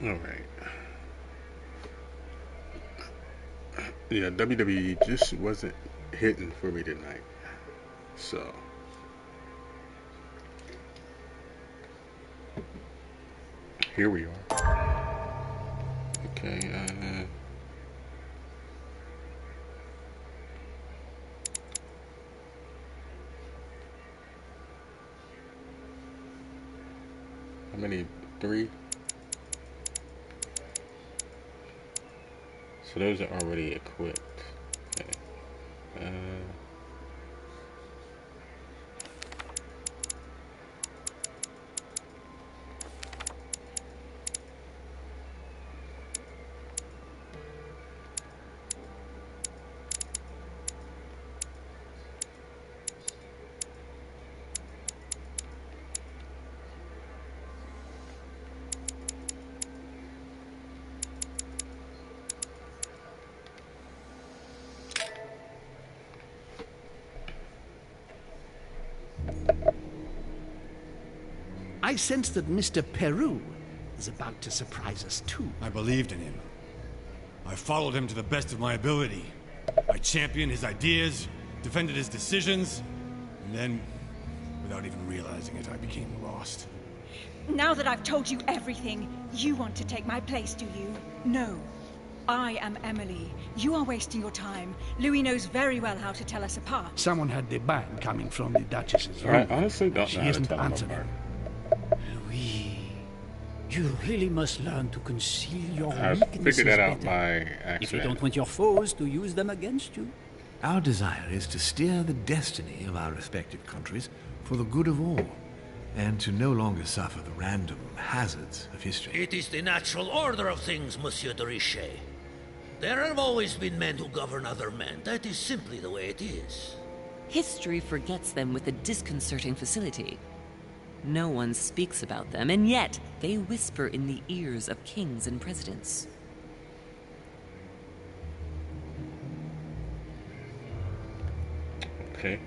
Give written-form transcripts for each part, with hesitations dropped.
All right. Yeah, WWE just wasn't hitting for me tonight. So here we are. Okay. How many? Three. So those are already equipped. Okay. Uh, I sense that Mr. Peru is about to surprise us too. I believed in him. I followed him to the best of my ability. I championed his ideas, defended his decisions, and then, without even realizing it, I became lost. Now that I've told you everything, you want to take my place, do you? No. I am Emily. You are wasting your time. Louis knows very well how to tell us apart. Someone had the band coming from the Duchess's I room. honestly don't She know how to isn't tell them answering. apart. Louis, you really must learn to conceal your I weaknesses figured that out better. by If you accident. don't want your foes to use them against you. Our desire is to steer the destiny of our respective countries for the good of all, and to no longer suffer the random hazards of history. It is the natural order of things, Monsieur de Richet. There have always been men who govern other men. That is simply the way it is. History forgets them with a disconcerting facility. No one speaks about them, and yet they whisper in the ears of kings and presidents. Okay.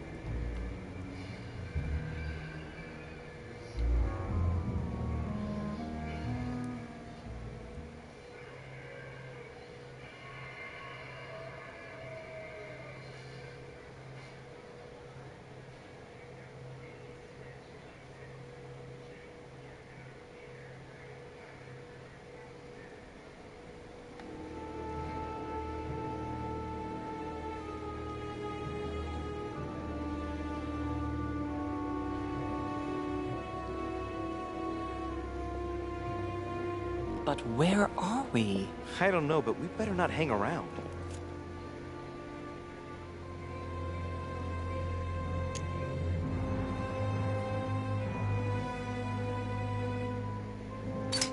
But where are we? I don't know, but we better not hang around.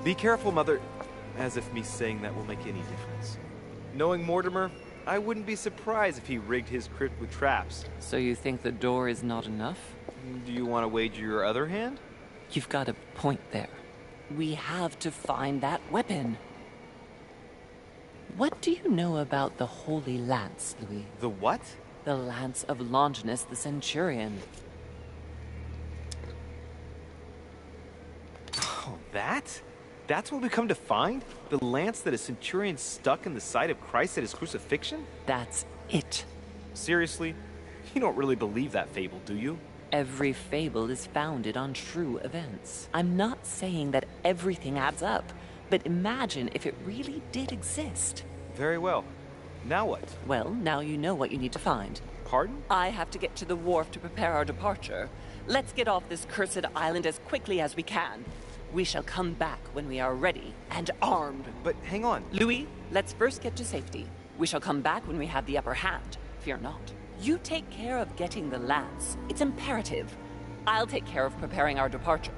Be careful, Mother. As if me saying that will make any difference. Knowing Mortimer, I wouldn't be surprised if he rigged his crypt with traps. So you think the door is not enough? Do you want to wager your other hand? You've got a point there. We have to find that weapon. What do you know about the Holy Lance, Louis? The what? The Lance of Longinus the Centurion. Oh, that? That's what we come to find? The lance that a centurion stuck in the side of Christ at his crucifixion? That's it. Seriously? You don't really believe that fable, do you? Every fable is founded on true events. I'm not saying that everything adds up, but imagine if it really did exist. Very well. Now what? Well, now you know what you need to find. Pardon? I have to get to the wharf to prepare our departure. Let's get off this cursed island as quickly as we can. We shall come back when we are ready and armed. But hang on. Louis, let's first get to safety. We shall come back when we have the upper hand. Fear not. You take care of getting the lance. It's imperative. I'll take care of preparing our departure.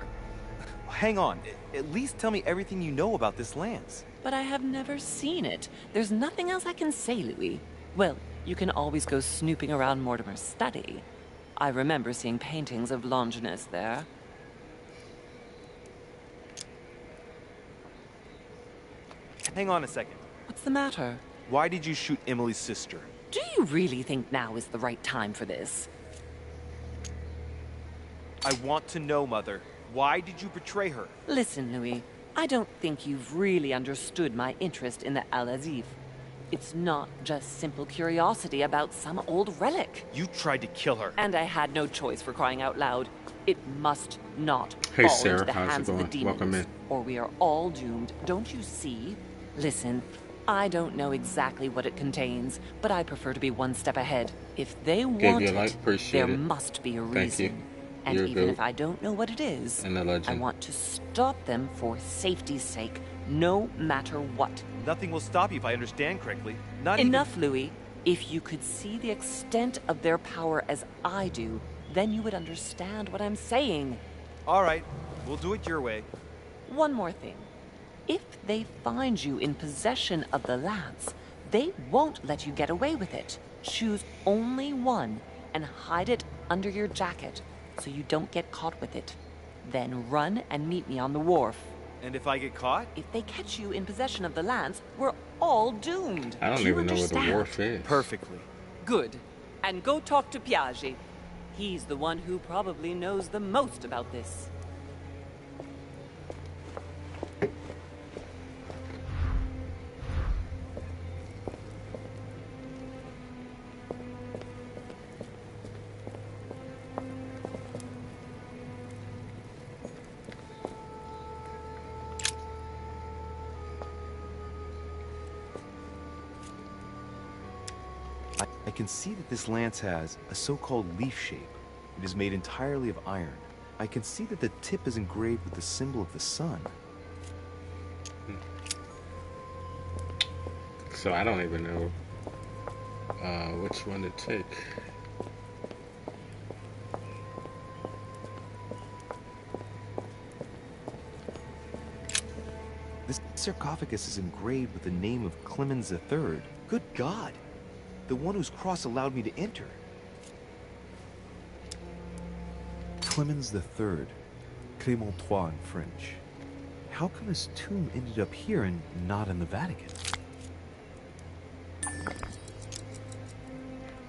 Hang on. At least tell me everything you know about this lance. But I have never seen it. There's nothing else I can say, Louis. Well, you can always go snooping around Mortimer's study. I remember seeing paintings of Longinus there. Hang on a second. What's the matter? Why did you shoot Emily's sister? Do you really think now is the right time for this? I want to know, Mother. Why did you betray her? Listen, Louis. I don't think you've really understood my interest in the Al-Azif. It's not just simple curiosity about some old relic. You tried to kill her. And I had no choice, for crying out loud. It must not Hey, fall Sarah, into the how's it hands of the going? demons, Welcome in. or we are all doomed. Don't you see? Listen, I don't know exactly what it contains, but I prefer to be one step ahead. If they want you a like, it, appreciate there it. must be a Thank reason. you. And You're a even goat. if I don't know what it is, And a legend. I want to stop them for safety's sake, no matter what. Nothing will stop you if I understand correctly. Not Enough, Louis. If you could see the extent of their power as I do, then you would understand what I'm saying. All right, we'll do it your way. One more thing. If they find you in possession of the lance, they won't let you get away with it. Choose only one and hide it under your jacket so you don't get caught with it. Then run and meet me on the wharf. And if I get caught? If they catch you in possession of the lance, we're all doomed. I don't Do you even know where understand? the wharf is. Perfectly. Good. And go talk to Piaggi. He's the one who probably knows the most about this. I can see that this lance has a so-called leaf shape. It is made entirely of iron. I can see that the tip is engraved with the symbol of the sun. So I don't even know which one to take. This sarcophagus is engraved with the name of Clemens III. Good God! The one whose cross allowed me to enter. Clemens III. Clément III in French. How come his tomb ended up here and not in the Vatican?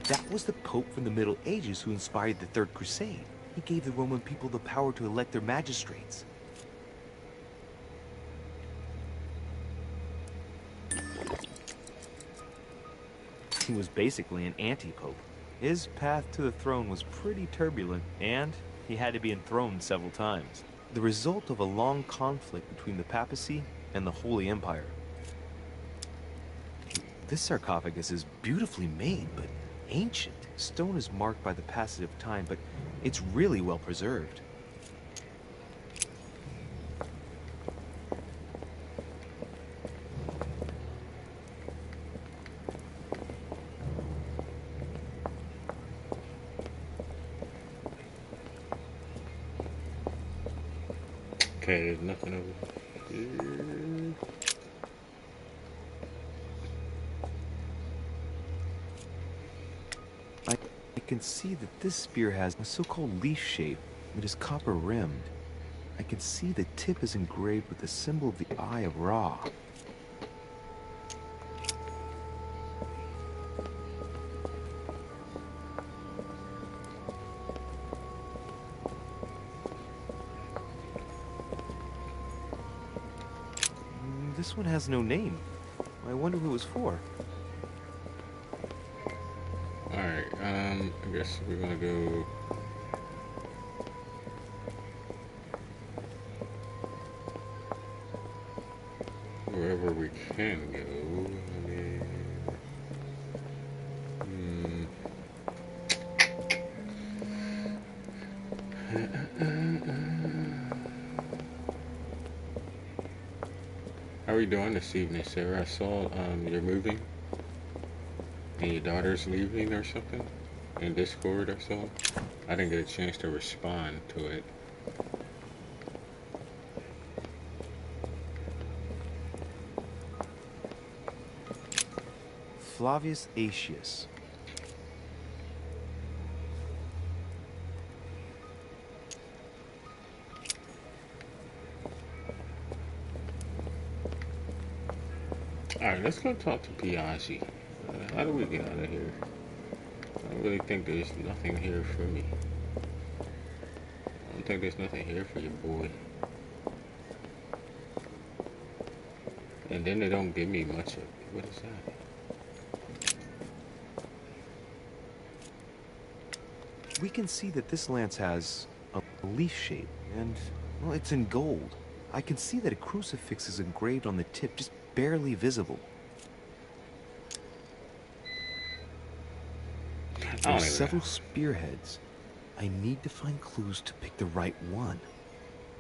That was the Pope from the Middle Ages who inspired the Third Crusade. He gave the Roman people the power to elect their magistrates. He was basically an anti-pope. His path to the throne was pretty turbulent, and he had to be enthroned several times. The result of a long conflict between the papacy and the Holy Empire. This sarcophagus is beautifully made, but ancient. Stone is marked by the passage of time, but it's really well preserved. Okay, there's nothing over here. I can see that this spear has a so-called leaf shape. It is copper rimmed. I can see the tip is engraved with the symbol of the Eye of Ra. This one has no name. I wonder who it was for. Alright, I guess we're gonna go. Wherever we can go. I mean, How are you doing this evening, Sarah? I saw you're moving. And your daughter's leaving or something? In Discord or so? I didn't get a chance to respond to it. Flavius Aetius. Alright, let's go talk to Piaggi. How do we get out of here? I don't really think there's nothing here for me. I don't think there's nothing here for you, boy. And then they don't give me much of, what is that? We can see that this lance has a leaf shape, and, well, it's in gold. I can see that a crucifix is engraved on the tip, just barely visible. There are several spearheads. I need to find clues to pick the right one.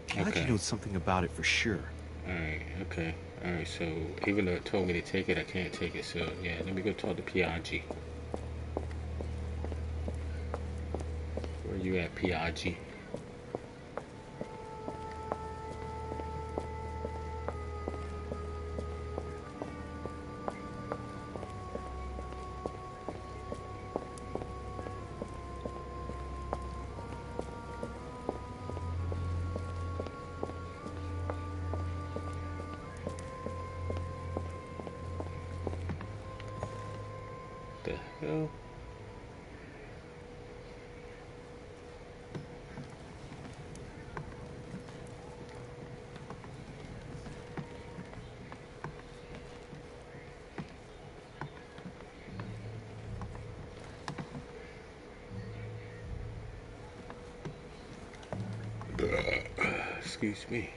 Piaggi knows something about it for sure. Alright, okay. Alright, so even though it told me to take it, I can't take it. So, yeah, let me go talk to Piaggi. Where you at, Piaggi? The hell? Excuse me.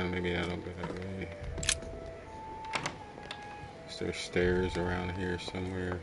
Maybe that'll go that way. Is there stairs around here somewhere?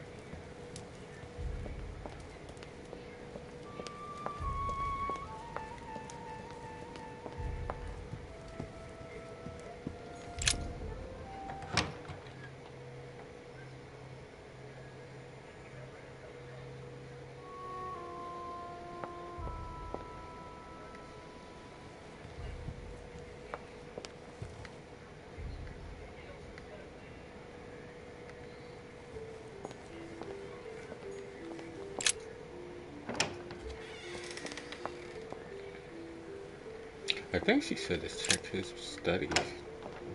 I think she said to check his studies,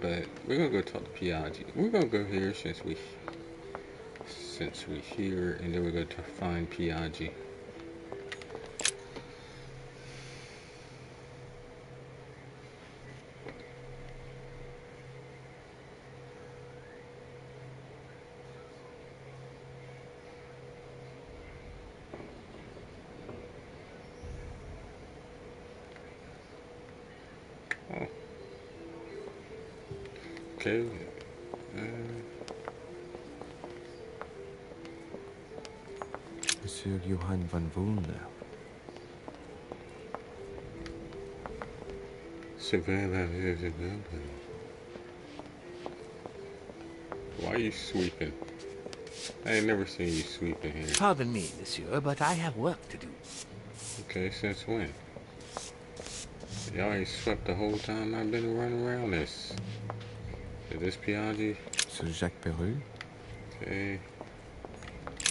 but we're gonna go talk to Piaggi. We're gonna go here since we're here, and then we're going to find Piaggi. Oh. Okay. Monsieur Johann van Vulner. Why are you sweeping? I ain't never seen you sweeping here. Pardon me, monsieur, but I have work to do. Okay, since when? Y'all ain't swept the whole time I've been running around this. Is this Piaggi? Monsieur Jacques Peru. Okay.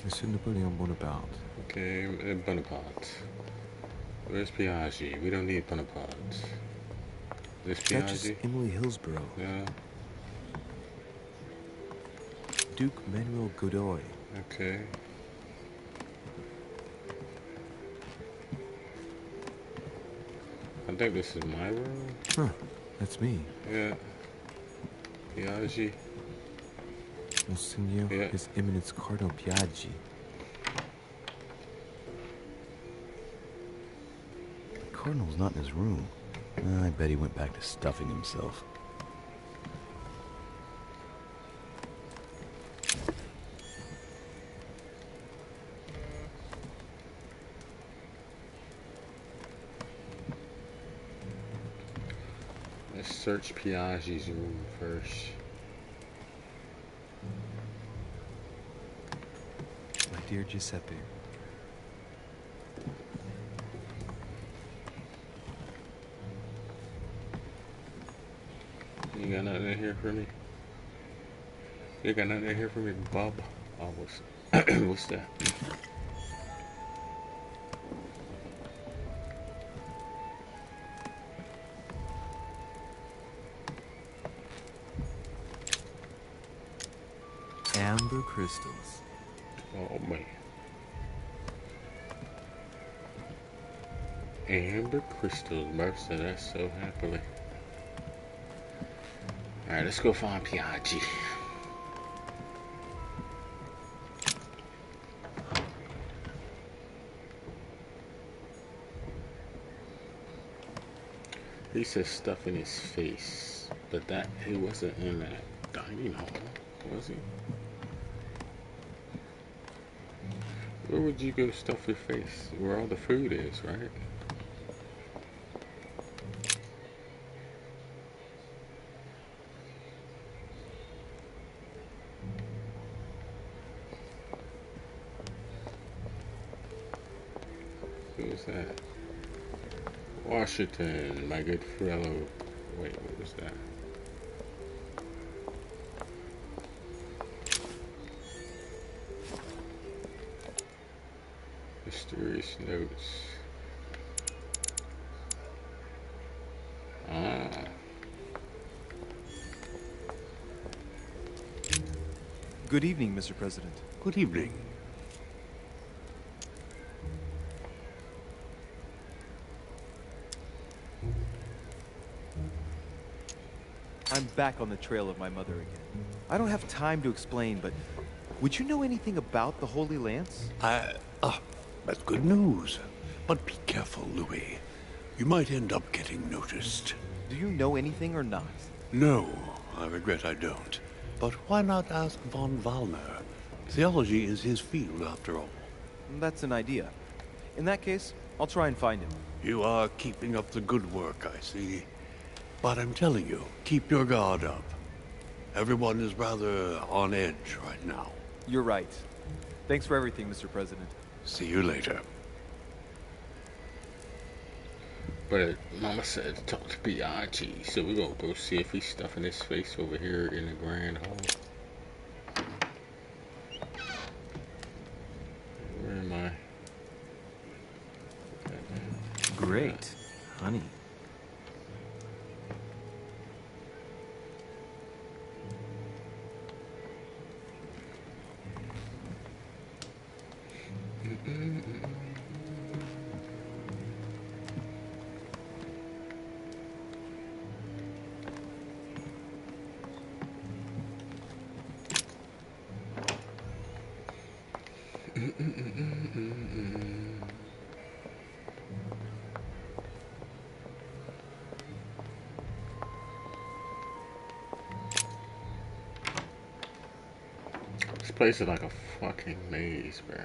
Monsieur Napoleon Bonaparte. Okay, Bonaparte. Where's Piaggi? We don't need Bonaparte. This Duchess Piaggi? Emily Hillsborough. Yeah. Duke Manuel Godoy. Okay. I think this is my room. Huh, that's me. Yeah. Piaggi. Monseigneur, Yeah. His Eminence Cardinal Piaggi. The Cardinal's not in his room. I bet he went back to stuffing himself. Let's search Piaggi's room first. My dear Giuseppe. You got nothing in here for me? You got nothing in here for me, Bob? Oh, what's that? Amber crystals. Oh, man. Amber crystals, Mercer, that's so happily. Alright, let's go find Piaggi. He said stuff in his face, but that he wasn't in that dining hall, was he? Where would you go stuff your face? Where all the food is, right? Who's that? Washington, my good fellow. Wait, what was that? Mysterious notes. Ah. Good evening, Mr. President. Good evening. I'm back on the trail of my mother again. I don't have time to explain, but would you know anything about the Holy Lance? That's good news. But be careful, Louis. You might end up getting noticed. Do you know anything or not? No, I regret I don't. But why not ask von Wallner? Theology is his field, after all. That's an idea. In that case, I'll try and find him. You are keeping up the good work, I see. But I'm telling you, keep your guard up. Everyone is rather on edge right now. You're right. Thanks for everything, Mr. President. See you later. But Mama said to talk to Piaggi, so we're gonna go see if he's stuffing his face over here in the Grand Hall. Where am I? Great. Honey. This place is like a fucking maze, bro.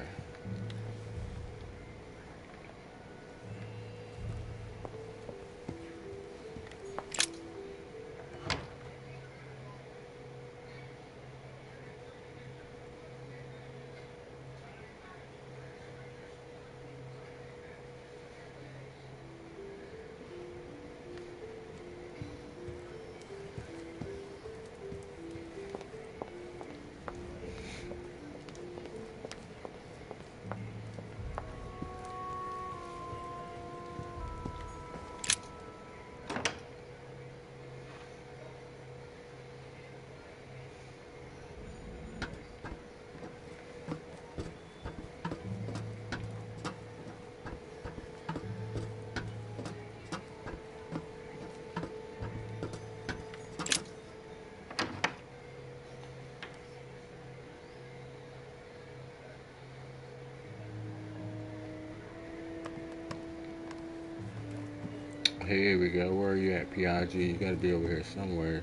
Here we go. Where are you at, Piaggi? You gotta be over here somewhere.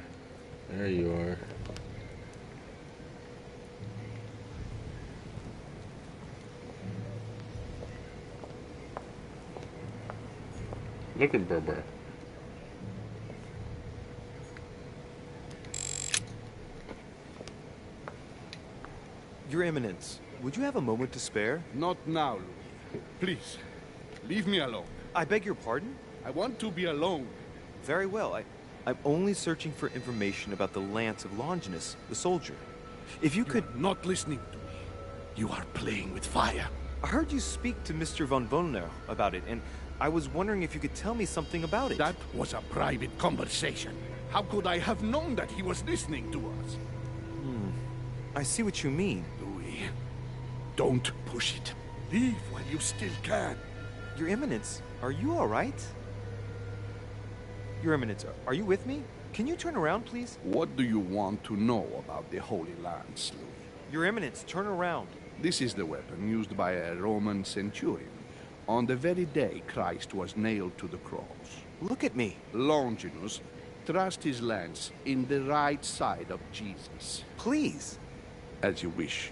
There you are. Look at Berber. Your Eminence, would you have a moment to spare? Not now, Louis. Please, leave me alone. I beg your pardon? I want to be alone. Very well. I'm only searching for information about the lance of Longinus, the soldier. If you could... You're not listening to me. You are playing with fire. I heard you speak to Mr. von Wollner about it, and I was wondering if you could tell me something about it. That was a private conversation. How could I have known that he was listening to us? I see what you mean. Louis, don't push it. Leave while you still can. Your Eminence, are you all right? Your Eminence, are you with me? Can you turn around, please? What do you want to know about the Holy Lance, Louis? Your Eminence, turn around. This is the weapon used by a Roman centurion on the very day Christ was nailed to the cross. Look at me. Longinus thrust his lance in the right side of Jesus. Please. As you wish.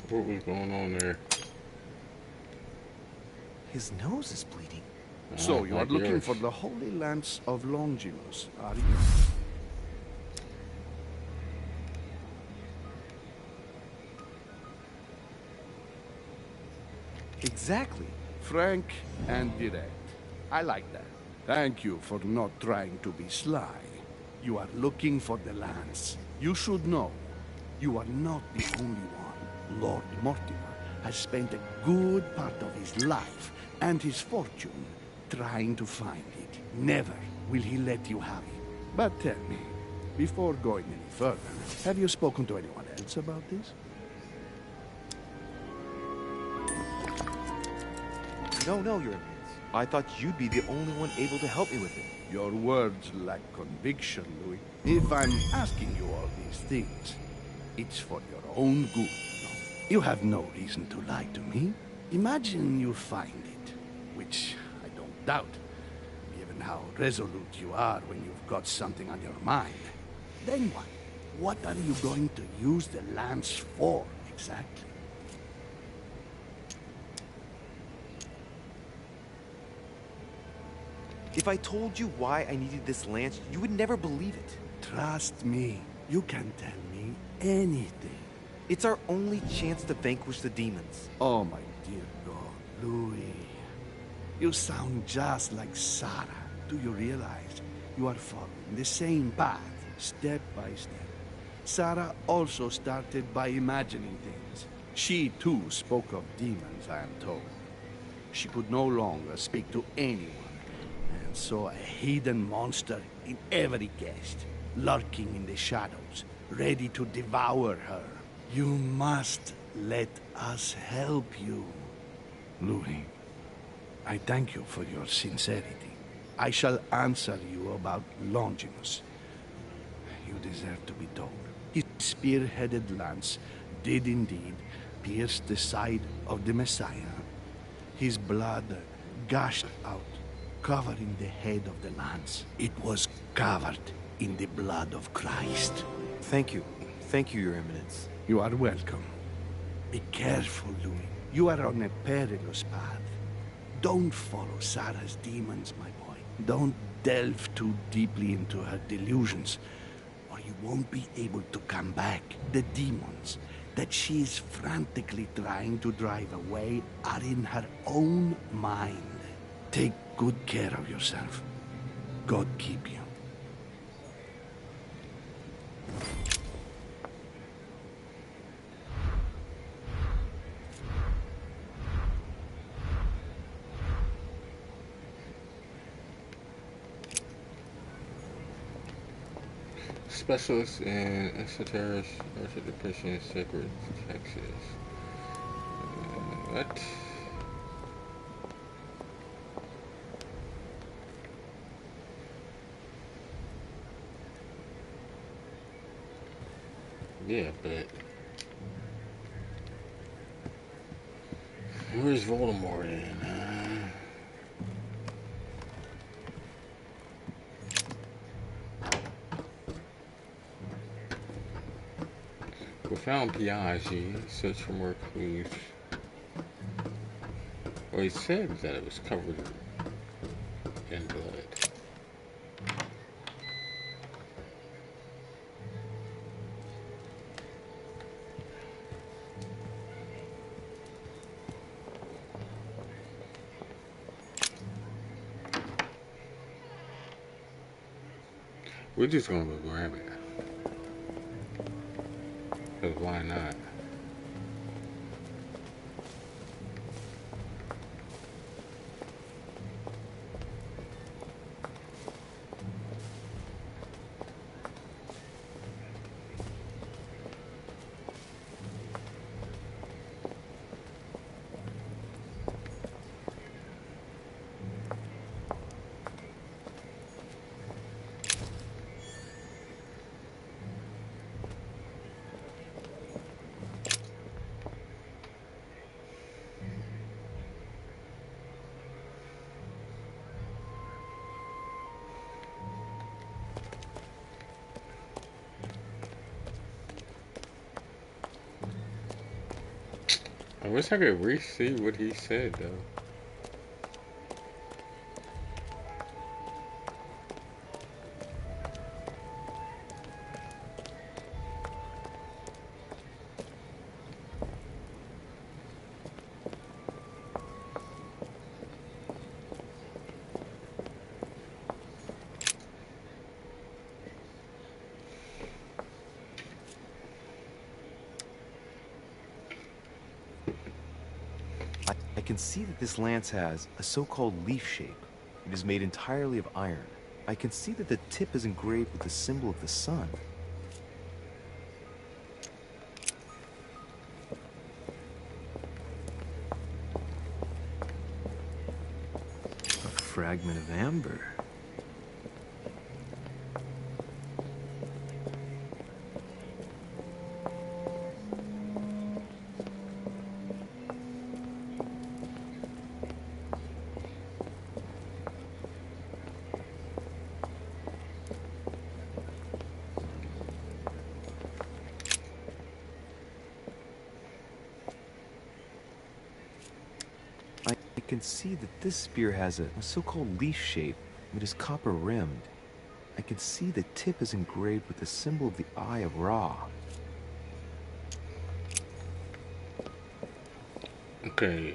What was going on there? His nose is bleeding. So you are like looking yours. for the Holy Lance of Longinus, are you? Exactly. Frank and direct. I like that. Thank you for not trying to be sly. You are looking for the lance. You should know, you are not the only one. Lord Mortimer has spent a good part of his life and his fortune trying to find it. Never will he let you have it. But tell me, before going any further, have you spoken to anyone else about this? No, Your Eminence. I thought you'd be the only one able to help me with it. Your words lack conviction, Louis. If I'm asking you all these things, it's for your own good. You have no reason to lie to me. Imagine you find it, which I don't doubt, given how resolute you are when you've got something on your mind. Then what? What are you going to use the lance for, exactly? If I told you why I needed this lance, you would never believe it. Trust me, you can tell me anything. It's our only chance to vanquish the demons. Oh, my dear God, Louis. You sound just like Sarah. Do you realize you are following the same path, step by step? Sarah also started by imagining things. She, too, spoke of demons, I am told. She could no longer speak to anyone, and saw a hidden monster in every guest, lurking in the shadows, ready to devour her. You must let us help you. Louis, I thank you for your sincerity. I shall answer you about Longinus. You deserve to be told. His spear-headed lance did indeed pierce the side of the Messiah. His blood gushed out, covering the head of the lance. It was covered in the blood of Christ. Thank you. Thank you, Your Eminence. You are welcome. Be careful, Louis. You are on a perilous path. Don't follow Sarah's demons, my boy. Don't delve too deeply into her delusions, or you won't be able to come back. The demons that she is frantically trying to drive away are in her own mind. Take good care of yourself. God keep you. Specialist in esoteric depression sacred texts. What? Yeah, but where's Voldemort in? We found Piaggi. Search for more clues. Well, he said that it was covered in blood. We're just gonna go grab it. Cause why not? I wish I could re-see what he said though. I can see that this lance has a so-called leaf shape. It is made entirely of iron. I can see that the tip is engraved with the symbol of the sun. A fragment of amber. I can see that this spear has a so-called leaf shape. It is copper rimmed. I can see the tip is engraved with the symbol of the Eye of Ra. Okay.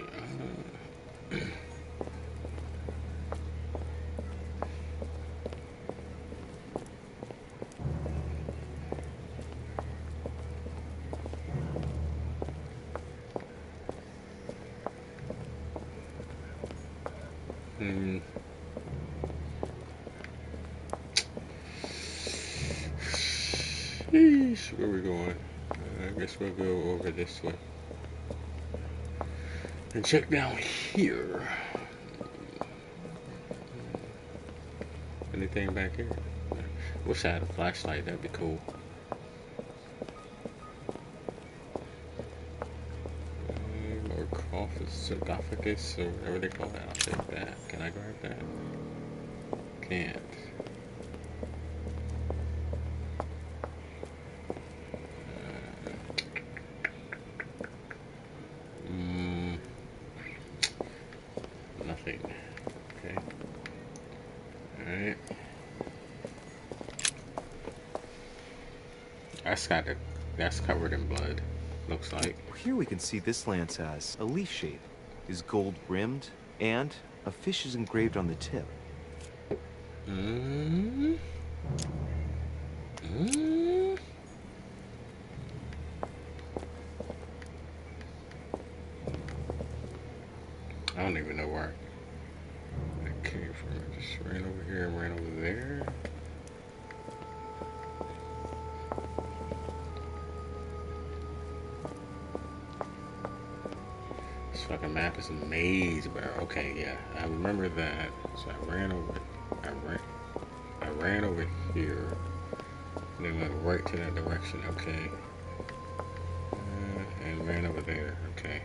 Sheesh, where we going? I guess we'll go over this way. And check down here. Anything back here? Wish I had a flashlight, that'd be cool. Or coffin, sarcophagus, or whatever they call that. I'll take that. Can I grab that? Can't. Nothing. Okay. Alright. That's covered in blood, looks like. Here we can see this lance has a leaf shape, is gold rimmed, and a fish is engraved on the tip. I don't even know where I came from. I just ran over here and ran over there. This fucking map is a maze, bro. Okay, yeah, I remember that. So I ran over here, and then went right to that direction. Okay, and ran over there. Okay.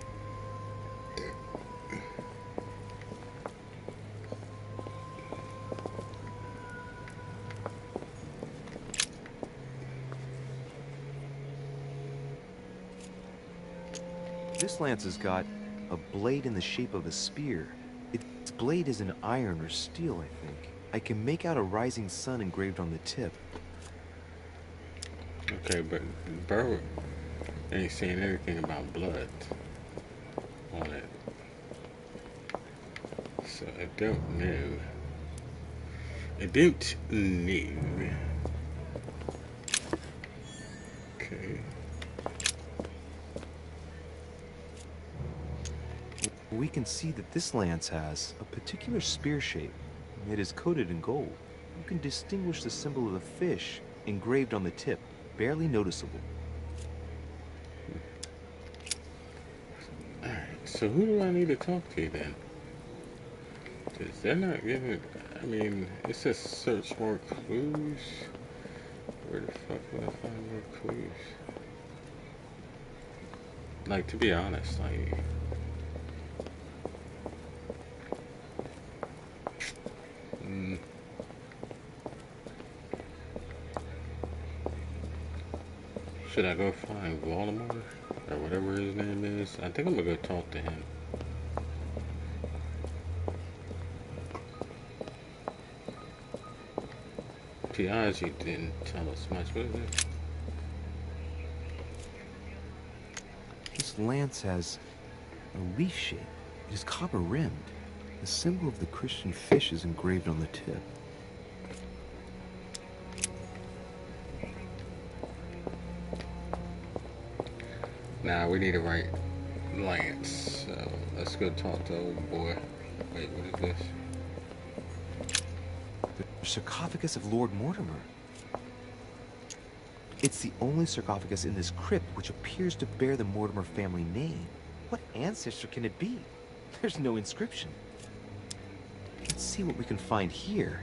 This lance has got a blade in the shape of a spear. Its blade is in iron or steel, I think. I can make out a rising sun engraved on the tip. Okay, but bro ain't saying anything about blood on it. So I don't know. I don't know. we can see that this lance has a particular spear shape. It is coated in gold. You can distinguish the symbol of the fish engraved on the tip, barely noticeable. Alright, so who do I need to talk to then? Because they're not giving... I mean, it says search more clues. Where the fuck would I find more clues? Like, to be honest, like... Should I go find Voldemort? Or whatever his name is? I think I'm gonna go talk to him. Piaggi didn't tell us much. What is it? This lance has a leaf shape. It is copper rimmed. The symbol of the Christian fish is engraved on the tip. Nah, we need to write Lance. So let's go talk to old boy. Wait, what is this? The sarcophagus of Lord Mortimer. It's the only sarcophagus in this crypt which appears to bear the Mortimer family name. What ancestor can it be? There's no inscription. Let's see what we can find here.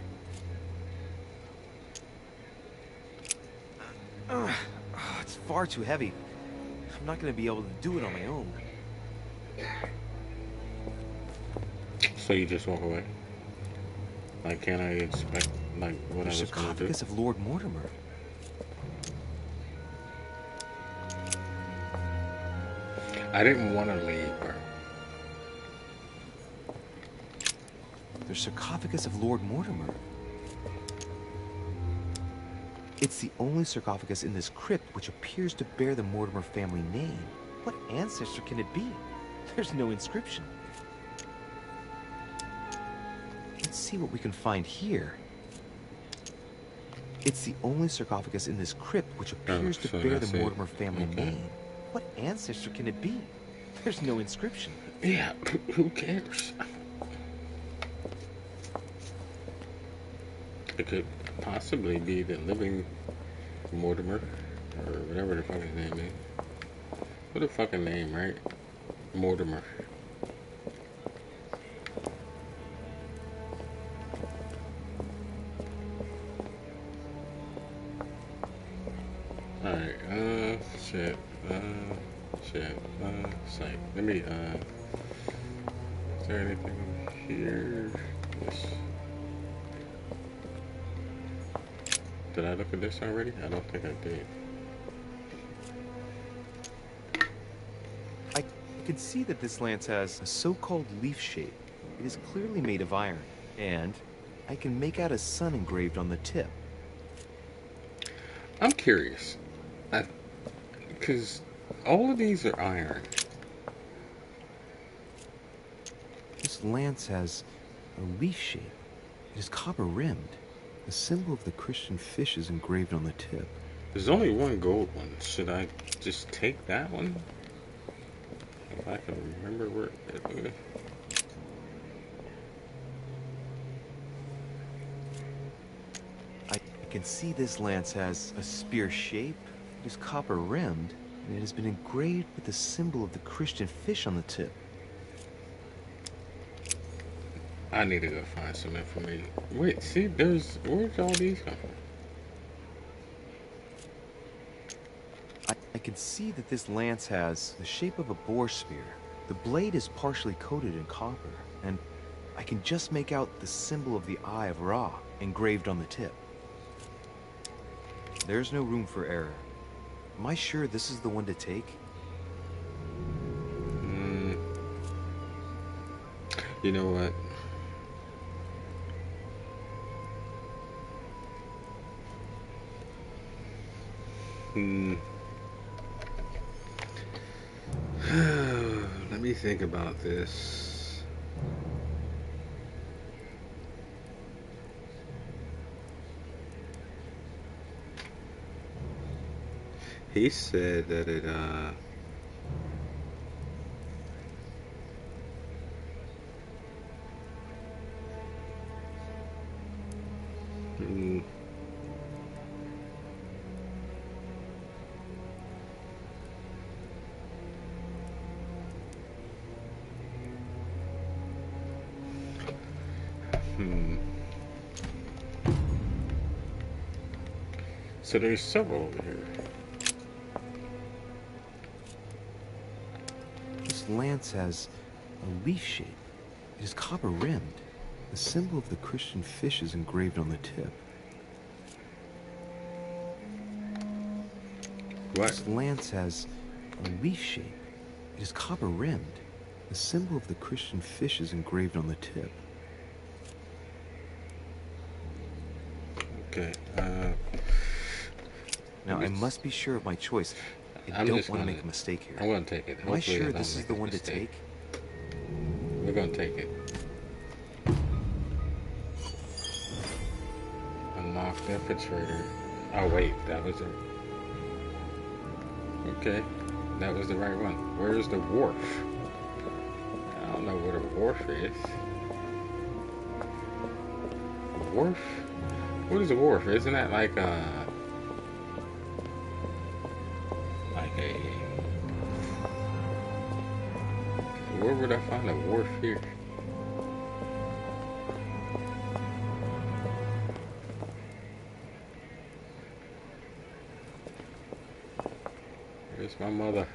It's far too heavy. I'm not going to be able to do it on my own. So you just walk away? Like, can I expect, like, what I was going to do? The sarcophagus of Lord Mortimer. I didn't want to leave, bro. The sarcophagus of Lord Mortimer. It's the only sarcophagus in this crypt which appears to bear the Mortimer family name. What ancestor can it be? There's no inscription. Let's see what we can find here. It's the only sarcophagus in this crypt which appears to bear the Mortimer family name. What ancestor can it be? There's no inscription. Yeah, who cares? It could possibly be the living Mortimer, or whatever the fuck his name is. What a fucking name, right? Mortimer. Alright, shit, site. Let me, is there anything here? Yes. Did I look at this already? I don't think I did. I can see that this lance has a so-called leaf shape. It is clearly made of iron, and I can make out a sun engraved on the tip. I'm curious. Because all of these are iron. This lance has a leaf shape. It is copper rimmed. The symbol of the Christian fish is engraved on the tip. There's only one gold one. Should I just take that one? If I can remember where it was. I can see this lance has a spear shape. It is copper rimmed, and it has been engraved with the symbol of the Christian fish on the tip. I need to go find some information. Wait, see, where'd all these come from? I can see that this lance has the shape of a boar spear. The blade is partially coated in copper, and I can just make out the symbol of the Eye of Ra engraved on the tip. There's no room for error. Am I sure this is the one to take? You know what? Let me think about this. He said that it So there's several over here. This lance has a leaf shape. It is copper-rimmed. The symbol of the Christian fish is engraved on the tip. What? This lance has a leaf shape. It is copper-rimmed. The symbol of the Christian fish is engraved on the tip. Okay. Now, I must be sure of my choice. I I'm don't just want to gonna- make a mistake here. I'm gonna take it. Am I Hopefully sure don't this is make the a one to mistake. take? We're gonna take it. Unlock the infiltrator. Oh wait, that was it. Okay, that was the right one. Where's the wharf? I don't know where the wharf is. Wharf? What is a wharf? Isn't that like a where would I find a wharf here? Where's my mother?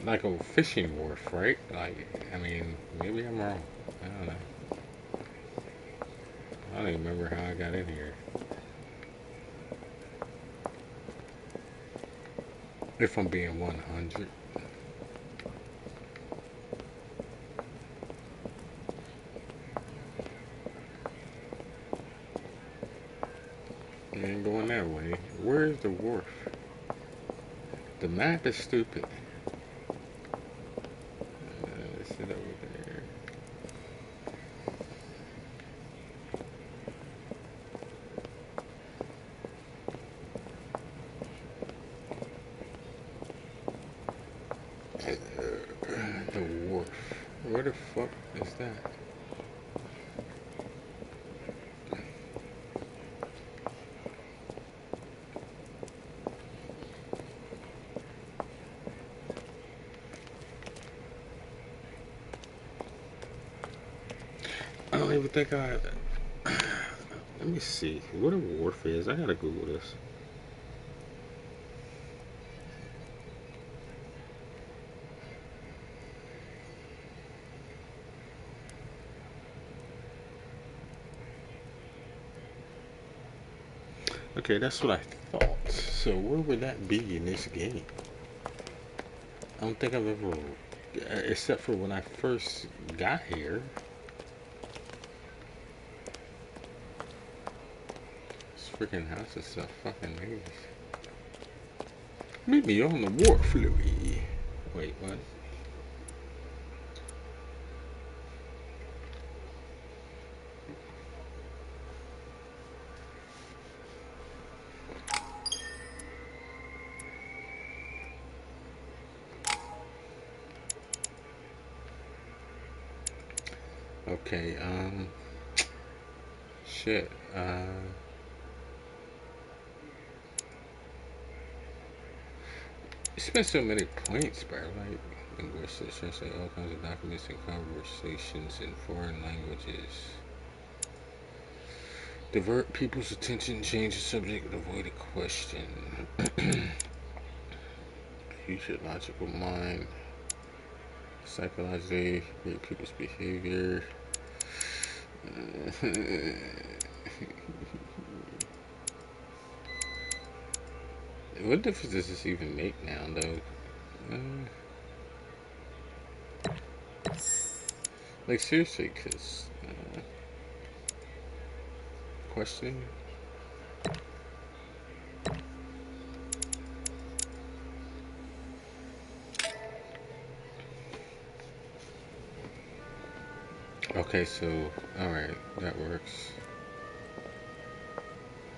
Like a fishing wharf, right? Like, I mean, maybe I'm wrong. I don't know. I don't even remember how I got in here. If I'm being 100. It ain't going that way. Where's the wharf? The map is stupid. Is it over there? The wharf. Where the fuck is that? I don't even think I... Let me see. What a wharf is. I gotta Google this. Okay, that's what I thought. So where would that be in this game? I don't think I've ever... Except for when I first got here. This freaking house is so fucking nice. Meet me on the wharf, Louis. Wait, what? Okay, shit, you spent so many points, bro, like, linguistics, translate all kinds of documents and conversations in foreign languages. Divert people's attention, change the subject, avoid a question. Use your logical mind. Psychologically, read people's behavior. What difference does this even make now, though? Like, seriously, because... questioning? Okay, so, alright, that works.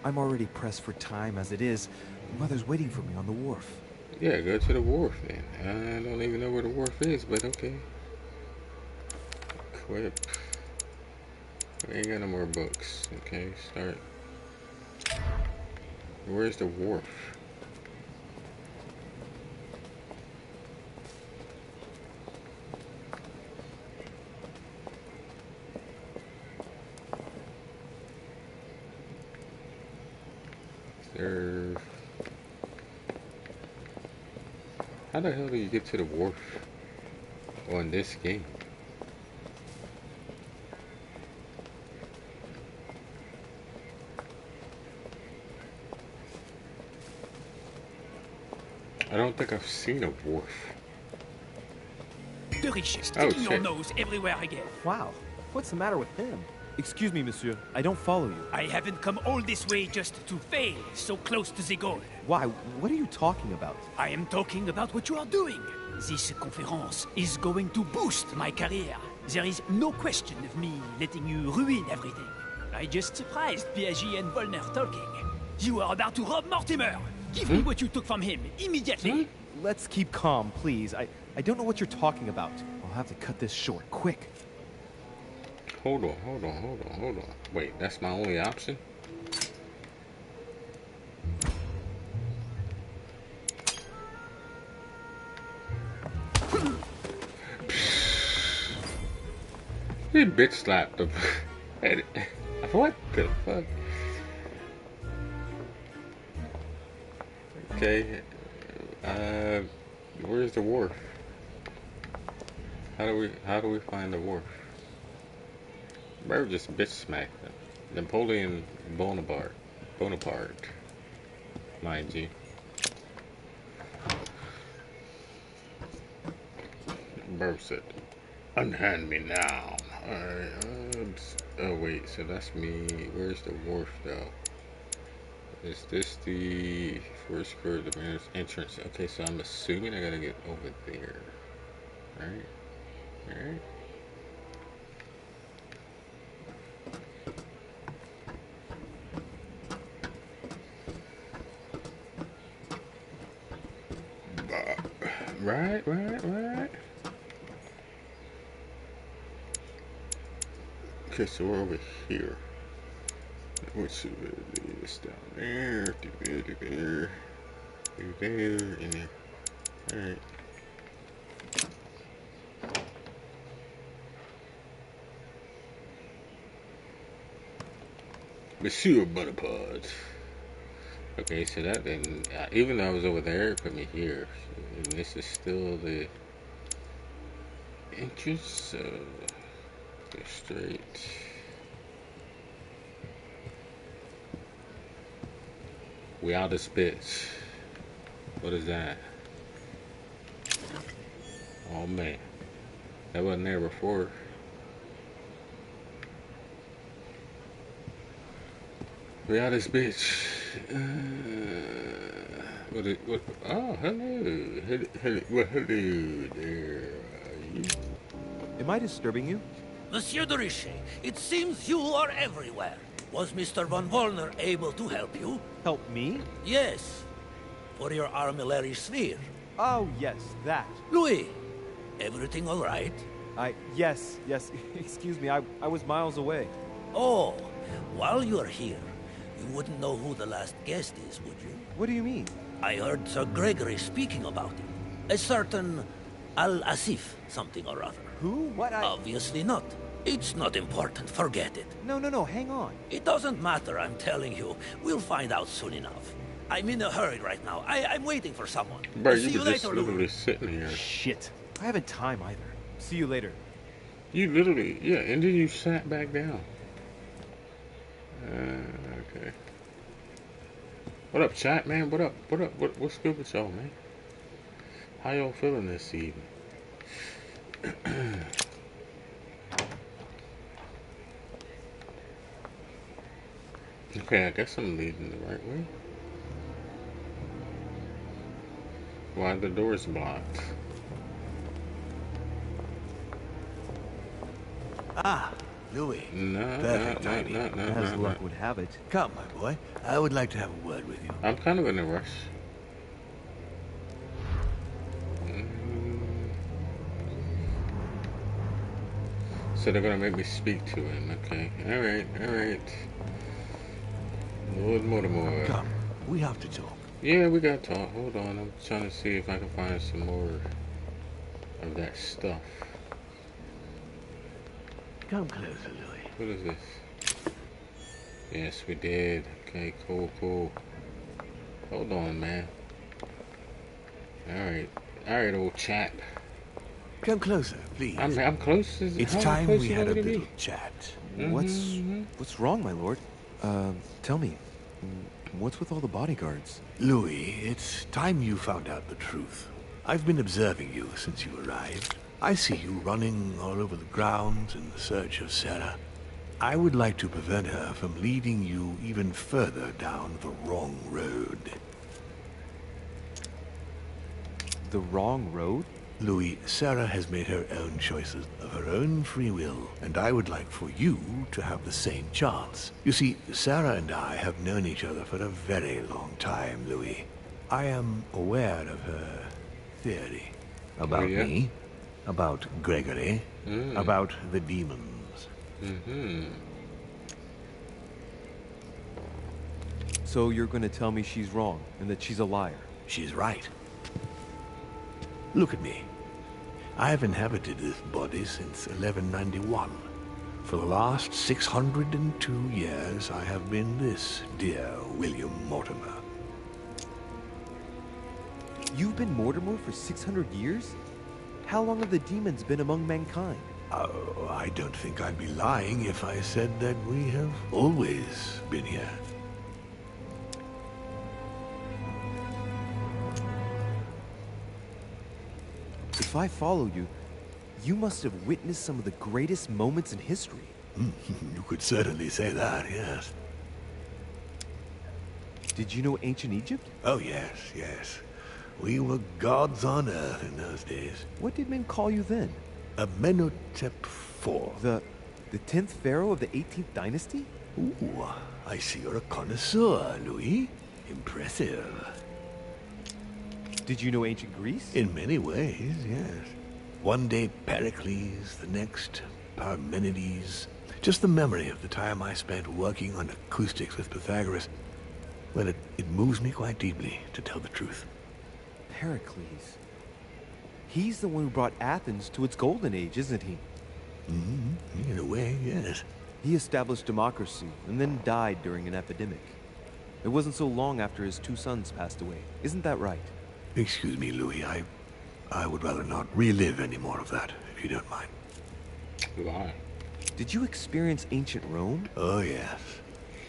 I'm already pressed for time as it is. Mother's waiting for me on the wharf. Yeah, go to the wharf then. I don't even know where the wharf is, but okay. Equip. I ain't got no more books. Okay, start. Where's the wharf? There. How the hell do you get to the wharf on this game? I don't think I've seen a wharf. The Riche sticking your nose everywhere again. Wow, what's the matter with him? Excuse me, monsieur, I don't follow you. I haven't come all this way just to fail so close to the goal. Why? What are you talking about? I am talking about what you are doing. This conference is going to boost my career. There is no question of me letting you ruin everything. I just surprised Piaget and Volner talking. You are about to rob Mortimer. Give me what you took from him, immediately. Let's keep calm, please. I don't know what you're talking about. I'll have to cut this short, quick. Hold on. Wait, that's my only option? He bitch slapped him. What the fuck? Okay. Where's the wharf? How do we find the wharf? Bro just bitch smacked him. Napoleon Bonaparte, mind you. Bro said, "Unhand me now." Alright. Oh wait, so that's me. Where's the wharf though? Is this the first court, the mayor's entrance? Okay, so I'm assuming I gotta get over there. Alright. Right. Okay, so we're over here. What's the this down there? There, and there. Alright. Monsieur Bonaparte. Okay, so that then, even though I was over there, it put me here. And this is still the entrance, so go straight. We out this bitch. What is that? Oh man, that wasn't there before. We out this bitch. What? Oh, hello there. Am I disturbing you? Monsieur de Richet, it seems you are everywhere. Was Mr. von Wollner able to help you? Help me? Yes. For your armillary sphere. Oh, yes, that. Louis, everything all right? Yes. Excuse me, I was miles away. Oh, while you're here, you wouldn't know who the last guest is, would you? What do you mean? I heard Sir Gregory speaking about him. A certain Al-Asif something or other. Who? What? Obviously not. It's not important. Forget it. No, hang on. It doesn't matter, I'm telling you. We'll find out soon enough. I'm in a hurry right now. I'm waiting for someone. Bro, See you you just later, literally sitting here. Shit. I haven't time either. See you later. You literally, yeah, and then you sat back down. Okay. What up, chat, man? What up? What's good with y'all, man? How y'all feeling this evening? Okay, I guess I'm leading the right way. Why are the doors blocked? Ah, Louis. Perfect timing. As luck would have it. Come, my boy. I would like to have a word with you. I'm kind of in a rush. So they're gonna make me speak to him. Okay. All right. Lord Mortimer. Come. We have to talk. Yeah, we got to talk. Hold on, I'm trying to see if I can find some more of that stuff. Come closer, Louis. What is this? Yes, we did. Okay, cool, cool. Hold on, man. Alright, old chap. Come closer, please. I'm close. It's time we had a little chat. What's wrong, my lord? Tell me, what's with all the bodyguards? Louis, it's time you found out the truth. I've been observing you since you arrived. I see you running all over the grounds in the search of Sarah. I would like to prevent her from leading you even further down the wrong road. The wrong road? Louis, Sarah has made her own choices of her own free will, and I would like for you to have the same chance. You see, Sarah and I have known each other for a very long time, Louis. I am aware of her theory. About me, about Gregory, about the demons. So you're going to tell me she's wrong, and that she's a liar? She's right. Look at me. I have inhabited this body since 1191. For the last 602 years, I have been this dear William Mortimer. You've been Mortimer for 600 years? How long have the demons been among mankind? Oh, I don't think I'd be lying if I said that we have always been here. If I follow you, you must have witnessed some of the greatest moments in history. You could certainly say that, yes. Did you know ancient Egypt? Oh, yes, yes. We were gods on earth in those days. What did men call you then? Amenhotep IV. The 10th pharaoh of the 18th dynasty? Ooh, I see you're a connoisseur, Louis. Impressive. Did you know ancient Greece? In many ways, yes. One day Pericles, the next Parmenides. Just the memory of the time I spent working on acoustics with Pythagoras. Well, it moves me quite deeply, to tell the truth. Pericles. He's the one who brought Athens to its golden age, isn't he? In a way, yes. He established democracy and then died during an epidemic. It wasn't so long after his 2 sons passed away. Isn't that right? Excuse me, Louis. I would rather not relive any more of that, if you don't mind. Why? Did you experience ancient Rome? Oh, yes.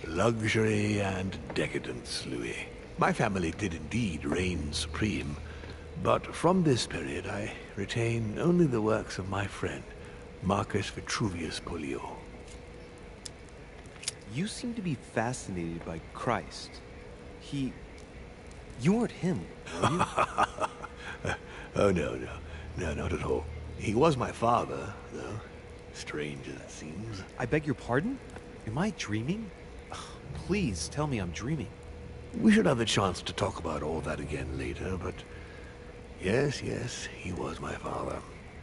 Luxury and decadence, Louis. My family did indeed reign supreme, but from this period I retain only the works of my friend, Marcus Vitruvius Pollio. You seem to be fascinated by Christ. You weren't him, were you? Oh, no, not at all. He was my father, though. Strange as it seems. I beg your pardon? Am I dreaming? Please tell me I'm dreaming. We should have the chance to talk about all that again later, but yes, he was my father.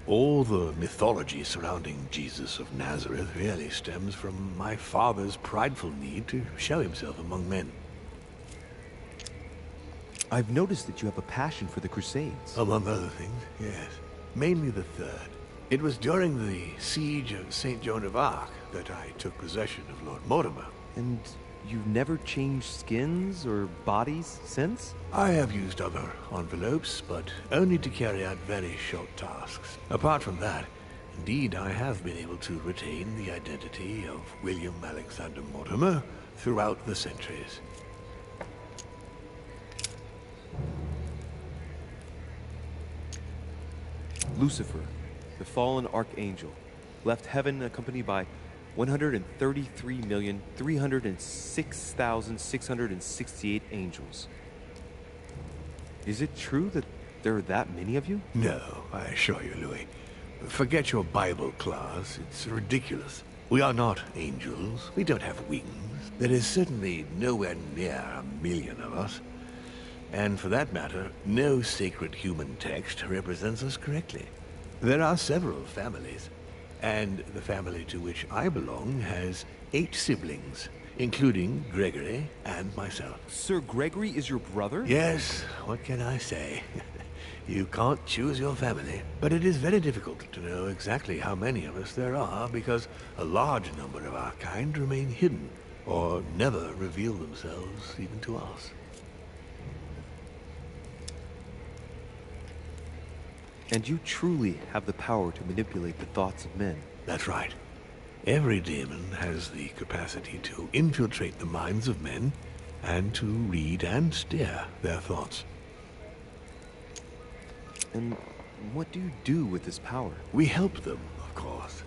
All the mythology surrounding Jesus of Nazareth really stems from my father's prideful need to show himself among men. I've noticed that you have a passion for the Crusades. Among other things, yes. Mainly the third. It was during the siege of St. Joan of Arc that I took possession of Lord Mortimer. And you've never changed skins or bodies since? I have used other envelopes, but only to carry out very short tasks. Apart from that, indeed I have been able to retain the identity of William Alexander Mortimer throughout the centuries. Lucifer, the fallen archangel, left heaven accompanied by 133,306,668 angels. Is it true that there are that many of you? No, I assure you, Louis. Forget your Bible class. It's ridiculous. We are not angels. We don't have wings. There is certainly nowhere near 1,000,000 of us. And for that matter, no sacred human text represents us correctly. There are several families, and the family to which I belong has 8 siblings, including Gregory and myself. Sir Gregory is your brother? Yes, what can I say? You can't choose your family. But it is very difficult to know exactly how many of us there are because a large number of our kind remain hidden or never reveal themselves even to us. And you truly have the power to manipulate the thoughts of men. That's right. Every demon has the capacity to infiltrate the minds of men and to read and steer their thoughts. And what do you do with this power? We help them, of course.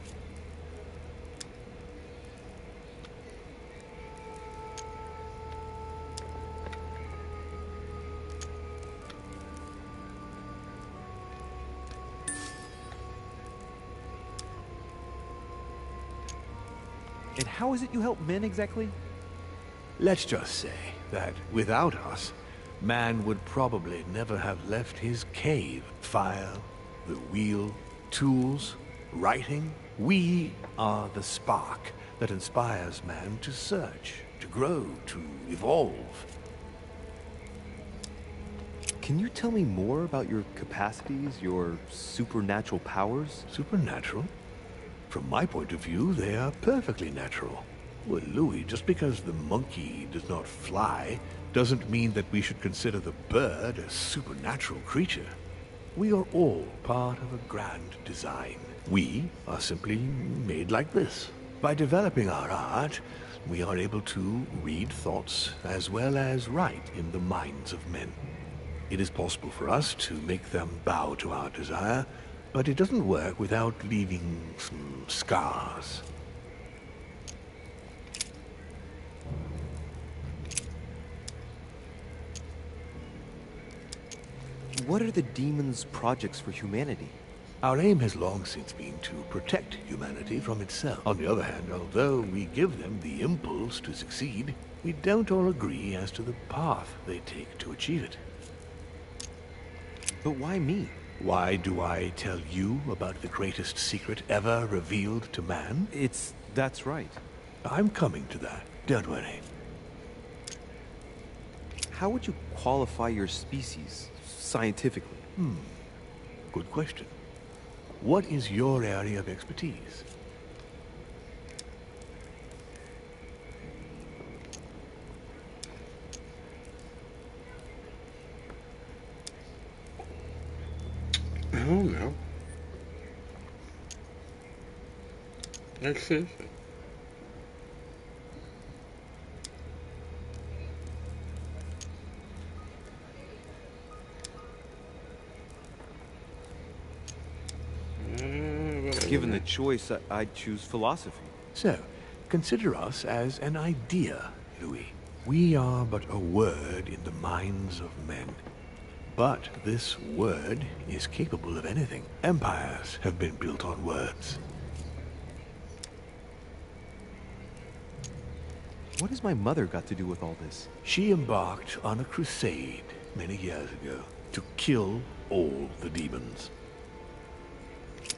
And how is it you help men exactly? Let's just say that without us, man would probably never have left his cave. Fire, the wheel, tools, writing. We are the spark that inspires man to search, to grow, to evolve. Can you tell me more about your capacities, your supernatural powers? Supernatural? From my point of view, they are perfectly natural. Well, Louis, just because the monkey does not fly doesn't mean that we should consider the bird a supernatural creature. We are all part of a grand design. We are simply made like this. By developing our art, we are able to read thoughts as well as write in the minds of men. It is possible for us to make them bow to our desire, but it doesn't work without leaving some scars. What are the demons' projects for humanity? Our aim has long since been to protect humanity from itself. On the other hand, although we give them the impulse to succeed, we don't all agree as to the path they take to achieve it. But why me? Why do I tell you about the greatest secret ever revealed to man? That's right. I'm coming to that. Don't worry. How would you qualify your species, scientifically? Good question. What is your area of expertise? I don't know. Like seriously. Given the choice, I'd choose philosophy. So, consider us as an idea, Louis. We are but a word in the minds of men. But this word is capable of anything. Empires have been built on words. What has my mother got to do with all this? She embarked on a crusade many years ago to kill all the demons.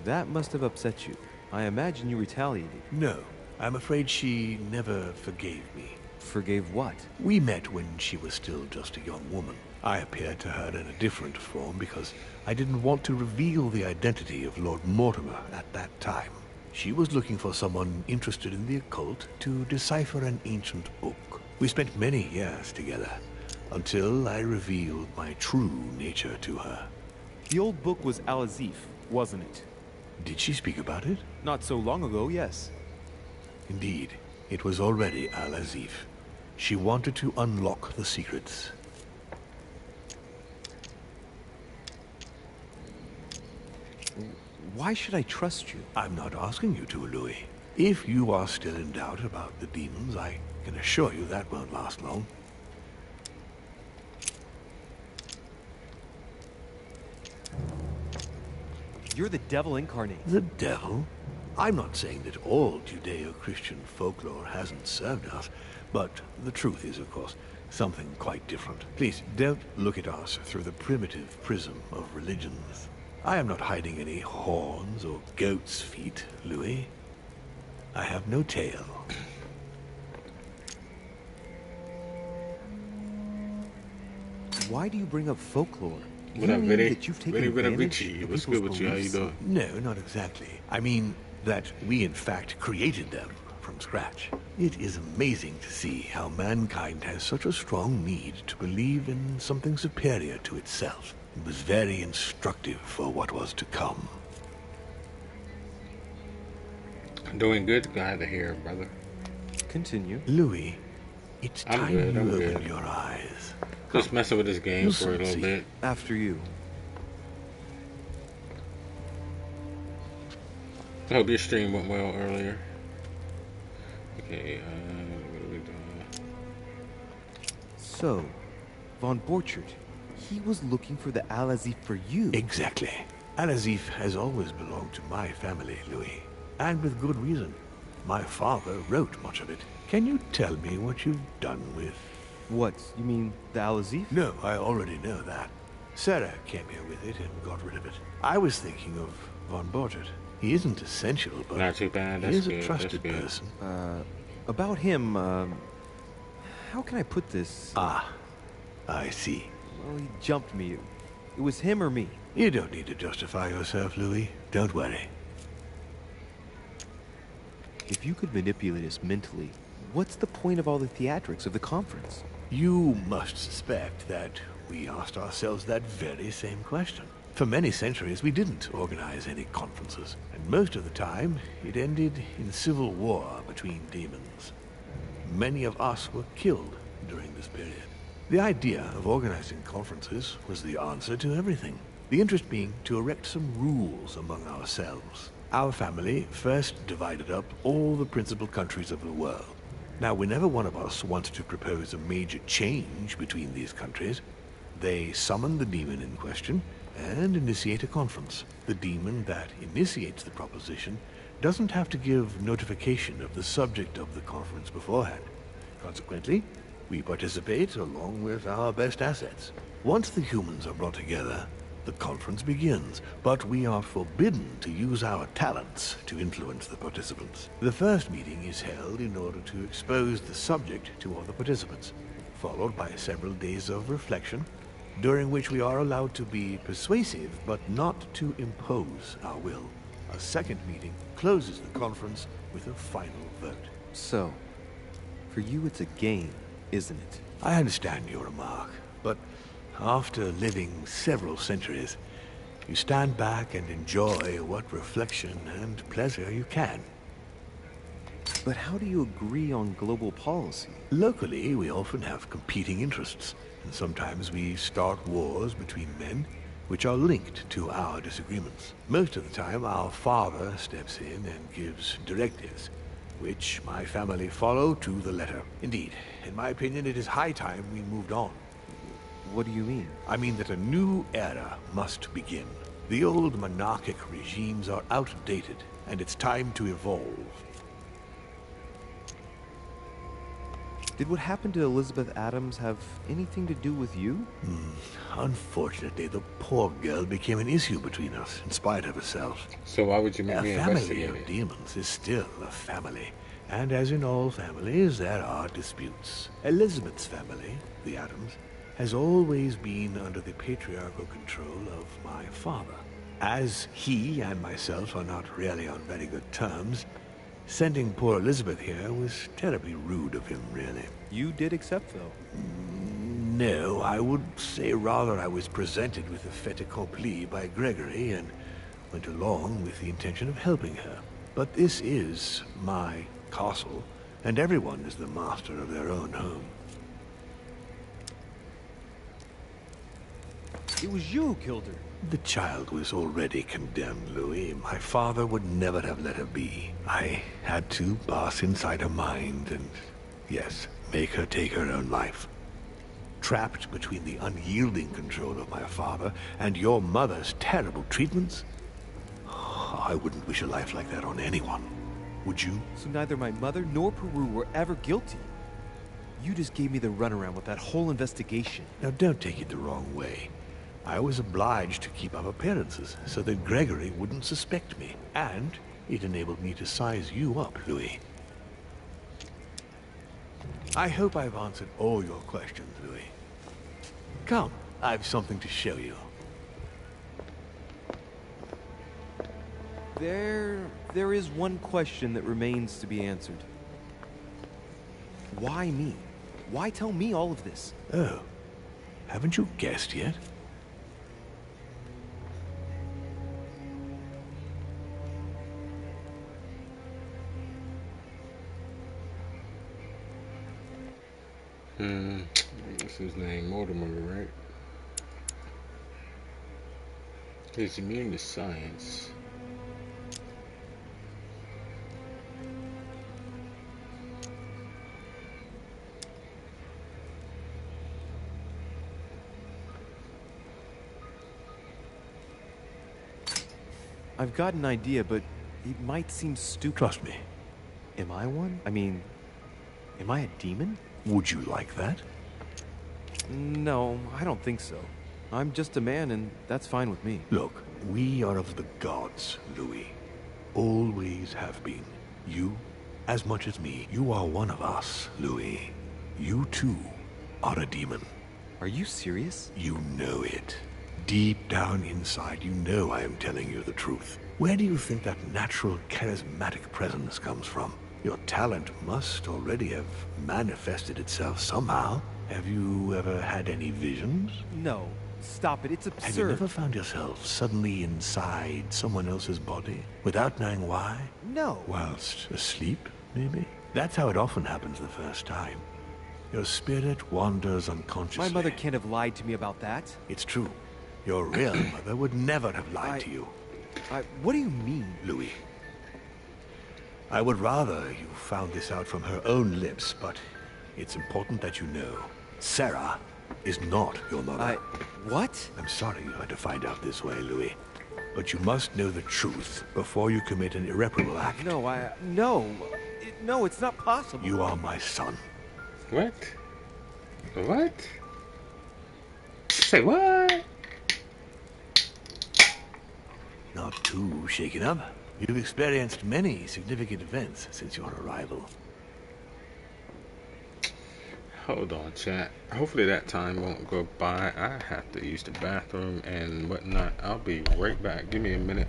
That must have upset you. I imagine you retaliated. No, I'm afraid she never forgave me. Forgave what? We met when she was still just a young woman. I appeared to her in a different form because I didn't want to reveal the identity of Lord Mortimer at that time. She was looking for someone interested in the occult to decipher an ancient book. We spent many years together until I revealed my true nature to her. The old book was Al-Azif, wasn't it? Did she speak about it? Not so long ago, yes. Indeed, it was already Al-Azif. She wanted to unlock the secrets. Why should I trust you? I'm not asking you to, Louis. If you are still in doubt about the demons, I can assure you that won't last long. You're the devil incarnate. The devil? I'm not saying that all Judeo-Christian folklore hasn't served us, but the truth is, of course, something quite different. Please, don't look at us through the primitive prism of religions. I am not hiding any horns or goat's feet, Louis. I have no tail. Why do you bring up folklore? What You up, mean Vinny? that you've taken Vinny advantage Vinny of What's people's good with you? How you beliefs? doing? No, not exactly. I mean that we in fact created them from scratch. It is amazing to see how mankind has such a strong need to believe in something superior to itself. It was very instructive for what was to come. Doing good. Glad to hear, brother. Continue. Louis, it's I'm time good, you I'm opened good. your eyes. Just messing with this game You'll for a soon little see. bit. After you. I hope your stream went well earlier. Okay, what are we doing? So, Von Borchert, he was looking for the Al-Azif for you. Exactly. Al-Azif has always belonged to my family, Louis. And with good reason. My father wrote much of it. Can you tell me what you've done with... What? You mean the Al-Azif? No, I already know that. Sarah came here with it and got rid of it. I was thinking of Von Borchert. He isn't essential, but Not too bad. he That's is good. a That's trusted good. person. About him, how can I put this? Ah, I see. Well, he jumped me. It was him or me. You don't need to justify yourself, Louis. Don't worry. If you could manipulate us mentally, what's the point of all the theatrics of the conference? You must suspect that we asked ourselves that very same question. For many centuries, we didn't organize any conferences, and most of the time, it ended in civil war between demons. Many of us were killed during this period. The idea of organizing conferences was the answer to everything. The interest being to erect some rules among ourselves. Our family first divided up all the principal countries of the world. Now, whenever one of us wanted to propose a major change between these countries, they summon the demon in question and initiate a conference. The demon that initiates the proposition doesn't have to give notification of the subject of the conference beforehand. Consequently, we participate along with our best assets. Once the humans are brought together, the conference begins, but we are forbidden to use our talents to influence the participants. The first meeting is held in order to expose the subject to all the participants, followed by several days of reflection, during which we are allowed to be persuasive but not to impose our will. A second meeting closes the conference with a final vote. So, for you it's a game, isn't it? I understand your remark, but after living several centuries, you stand back and enjoy what reflection and pleasure you can. But how do you agree on global policy? Locally, we often have competing interests, and sometimes we start wars between men which are linked to our disagreements. Most of the time, our father steps in and gives directives, which my family follow to the letter. Indeed, in my opinion, it is high time we moved on. What do you mean? I mean that a new era must begin. The old monarchic regimes are outdated, and it's time to evolve. Did what happened to Elizabeth Adams have anything to do with you? Unfortunately, the poor girl became an issue between us, in spite of herself. So why would you make A me family investigate of it? demons is still a family, and as in all families, there are disputes. Elizabeth's family, the Adams, has always been under the patriarchal control of my father. As he and myself are not really on very good terms, sending poor Elizabeth here was terribly rude of him, really. You did accept, though. No, I would say rather I was presented with a fait accompli by Gregory and went along with the intention of helping her. But this is my castle, and everyone is the master of their own home. It was you who killed her. The child was already condemned, Louis. My father would never have let her be. I had to pass inside her mind and, yes, make her take her own life. Trapped between the unyielding control of my father and your mother's terrible treatments, I wouldn't wish a life like that on anyone. Would you? So neither my mother nor Peru were ever guilty. You just gave me the runaround with that whole investigation. Now, don't take it the wrong way. I was obliged to keep up appearances so that Gregory wouldn't suspect me, and it enabled me to size you up, Louis. I hope I've answered all your questions, Louis. Come, I've something to show you. There is one question that remains to be answered. Why me? Why tell me all of this? Oh, haven't you guessed yet? What's his name? Mortimer, right? He's immune to science. I've got an idea, but it might seem stupid. Trust me. Am I one? I mean, am I a demon? Would you like that? No, I don't think so. I'm just a man, and that's fine with me. Look, we are of the gods, Louis. Always have been. You, as much as me, you are one of us, Louis. You too are a demon. Are you serious? You know it. Deep down inside, you know I am telling you the truth. Where do you think that natural, charismatic presence comes from? Your talent must already have manifested itself somehow. Have you ever had any visions? No. Stop it. It's absurd. Have you never found yourself suddenly inside someone else's body, without knowing why? No. Whilst asleep, maybe? That's how it often happens the first time. Your spirit wanders unconsciously. My mother can't have lied to me about that. It's true. Your real mother would never have lied to you. What do you mean? Louis, I would rather you found this out from her own lips, but it's important that you know. Sarah is not your mother. What? I'm sorry you had to find out this way, Louis. But you must know the truth before you commit an irreparable act. No, it's not possible. You are my son. What? What? Say what? Not too shaken up. You've experienced many significant events since your arrival. Hold on, chat. Hopefully that time won't go by. I have to use the bathroom and whatnot. I'll be right back. Give me a minute.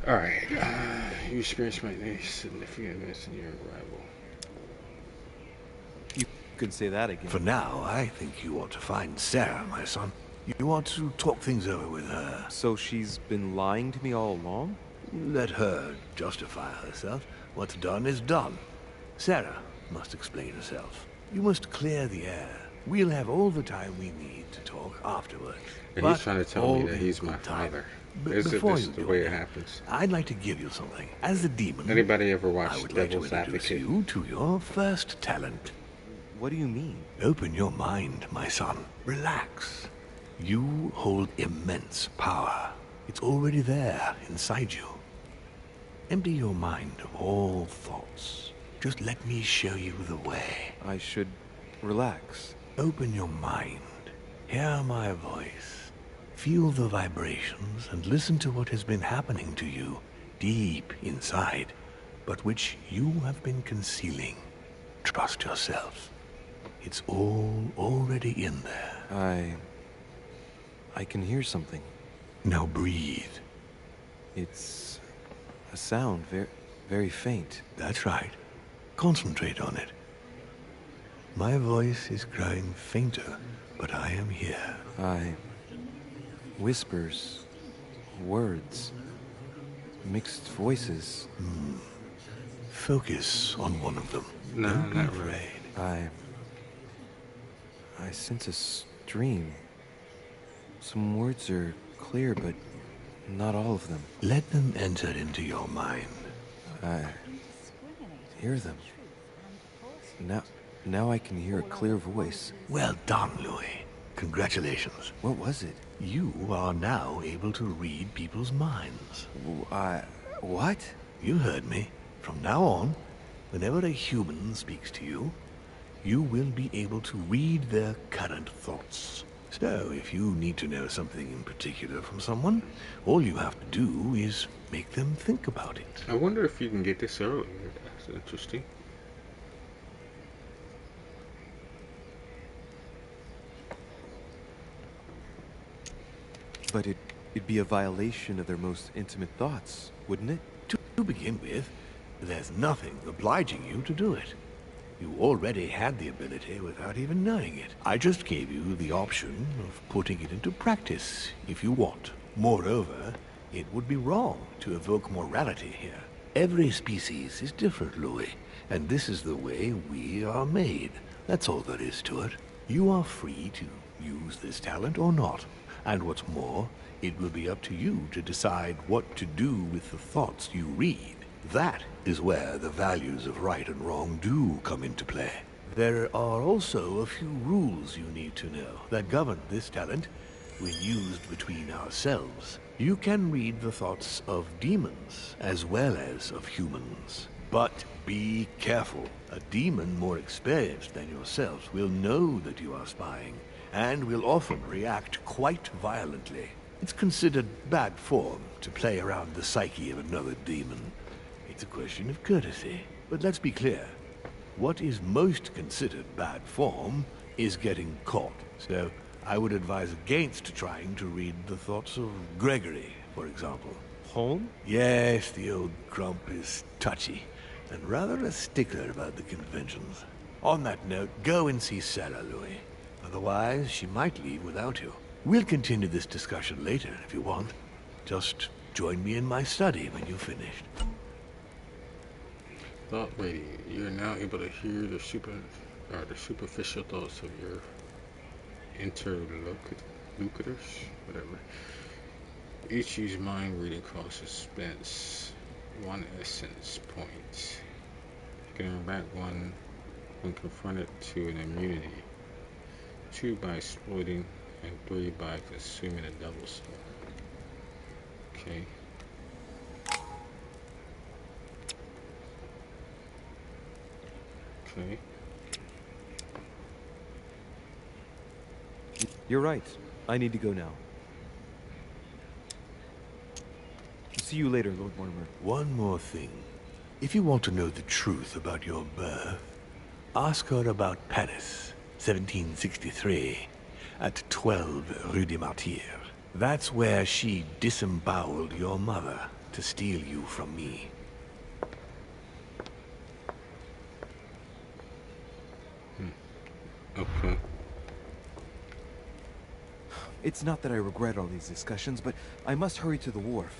Alright, you experienced my significant events in your arrival. You could say that again. For now, I think you ought to find Sarah, my son. You ought to talk things over with her. So she's been lying to me all along? Let her justify herself. What's done is done. Sarah must explain herself. You must clear the air. We'll have all the time we need to talk afterwards. And he's trying to tell me that he's my father. This is the way it happens. I'd like to give you something. As the demon, anybody ever watched I would like to Devil's introduce Advocate? you to your first talent. What do you mean? Open your mind, my son. Relax. You hold immense power. It's already there, inside you. Empty your mind of all thoughts. Just let me show you the way. I should relax. Open your mind. Hear my voice. Feel the vibrations and listen to what has been happening to you deep inside, but which you have been concealing. Trust yourself. It's all already in there. I can hear something. Now breathe. It's a sound, very faint. That's right. Concentrate on it. My voice is growing fainter, but I am here. Whispers, words, mixed voices. Focus on one of them. No, Don't be not afraid. I sense a stream. Some words are clear, but not all of them. Let them enter into your mind. I hear them. Now I can hear a clear voice. Well done, Louis. Congratulations. What was it? You are now able to read people's minds. What? You heard me. From now on, whenever a human speaks to you, you will be able to read their current thoughts. So, if you need to know something in particular from someone, all you have to do is make them think about it. I wonder if you can get this earlier. That's interesting. But it'd be a violation of their most intimate thoughts, wouldn't it? To begin with, there's nothing obliging you to do it. You already had the ability without even knowing it. I just gave you the option of putting it into practice if you want. Moreover, it would be wrong to evoke morality here. Every species is different, Louis, and this is the way we are made. That's all there is to it. You are free to use this talent or not. And what's more, it will be up to you to decide what to do with the thoughts you read. That is where the values of right and wrong do come into play. There are also a few rules you need to know that govern this talent when used between ourselves. You can read the thoughts of demons as well as of humans. But be careful. A demon more experienced than yourselves will know that you are spying and will often react quite violently. It's considered bad form to play around the psyche of another demon. It's a question of courtesy. But let's be clear. What is most considered bad form is getting caught. So I would advise against trying to read the thoughts of Gregory, for example. Home? Yes, the old grump is touchy and rather a stickler about the conventions. On that note, go and see Sarah, Louis. Otherwise, she might leave without you. We'll continue this discussion later if you want. Just join me in my study when you've finished. Thought lady, you're now able to hear the superficial thoughts of your interlocutors, whatever. Each use mind reading costs suspense 1 essence point. You can earn back 1 when confronted to an immunity, 2 by exploiting, and 3 by consuming a double soul. Okay. Okay. You're right. I need to go now. See you later, Lord Mortimer. One more thing. If you want to know the truth about your birth, ask her about Paris, 1763, at 12 Rue des Martyrs. That's where she disemboweled your mother. to steal you from me. Okay. It's not that I regret all these discussions, but I must hurry to the wharf.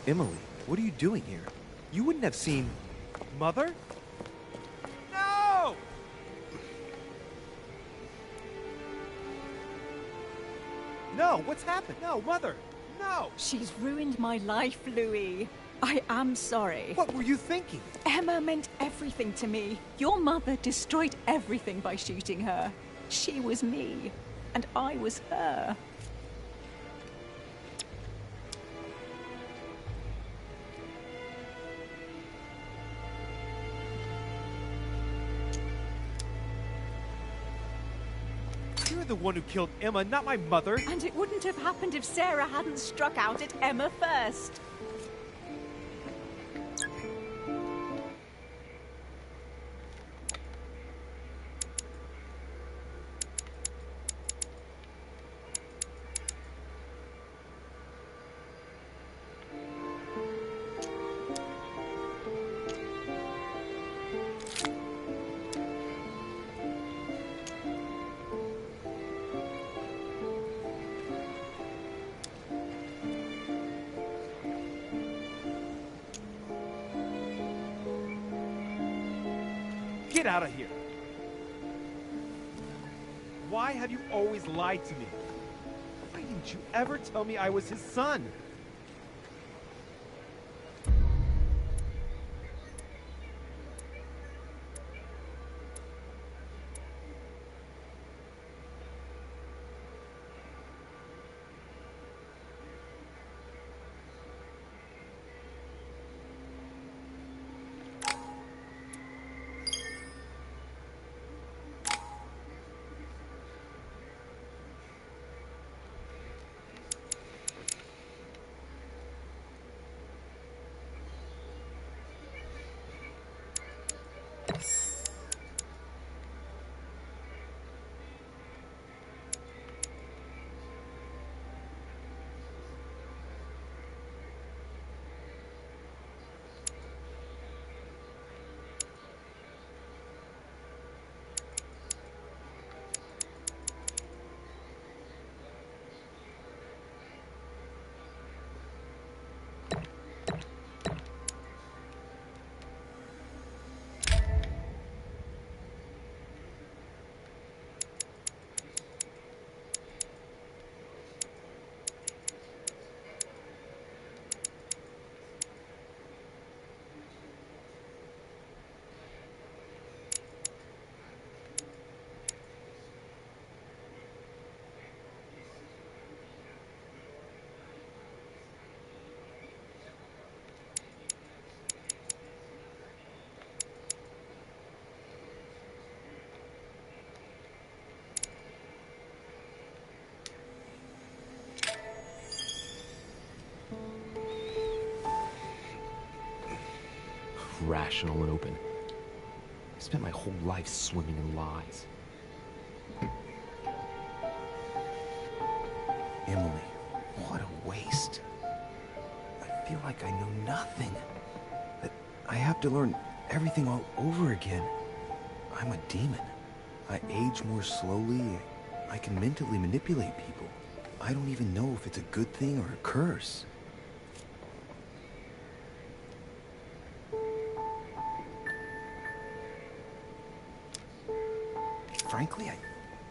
Emily, what are you doing here? You wouldn't have seen... Mother? No! No, what's happened? No, Mother! No! She's ruined my life, Louis. I am sorry. What were you thinking? Emma meant everything to me. Your mother destroyed everything by shooting her. She was me, and I was her. You're the one who killed Emma, not my mother. And it wouldn't have happened if Sarah hadn't struck out at Emma first. Get out of here! Why have you always lied to me? Why didn't you ever tell me I was his son? Rational and open. I spent my whole life swimming in lies. Emily, what a waste. I feel like I know nothing. That I have to learn everything all over again. I'm a demon. I age more slowly. I can mentally manipulate people. I don't even know if it's a good thing or a curse. Frankly,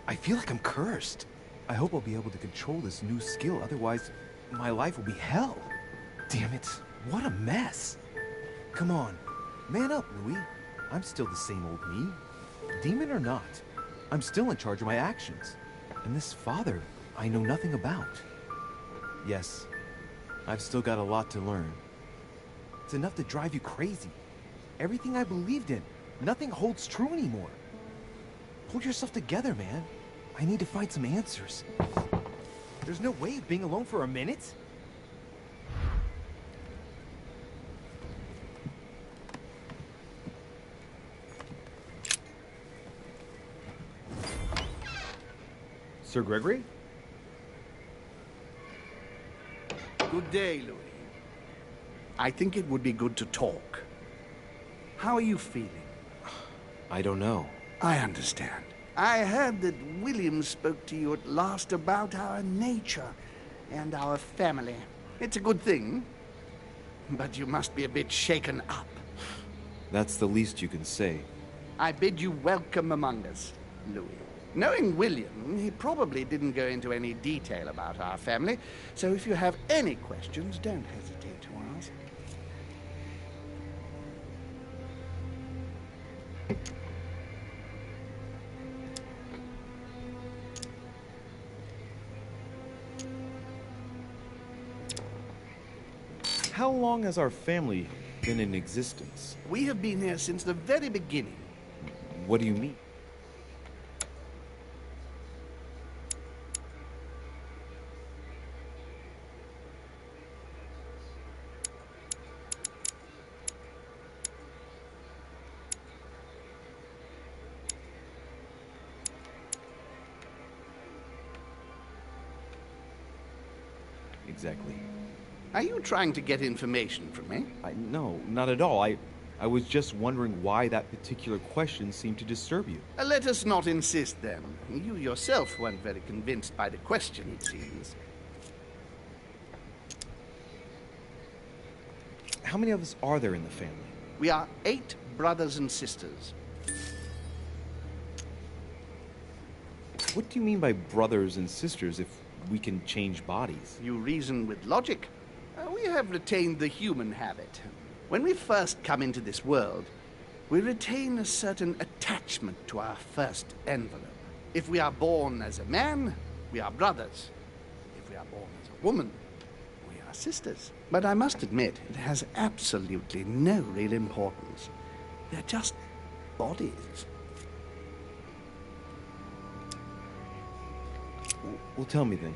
I feel like I'm cursed. I hope I'll be able to control this new skill, otherwise my life will be hell. Damn it, what a mess. Come on, man up, Louis. I'm still the same old me. Demon or not, I'm still in charge of my actions. And this father, I know nothing about. Yes, I've still got a lot to learn. It's enough to drive you crazy. Everything I believed in, nothing holds true anymore. Pull yourself together, man. I need to find some answers. There's no way of being alone for a minute. Sir Gregory? Good day, Louis. I think it would be good to talk. How are you feeling? I don't know. I understand. I heard that William spoke to you at last about our nature and our family. It's a good thing, but you must be a bit shaken up. That's the least you can say. I bid you welcome among us, Louis. Knowing William, he probably didn't go into any detail about our family, so if you have any questions, don't hesitate to ask. How long has our family been in existence? We have been here since the very beginning. What do you mean? Exactly. Are you trying to get information from me? No, not at all. I was just wondering why that particular question seemed to disturb you. Let us not insist, then. You yourself weren't very convinced by the question, it seems. How many of us are there in the family? We are 8 brothers and sisters. What do you mean by brothers and sisters if we can change bodies? You reason with logic. We have retained the human habit. When we first come into this world, we retain a certain attachment to our first envelope. If we are born as a man, we are brothers. If we are born as a woman, we are sisters. But I must admit, it has absolutely no real importance. They're just bodies. Well, tell me then.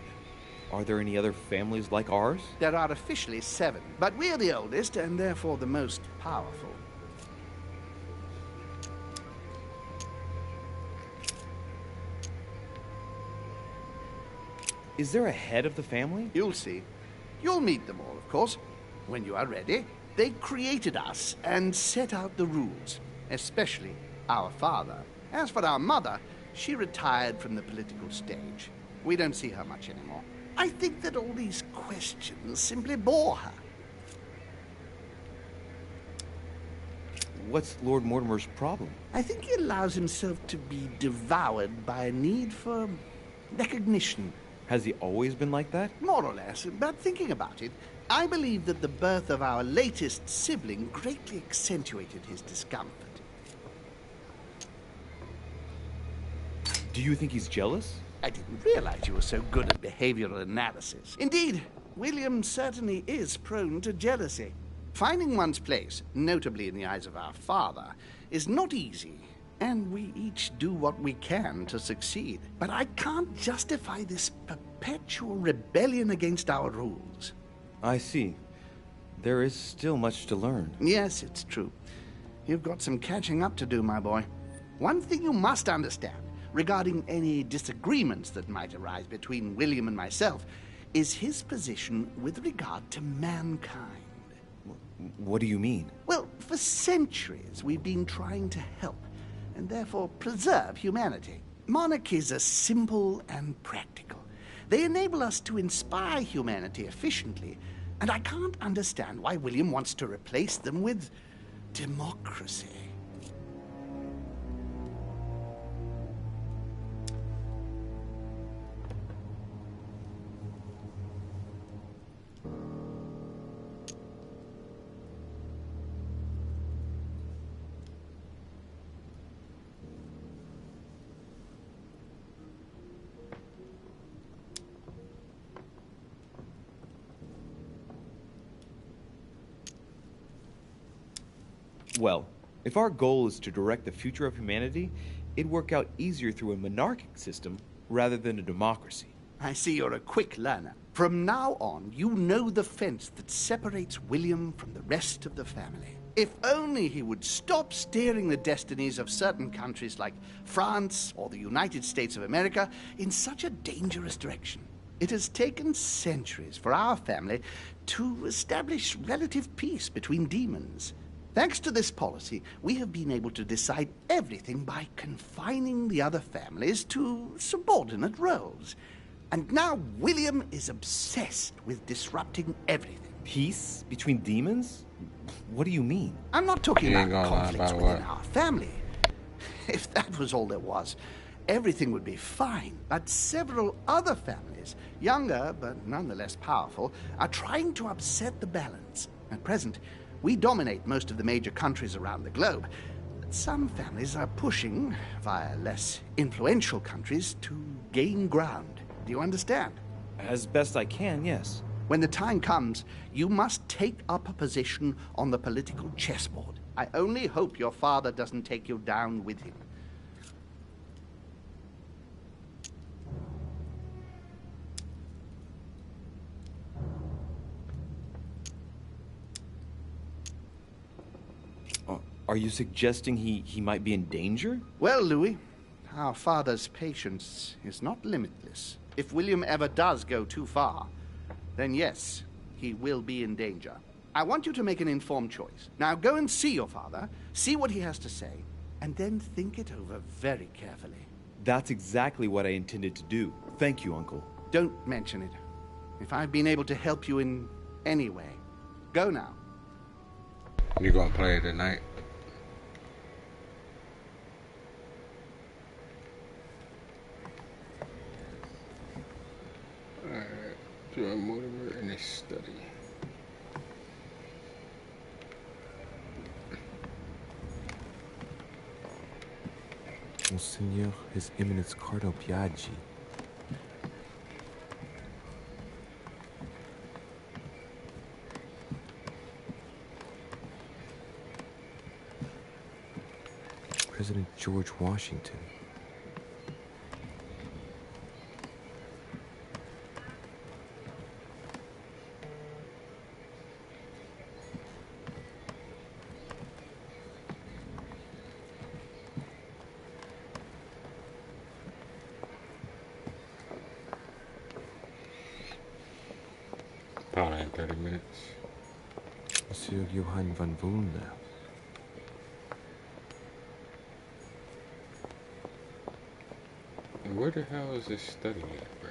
Are there any other families like ours? There are officially 7, but we're the oldest and therefore the most powerful. Is there a head of the family? You'll see. You'll meet them all, of course, when you are ready. They created us and set out the rules, especially our father. As for our mother, she retired from the political stage. We don't see her much anymore. I think that all these questions simply bore her. What's Lord Mortimer's problem? I think he allows himself to be devoured by a need for recognition. Has he always been like that? More or less, but thinking about it, I believe that the birth of our latest sibling greatly accentuated his discomfort. Do you think he's jealous? I didn't realize you were so good at behavioral analysis. Indeed, William certainly is prone to jealousy. Finding one's place, notably in the eyes of our father, is not easy, and we each do what we can to succeed. But I can't justify this perpetual rebellion against our rules. I see. There is still much to learn. Yes, it's true. You've got some catching up to do, my boy. One thing you must understand, regarding any disagreements that might arise between William and myself, is his position with regard to mankind. What do you mean? Well, for centuries we've been trying to help, and therefore preserve humanity. Monarchies are simple and practical. They enable us to inspire humanity efficiently, and I can't understand why William wants to replace them with democracy. Well, if our goal is to direct the future of humanity, it'd work out easier through a monarchic system rather than a democracy. I see you're a quick learner. From now on, you know the fence that separates William from the rest of the family. If only he would stop steering the destinies of certain countries like France or the United States of America in such a dangerous direction. It has taken centuries for our family to establish relative peace between demons. Thanks to this policy, we have been able to decide everything by confining the other families to subordinate roles. And now William is obsessed with disrupting everything. Peace between demons? What do you mean? I'm not talking about conflicts within our family. If that was all there was, everything would be fine. But several other families, younger but nonetheless powerful, are trying to upset the balance. At present, we dominate most of the major countries around the globe. Some families are pushing, via less influential countries, to gain ground. Do you understand? As best I can, yes. When the time comes, you must take up a position on the political chessboard. I only hope your father doesn't take you down with him. Are you suggesting he might be in danger? Well, Louis, our father's patience is not limitless. If William ever does go too far, then yes, he will be in danger. I want you to make an informed choice. Now go and see your father, see what he has to say, and then think it over very carefully. That's exactly what I intended to do. Thank you, Uncle. Don't mention it. If I've been able to help you in any way, go now. You gonna play tonight? Alright, join Mortimer in his study. Monseigneur, His Eminence Cardinal Piaggi. President George Washington. Probably in 30 minutes. Monsieur Johann van Vulner. Where the hell is this study at, bro?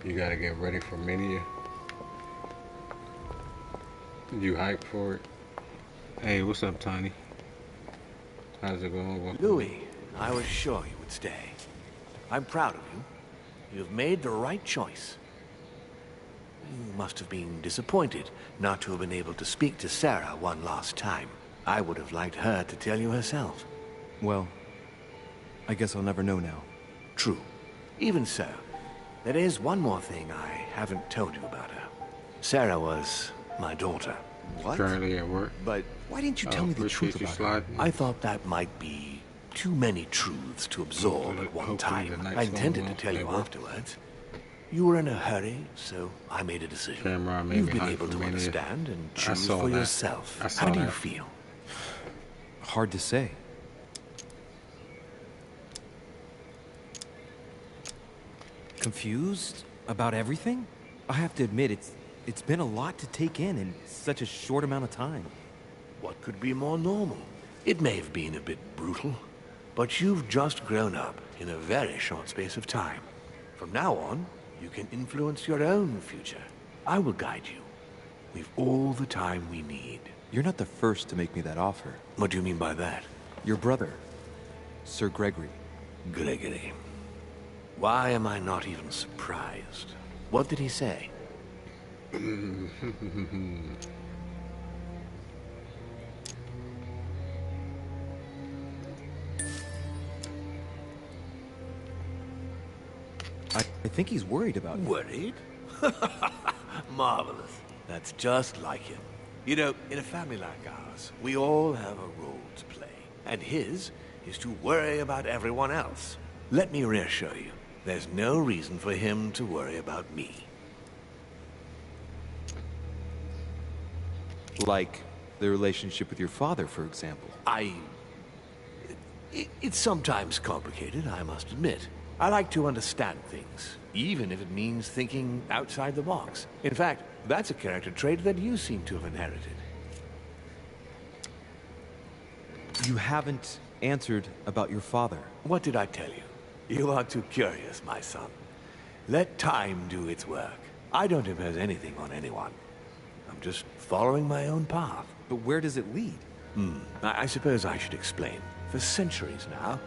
You gotta get ready for Mania. You hyped for it? Hey, what's up, Tiny? How's it going? Louis, I was sure you would stay. I'm proud of you. You've made the right choice. You must have been disappointed not to have been able to speak to Sarah one last time. I would have liked her to tell you herself. Well, I guess I'll never know now. True. Even so, there is one more thing I haven't told you about her. Sarah was my daughter. What? Currently at work. But why didn't you tell me the truth about her? I thought that might be too many truths to absorb at one time. I intended to tell you afterwards. You were in a hurry, so I made a decision. Camera made You've me been hype able for to a minute. understand and I choose saw for that. yourself. I saw How do you that. feel? Hard to say. Confused about everything? I have to admit, it's been a lot to take in such a short amount of time. What could be more normal? It may have been a bit brutal, but you've just grown up in a very short space of time. From now on, you can influence your own future. I will guide you. We've all the time we need. You're not the first to make me that offer. What do you mean by that? Your brother, Sir Gregory. Gregory. Why am I not even surprised? What did he say? I think he's worried about you. Worried? Marvelous. That's just like him. You know, in a family like ours, we all have a role to play. And his is to worry about everyone else. Let me reassure you, there's no reason for him to worry about me. Like the relationship with your father, for example. It's sometimes complicated, I must admit. I like to understand things, even if it means thinking outside the box. In fact, that's a character trait that you seem to have inherited. You haven't answered about your father. What did I tell you? You are too curious, my son. Let time do its work. I don't impose anything on anyone. I'm just following my own path. But where does it lead? I suppose I should explain. For centuries now,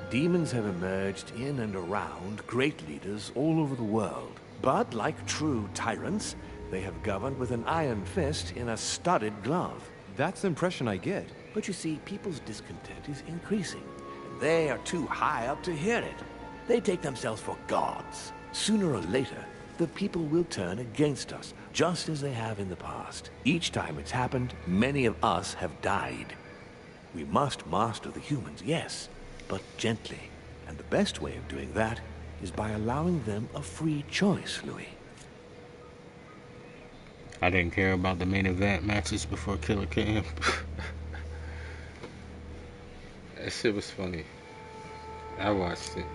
demons have emerged in and around great leaders all over the world. But like true tyrants, they have governed with an iron fist in a studded glove. That's the impression I get. But you see, people's discontent is increasing. And they are too high up to hear it. They take themselves for gods. Sooner or later, the people will turn against us, just as they have in the past. Each time it's happened, many of us have died. We must master the humans, yes, but gently. And the best way of doing that is by allowing them a free choice, Louis. I didn't care about the main event matches before Killer Cam. That shit was funny. I watched it.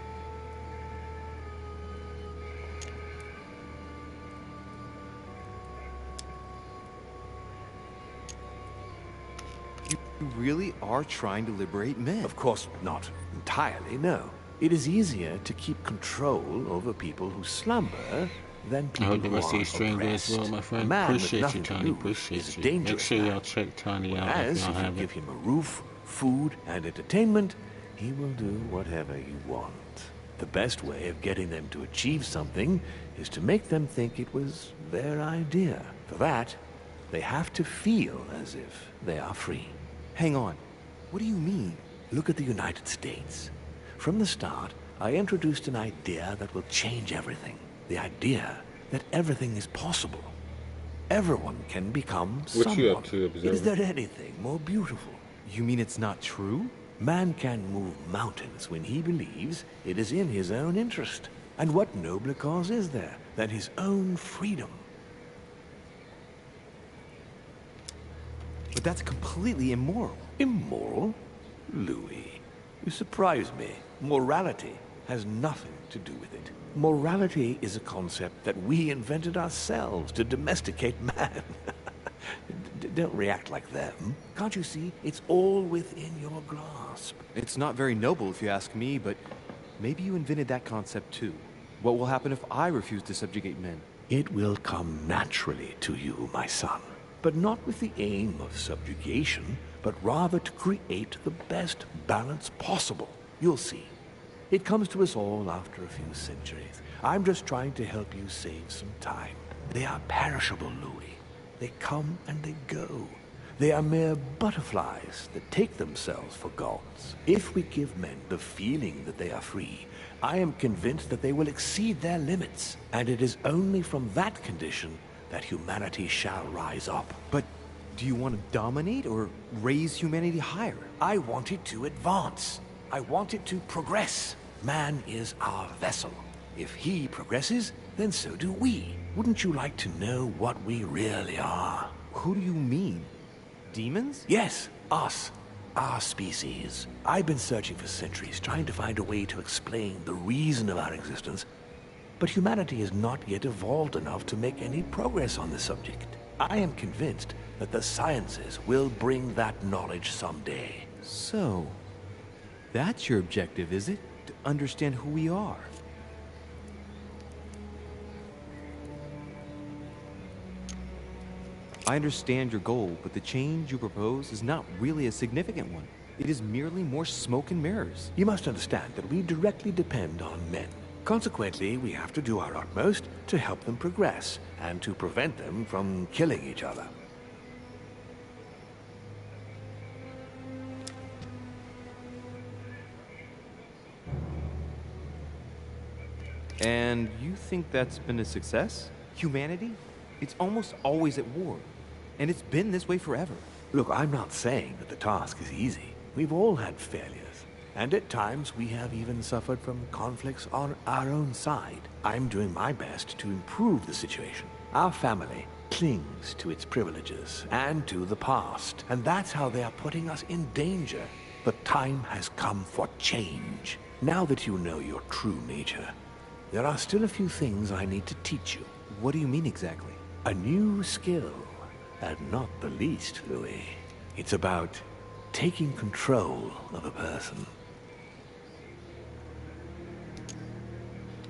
You really are trying to liberate men. Of course not entirely, no. It is easier to keep control over people who slumber than people who are see Stranger as well, my friend. Appreciate you, Tony. Appreciate you. Make sure y'all check Tony out if y'all if you haven't. give him a roof, food, and entertainment, he will do whatever you want. The best way of getting them to achieve something is to make them think it was their idea. For that, they have to feel as if they are free. Hang on. What do you mean? Look at the United States. From the start, I introduced an idea that will change everything. The idea that everything is possible. Everyone can become someone. What you up to, Observer? Is there anything more beautiful? You mean it's not true? Man can move mountains when he believes it is in his own interest. And what nobler cause is there than his own freedom? But that's completely immoral. Immoral? Louis, you surprise me. Morality has nothing to do with it. Morality is a concept that we invented ourselves to domesticate man. Don't react like them. Can't you see? It's all within your grasp. It's not very noble if you ask me, but maybe you invented that concept too. What will happen if I refuse to subjugate men? It will come naturally to you, my son. But not with the aim of subjugation, but rather to create the best balance possible. You'll see. It comes to us all after a few centuries. I'm just trying to help you save some time. They are perishable, Louis. They come and they go. They are mere butterflies that take themselves for gods. If we give men the feeling that they are free, I am convinced that they will exceed their limits. And it is only from that condition that humanity shall rise up. But do you want to dominate or raise humanity higher? I want it to advance. I want it to progress. Man is our vessel. If he progresses, then so do we. Wouldn't you like to know what we really are? Who do you mean? Demons? Yes, us. Our species. I've been searching for centuries, trying to find a way to explain the reason of our existence. But humanity has not yet evolved enough to make any progress on the subject. I am convinced that the sciences will bring that knowledge someday. So, that's your objective, is it? To understand who we are? I understand your goal, but the change you propose is not really a significant one. It is merely more smoke and mirrors. You must understand that we directly depend on men. Consequently, we have to do our utmost to help them progress and to prevent them from killing each other. And you think that's been a success? Humanity? It's almost always at war. And it's been this way forever. Look, I'm not saying that the task is easy. We've all had failures. And at times, we have even suffered from conflicts on our own side. I'm doing my best to improve the situation. Our family clings to its privileges and to the past. And that's how they are putting us in danger. The time has come for change. Now that you know your true nature, there are still a few things I need to teach you. What do you mean exactly? A new skill, and not the least, Louis. It's about taking control of a person.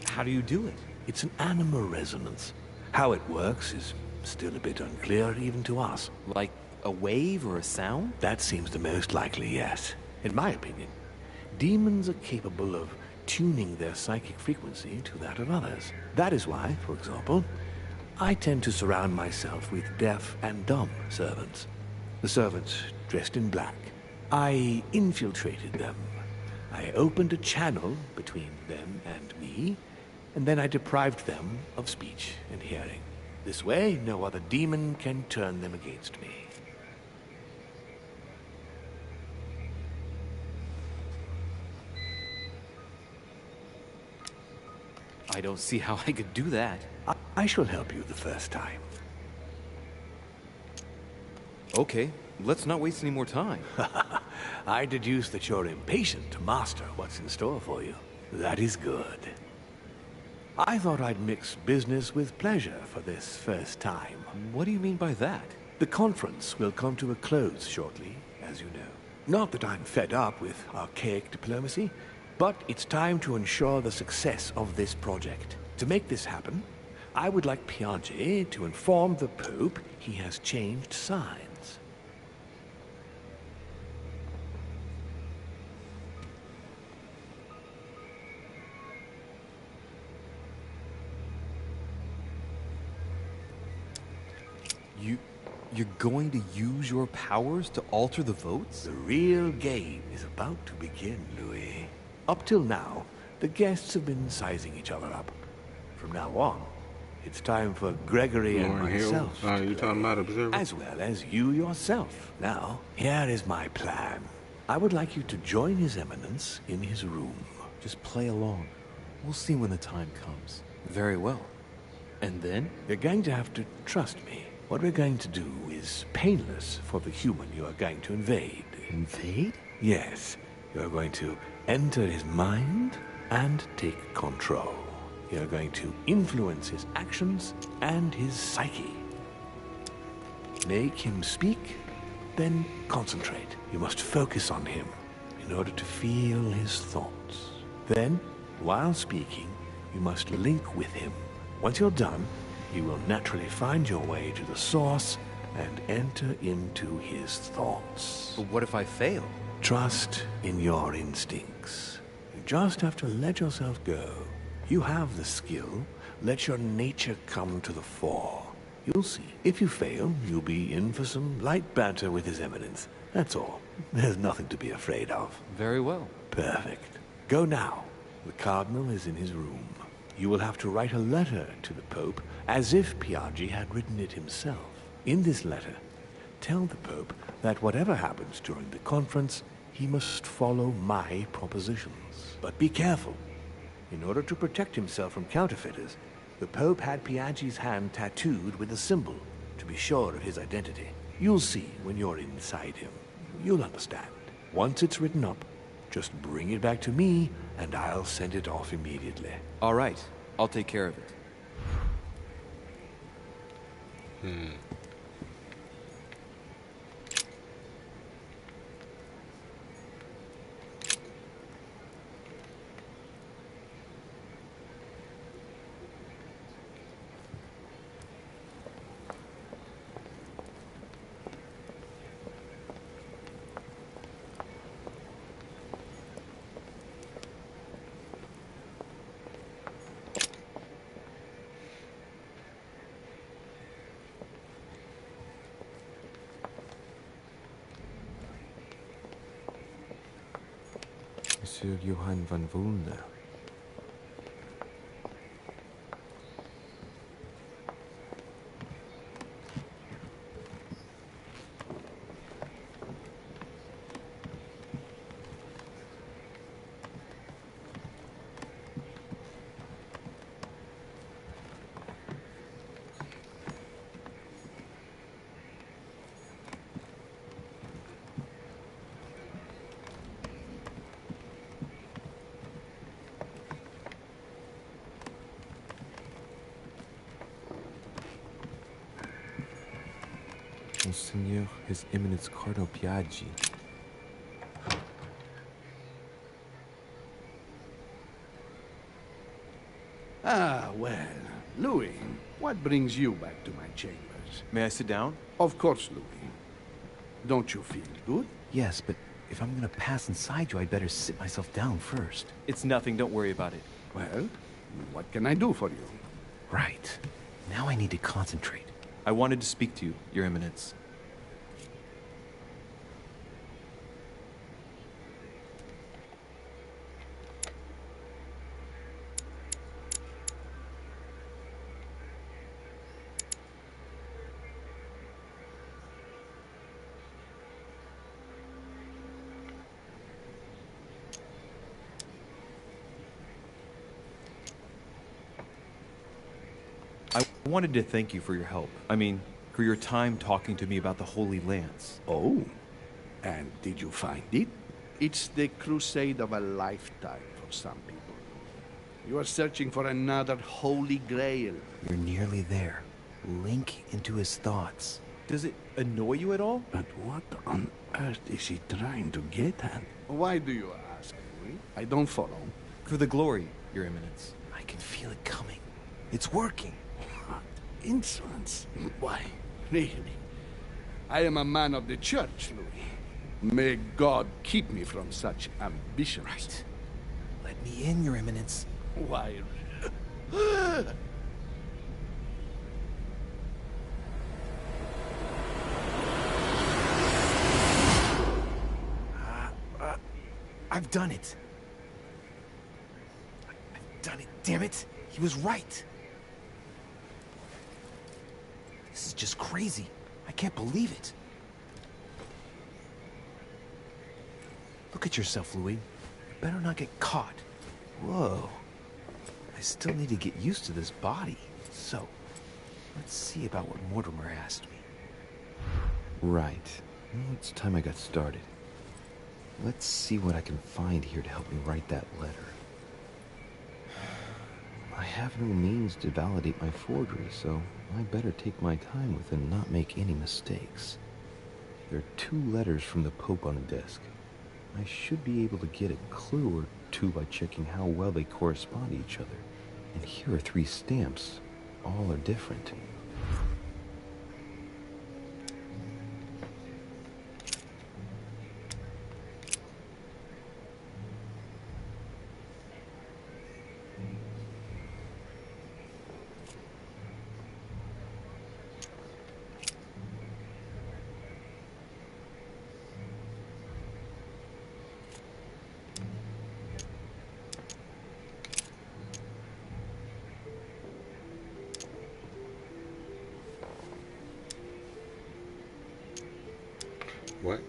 How do you do it? It's an animal resonance. How it works is still a bit unclear even to us. Like a wave or a sound? That seems the most likely, yes. In my opinion, demons are capable of tuning their psychic frequency to that of others. That is why, for example, I tend to surround myself with deaf and dumb servants. The servants dressed in black. I infiltrated them. I opened a channel between them and me, and then I deprived them of speech and hearing. This way, no other demon can turn them against me. I don't see how I could do that. I shall help you the first time. Okay, let's not waste any more time. I deduce that you're impatient to master what's in store for you. That is good. I thought I'd mix business with pleasure for this first time. What do you mean by that? The conference will come to a close shortly, as you know. Not that I'm fed up with archaic diplomacy, but it's time to ensure the success of this project. To make this happen, I would like Piaget to inform the Pope he has changed sides. You're going to use your powers to alter the votes? The real game is about to begin, Louis. Up till now, the guests have been sizing each other up. From now on, it's time for Gregory and myself to you talking about observer? as well as you yourself. Now, here is my plan. I would like you to join His Eminence in his room. Just play along. We'll see when the time comes. Very well. And then? You're going to have to trust me. What we're going to do is painless for the human you are going to invade. Invade? Yes. You're going to enter his mind and take control. You're going to influence his actions and his psyche. Make him speak, then concentrate. You must focus on him in order to feel his thoughts. Then, while speaking, you must link with him. Once you're done, you will naturally find your way to the source and enter into his thoughts. But what if I fail? Trust in your instincts. You just have to let yourself go. You have the skill. Let your nature come to the fore. You'll see. If you fail, you'll be in for some light banter with His Eminence. That's all. There's nothing to be afraid of. Very well. Perfect. Go now. The Cardinal is in his room. You will have to write a letter to the Pope as if Piaget had written it himself. In this letter, tell the Pope that whatever happens during the conference, he must follow my propositions. But be careful. In order to protect himself from counterfeiters, the Pope had Piaggi's hand tattooed with a symbol to be sure of his identity. You'll see when you're inside him. You'll understand. Once it's written up, just bring it back to me, and I'll send it off immediately. All right, I'll take care of it. Monsieur Johann van Vulner. Monseigneur, His Eminence Cardinal Piaggi. Ah, well, Louis, what brings you back to my chambers? May I sit down? Of course, Louis. Don't you feel good? Yes, but if I'm gonna pass inside you, I'd better sit myself down first. It's nothing, don't worry about it. Well, what can I do for you? Right. Now I need to concentrate. I wanted to speak to you, Your Eminence. I wanted to thank you for your help. I mean, for your time talking to me about the Holy Lance. Oh, and did you find it? It's the crusade of a lifetime for some people. You are searching for another Holy Grail. You're nearly there. Link into his thoughts. Does it annoy you at all? But what on earth is he trying to get at? Why do you ask, Louis? I don't follow. For the glory, Your Eminence. I can feel it coming. It's working. Insolence? Why, really? I am a man of the church, Louis. May God keep me from such ambitions. Right. Let me in, Your Eminence. Why? I've done it. I've done it, damn it. He was right. This is just crazy. I can't believe it. Look at yourself, Louis. You better not get caught. Whoa. I still need to get used to this body. So, let's see about what Mortimer asked me. Right. Well, it's time I got started. Let's see what I can find here to help me write that letter. I have no means to validate my forgery, so I better take my time with it and not make any mistakes. There are 2 letters from the Pope on the desk. I should be able to get a clue or 2 by checking how well they correspond to each other. And here are 3 stamps. All are different. What?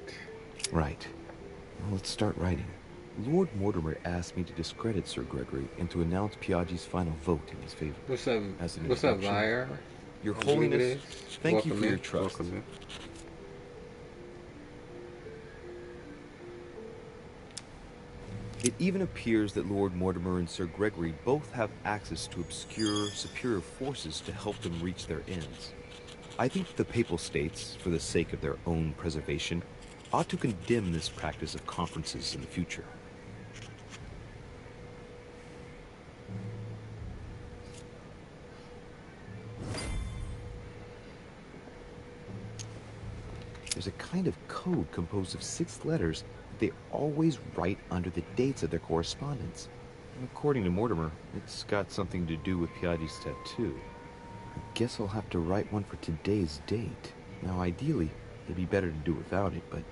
Right. Well, let's start writing. Lord Mortimer asked me to discredit Sir Gregory and to announce Piaggi's final vote in his favor. What's up? As an What's up, introduction, Vire? Your I believe it Holiness, is. thank you Welcome for your in. trust. Welcome in. It even appears that Lord Mortimer and Sir Gregory both have access to obscure, superior forces to help them reach their ends. I think the Papal States, for the sake of their own preservation, ought to condemn this practice of conferences in the future. There's a kind of code composed of 6 letters that they always write under the dates of their correspondence. According to Mortimer, it's got something to do with Piaggi's tattoo. I guess I'll have to write one for today's date. Now, ideally, it'd be better to do without it, but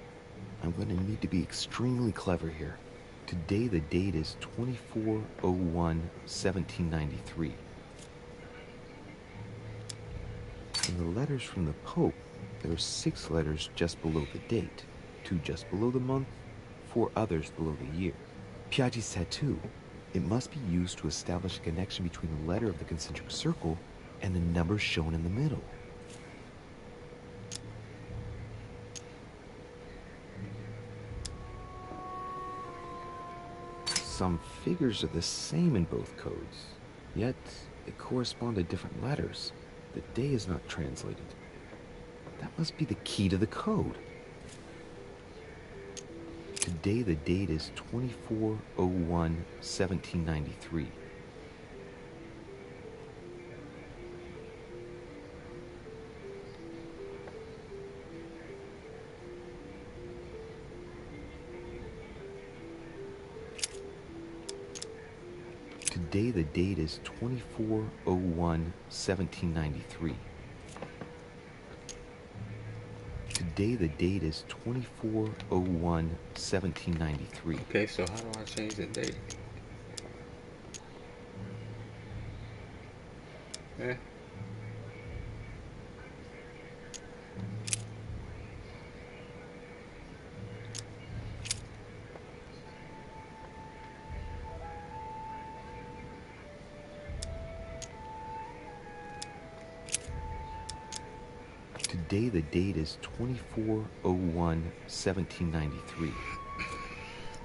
I'm going to need to be extremely clever here. Today, the date is 24/01/1793. In the letters from the Pope, there are 6 letters just below the date, 2 just below the month, 4 others below the year. Piaggi's tattoo. It must be used to establish a connection between the letter of the concentric circle and the numbers shown in the middle. Some figures are the same in both codes, yet they correspond to different letters. The day is not translated. That must be the key to the code. Today the date is 24/01/1793. Today the date is 24/01/1793. Today the date is 24/01/1793. Okay, so how do I change the date? Eh? Today the date is 24/01/1793.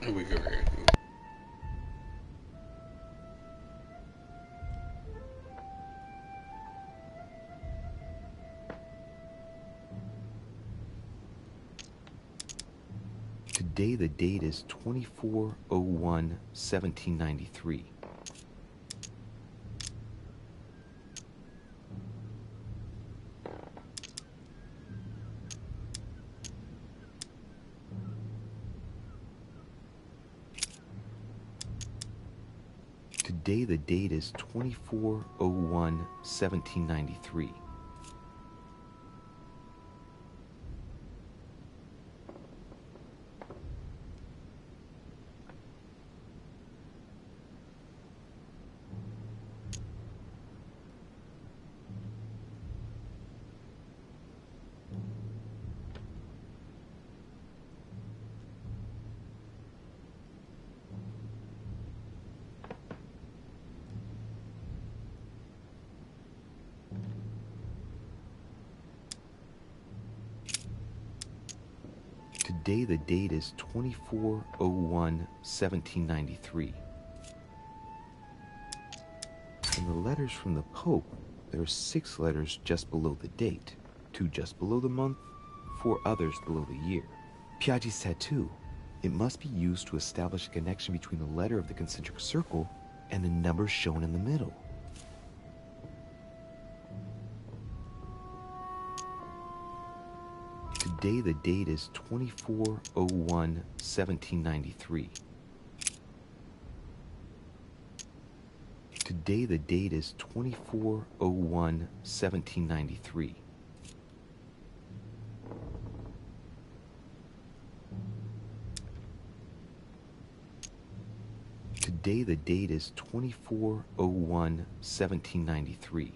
Here we go. Here. Today the date is 24/01/1793. Today the date is 24/01/1793. Today the date is 24/01/1793. In the letters from the Pope, there are 6 letters just below the date, 2 just below the month, 4 others below the year. Piaggi's tattoo. It must be used to establish a connection between the letter of the concentric circle and the numbers shown in the middle. Today the date is 24/01/1793. Today the date is 24/01/1793. Today the date is 24/01/1793.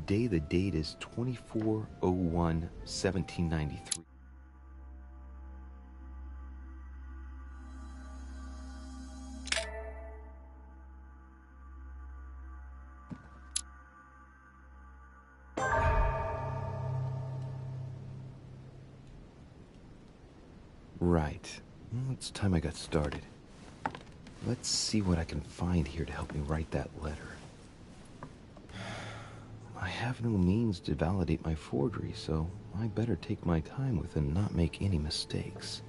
Today the date is 24/01/1793. Right. Well, it's time I got started. Let's see what I can find here to help me write that letter. I have no means to validate my forgery, so I better take my time with it and not make any mistakes.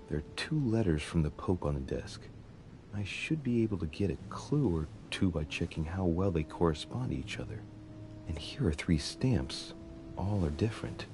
There are 2 letters from the Pope on the desk. I should be able to get a clue or 2 by checking how well they correspond to each other. And here are 3 stamps. All are different.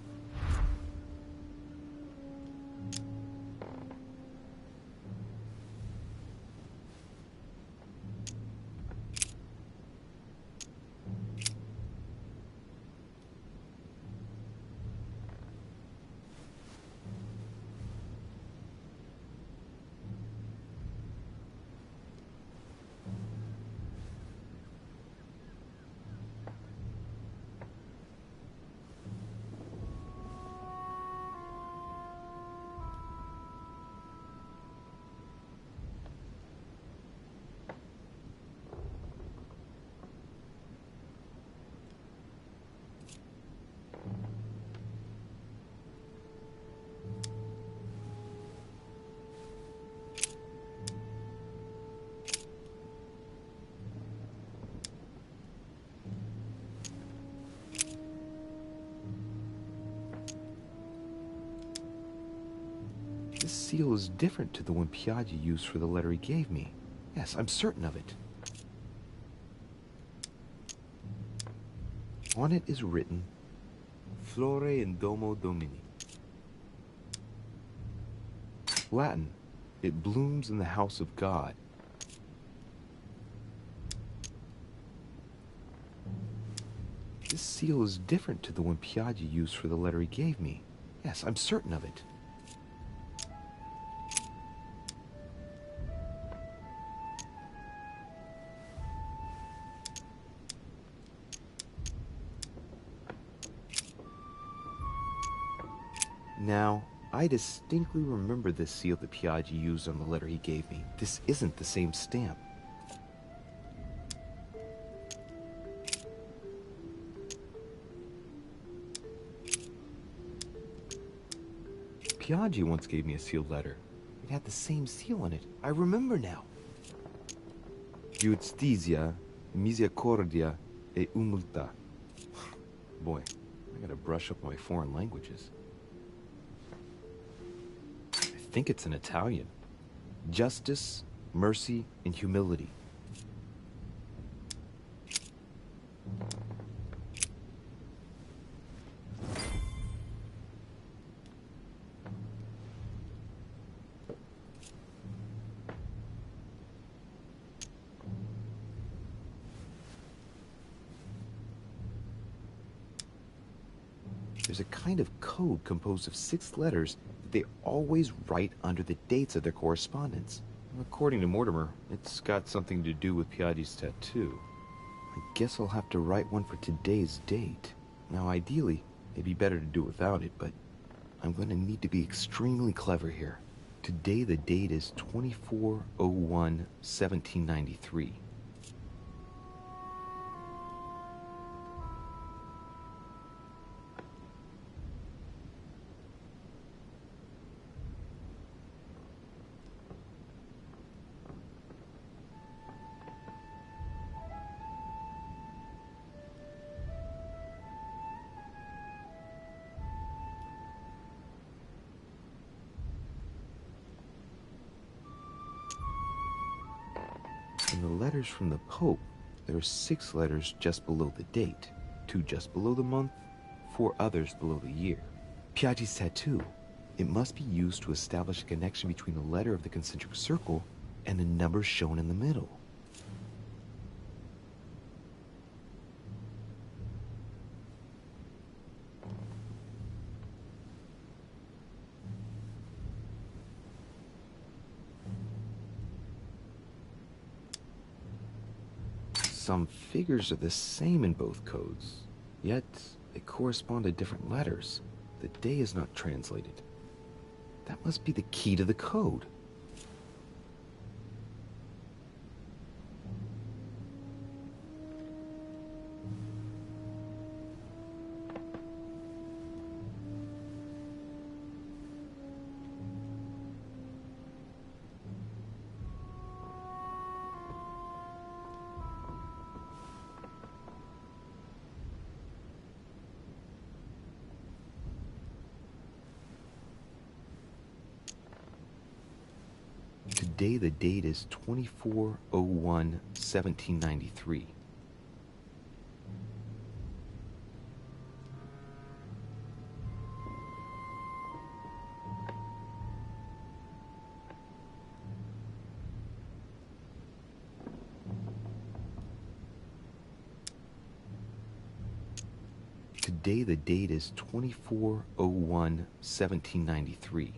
This seal is different to the one Piaggi used for the letter he gave me. Yes, I'm certain of it. On it is written, Flore in Domo Domini. Latin, it blooms in the house of God. This seal is different to the one Piaggi used for the letter he gave me. Yes, I'm certain of it. Now, I distinctly remember this seal that Piaggi used on the letter he gave me. This isn't the same stamp. Piaggi once gave me a sealed letter. It had the same seal on it. I remember now. Giustizia, misericordia e umiltà. Boy, I gotta brush up my foreign languages. I think it's in Italian. Justice, mercy, and humility. There's a kind of code composed of 6 letters that they always write under the dates of their correspondence. According to Mortimer, it's got something to do with Piaggi's tattoo. I guess I'll have to write one for today's date. Now, ideally, it'd be better to do it without it, but I'm going to need to be extremely clever here. Today the date is 24/01/1793. In the letters from the Pope, there are 6 letters just below the date, 2 just below the month, 4 others below the year. Piaggi's tattoo. It must be used to establish a connection between the letter of the concentric circle and the number shown in the middle. Some figures are the same in both codes. Yet, they correspond to different letters. The day is not translated. That must be the key to the code. Today the date is 24/01/1793. Today the date is 24/01/1793.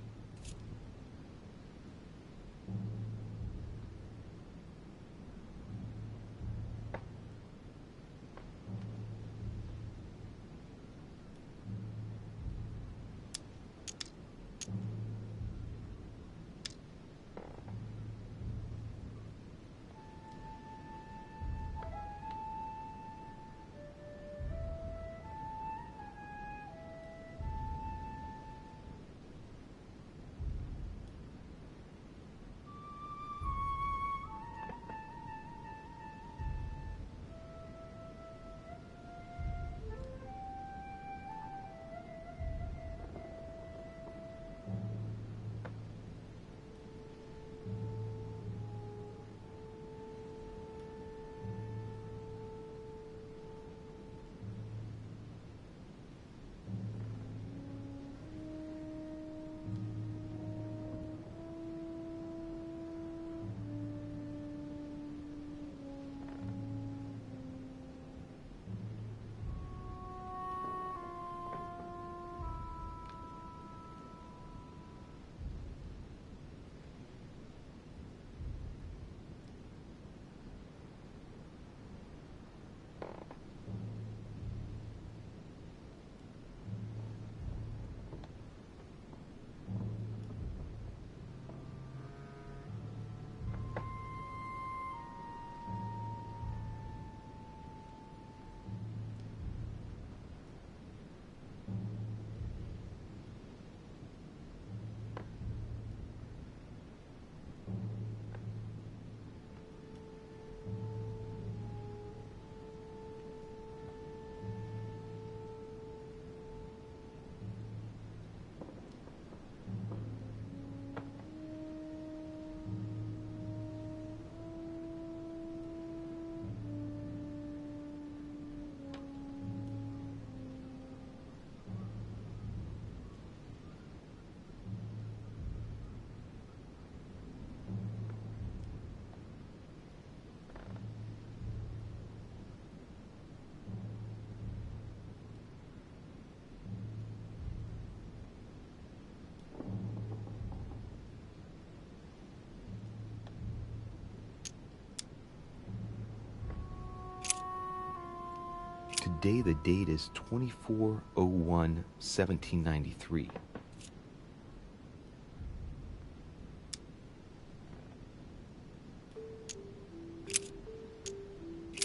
Today the date is 24/01/1793.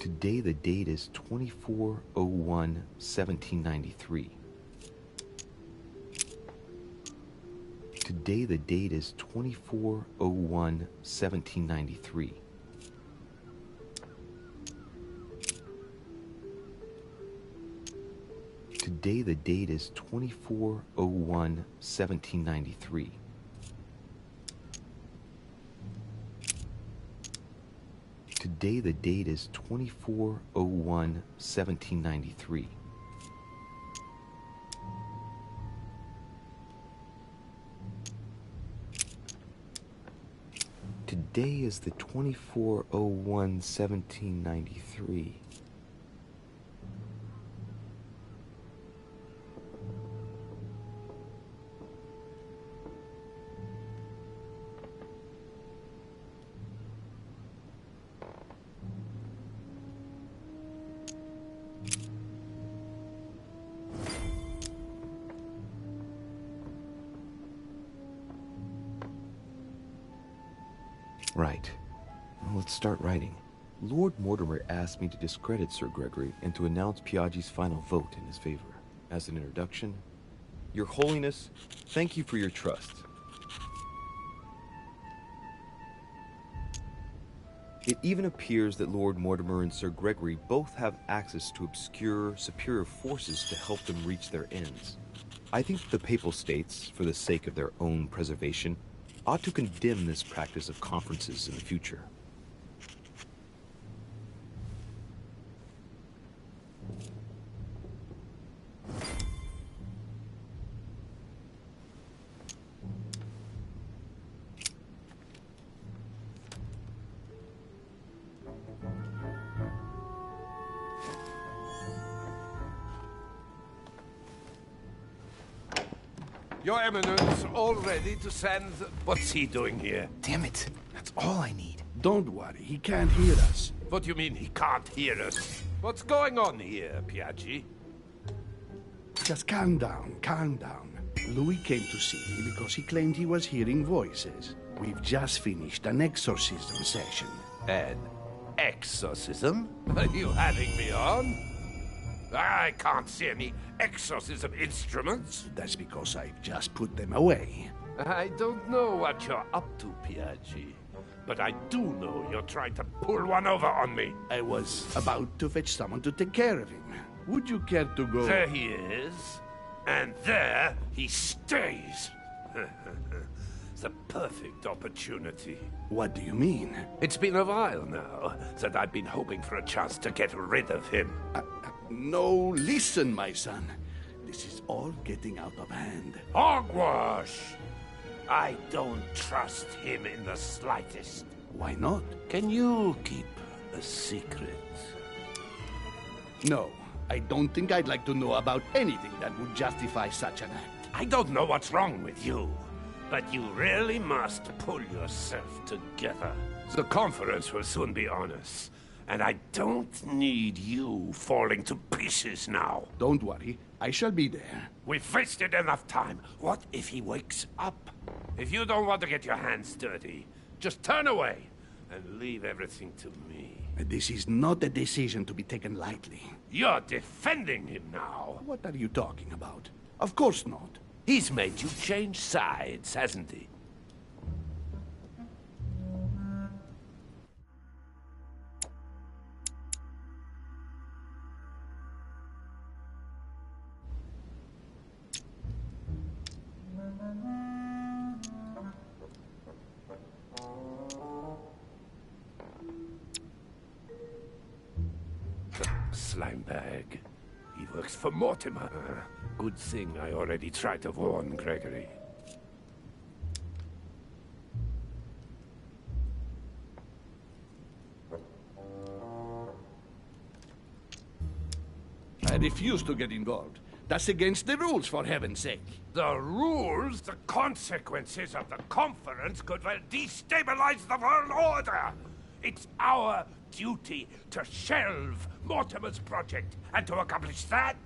Today the date is 24/01/1793. Today the date is 24/01/1793. Today the date is 24/01/1793. Today the date is 24/01/1793. Today is the 24/01/1793. Right. Well, let's start writing. Lord Mortimer asked me to discredit Sir Gregory and to announce Piaggi's final vote in his favor. As an introduction, Your Holiness, thank you for your trust. It even appears that Lord Mortimer and Sir Gregory both have access to obscure, superior forces to help them reach their ends. I think the Papal States, for the sake of their own preservation, ought to condemn this practice of conferences in the future. Your Eminence, all ready to send... What's he doing here? Damn it. That's all I need. Don't worry, he can't hear us. What do you mean he can't hear us? What's going on here, Piaggi? Just calm down, calm down. Louis came to see me because he claimed he was hearing voices. We've just finished an exorcism session. An exorcism? Are you having me on? I can't see any exorcism instruments. That's because I've just put them away. I don't know what you're up to, Piaggi. But I do know you're trying to pull one over on me. I was about to fetch someone to take care of him. Would you care to go? There he is. And there he stays. It's a perfect opportunity. What do you mean? It's been a while now that I've been hoping for a chance to get rid of him. No, listen, my son. This is all getting out of hand. Hogwash! I don't trust him in the slightest. Why not? Can you keep a secret? No, I don't think I'd like to know about anything that would justify such an act. I don't know what's wrong with you, but you really must pull yourself together. The conference will soon be on us. And I don't need you falling to pieces now. Don't worry, I shall be there. We've wasted enough time. What if he wakes up? If you don't want to get your hands dirty, just turn away and leave everything to me. This is not a decision to be taken lightly. You're defending him now. What are you talking about? Of course not. He's made you change sides, hasn't he? Slimebag. He works for Mortimer. Good thing I already tried to warn Gregory. I refuse to get involved. That's against the rules, for heaven's sake. The rules? The consequences of the conference could well destabilize the world order! It's our duty to shelve Mortimer's project, and to accomplish that,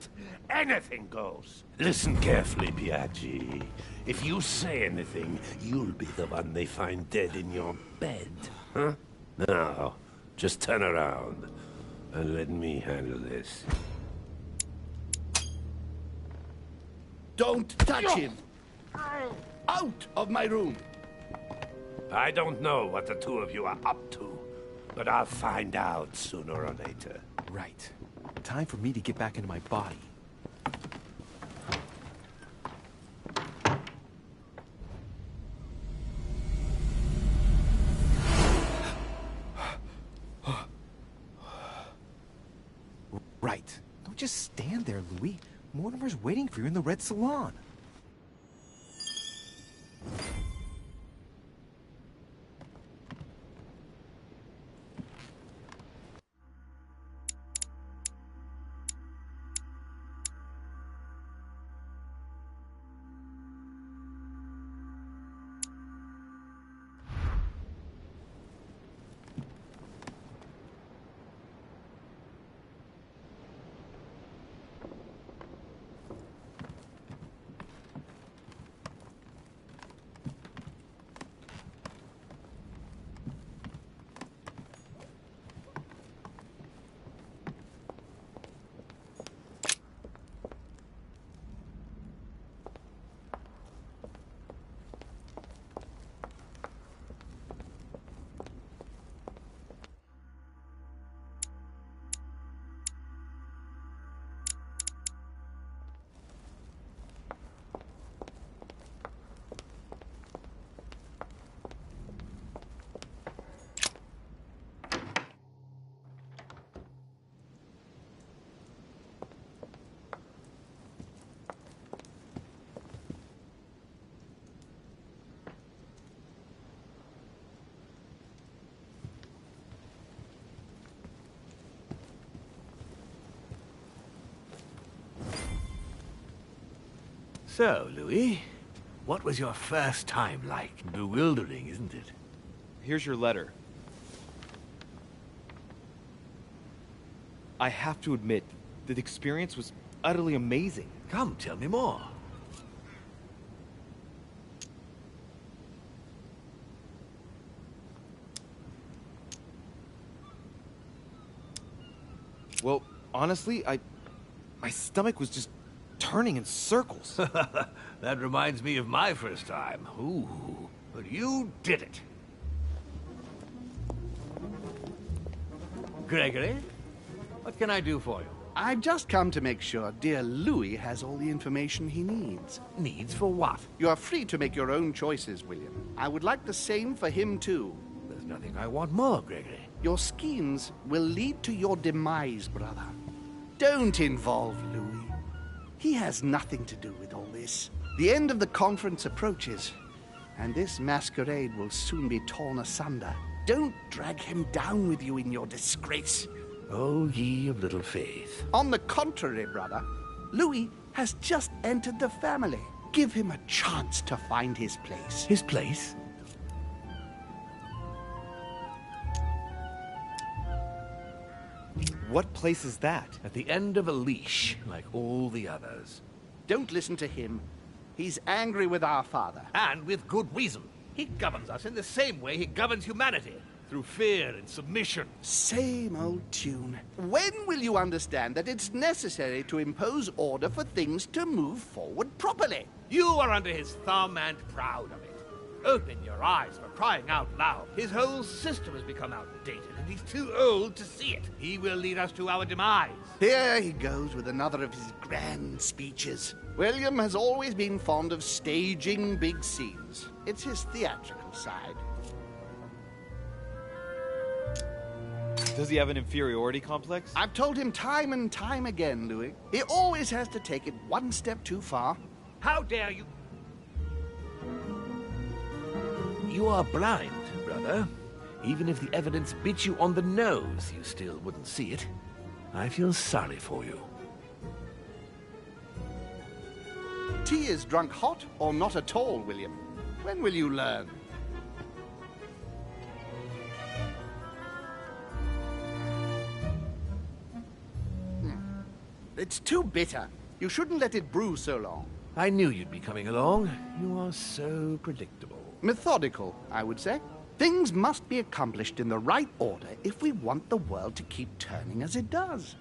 anything goes. Listen carefully, Piaggi. If you say anything, you'll be the one they find dead in your bed. Huh? Now, just turn around and let me handle this. Don't touch him! Out of my room! I don't know what the two of you are up to, but I'll find out sooner or later. Right. Time for me to get back into my body. Right. Don't just stand there, Louis. Mortimer's waiting for you in the Red Salon. So, Louis, what was your first time like? Bewildering, isn't it? Here's your letter. I have to admit, the experience was utterly amazing. Come, tell me more. Well, honestly, my stomach was just turning in circles. That reminds me of my first time. Ooh, but you did it. Gregory, what can I do for you? I've just come to make sure dear Louis has all the information he needs. Needs for what? You are free to make your own choices, William. I would like the same for him, too. There's nothing I want more, Gregory. Your schemes will lead to your demise, brother. Don't involve Louis. He has nothing to do with all this. The end of the conference approaches, and this masquerade will soon be torn asunder. Don't drag him down with you in your disgrace. Oh, ye of little faith. On the contrary, brother, Louis has just entered the family. Give him a chance to find his place. His place? What place is that? At the end of a leash, like all the others. Don't listen to him. He's angry with our father. And with good reason. He governs us in the same way he governs humanity. Through fear and submission. Same old tune. When will you understand that it's necessary to impose order for things to move forward properly? You are under his thumb and proud of it. Open your eyes, for crying out loud. His whole system has become outdated, and he's too old to see it. He will lead us to our demise. Here he goes with another of his grand speeches. William has always been fond of staging big scenes. It's his theatrical side. Does he have an inferiority complex? I've told him time and time again, Louis. He always has to take it one step too far. How dare you? You are blind, brother. Even if the evidence bit you on the nose, you still wouldn't see it. I feel sorry for you. Tea is drunk hot or not at all, William. When will you learn? It's too bitter. You shouldn't let it brew so long. I knew you'd be coming along. You are so predictable. Methodical, I would say. Things must be accomplished in the right order if we want the world to keep turning as it does.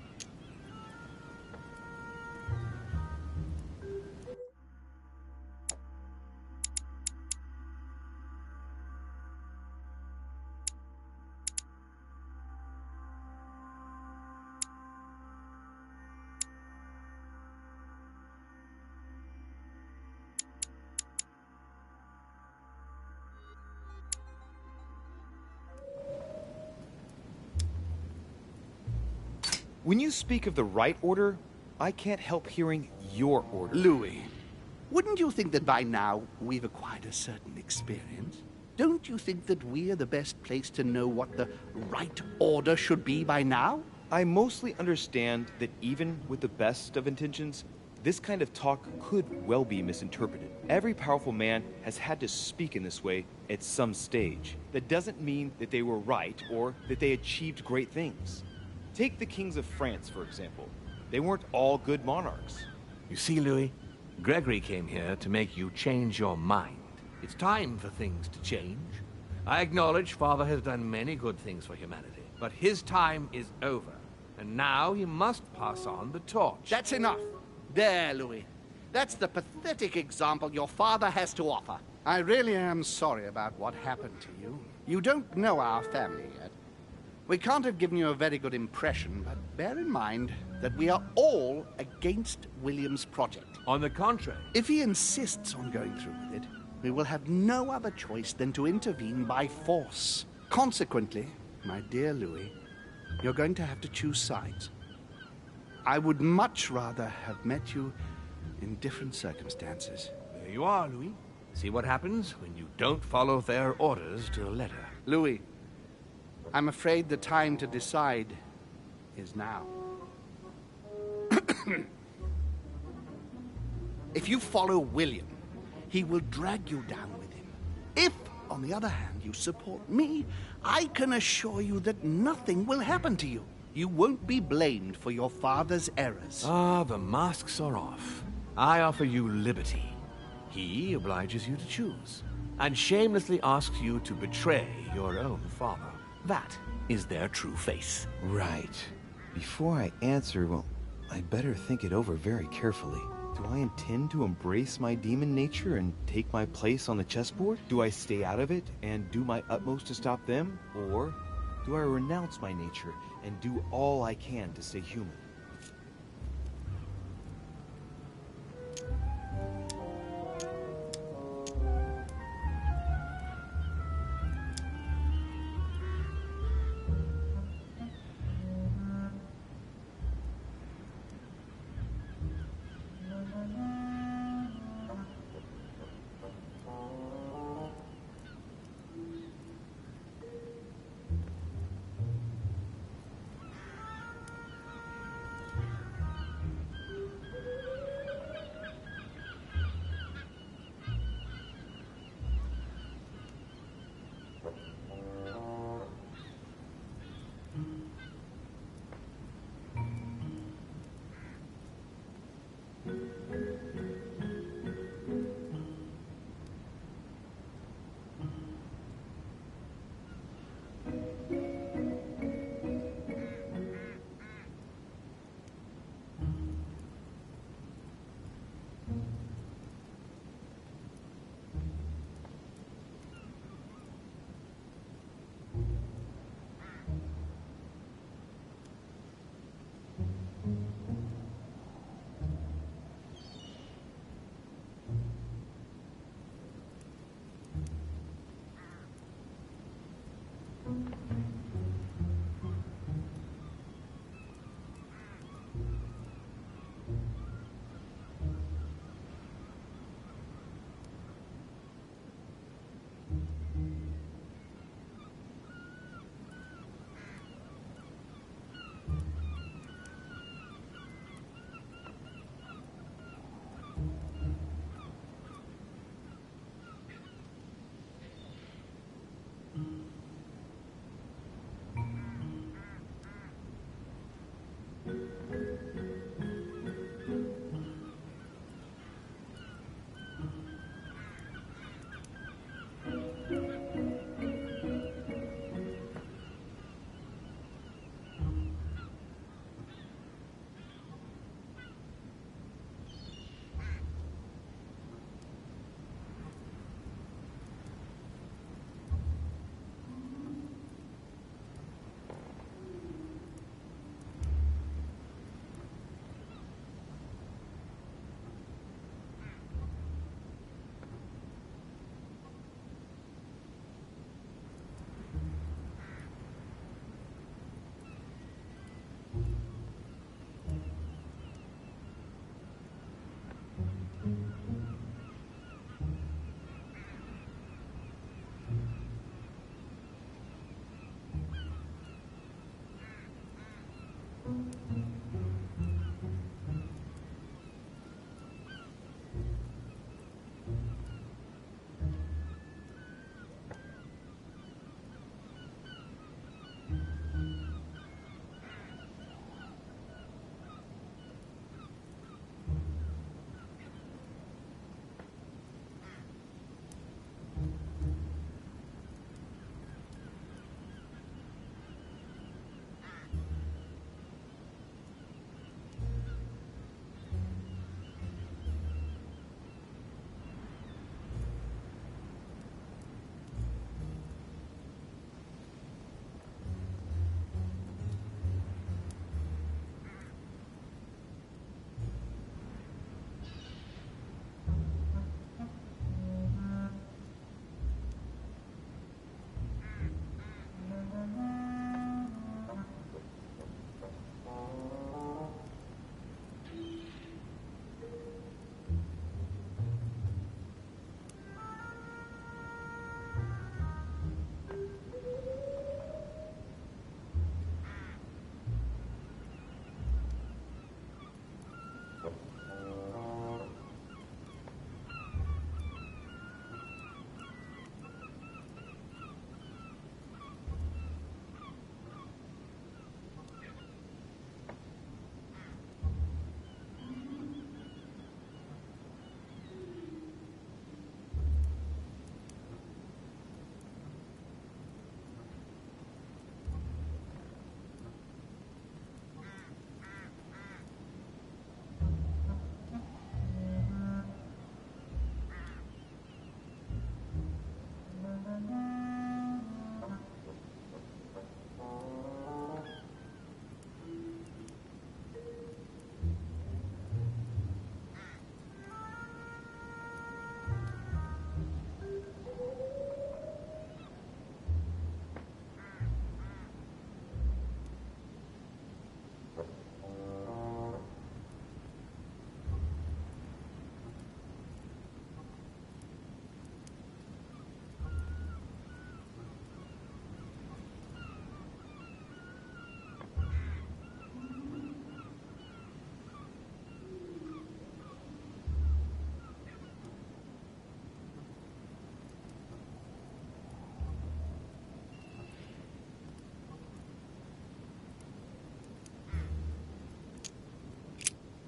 When you speak of the right order, I can't help hearing your order. Louis, wouldn't you think that by now we've acquired a certain experience? Don't you think that we are the best place to know what the right order should be by now? I mostly understand that even with the best of intentions, this kind of talk could well be misinterpreted. Every powerful man has had to speak in this way at some stage. That doesn't mean that they were right or that they achieved great things. Take the kings of France, for example. They weren't all good monarchs. You see, Louis, Gregory came here to make you change your mind. It's time for things to change. I acknowledge Father has done many good things for humanity, but his time is over, and now he must pass on the torch. That's enough. There, Louis. That's the pathetic example your father has to offer. I really am sorry about what happened to you. You don't know our family yet. We can't have given you a very good impression, but bear in mind that we are all against William's project. On the contrary. If he insists on going through with it, we will have no other choice than to intervene by force. Consequently, my dear Louis, you're going to have to choose sides. I would much rather have met you in different circumstances. There you are, Louis. See what happens when you don't follow their orders to the letter. Louis, I'm afraid the time to decide is now. If you follow William, he will drag you down with him. If, on the other hand, you support me, I can assure you that nothing will happen to you. You won't be blamed for your father's errors. Ah, the masks are off. I offer you liberty. He obliges you to choose, and shamelessly asks you to betray your own father. That is their true face. Right. Before I answer, well, I better think it over very carefully. Do I intend to embrace my demon nature and take my place on the chessboard? Do I stay out of it and do my utmost to stop them? Or do I renounce my nature and do all I can to stay human?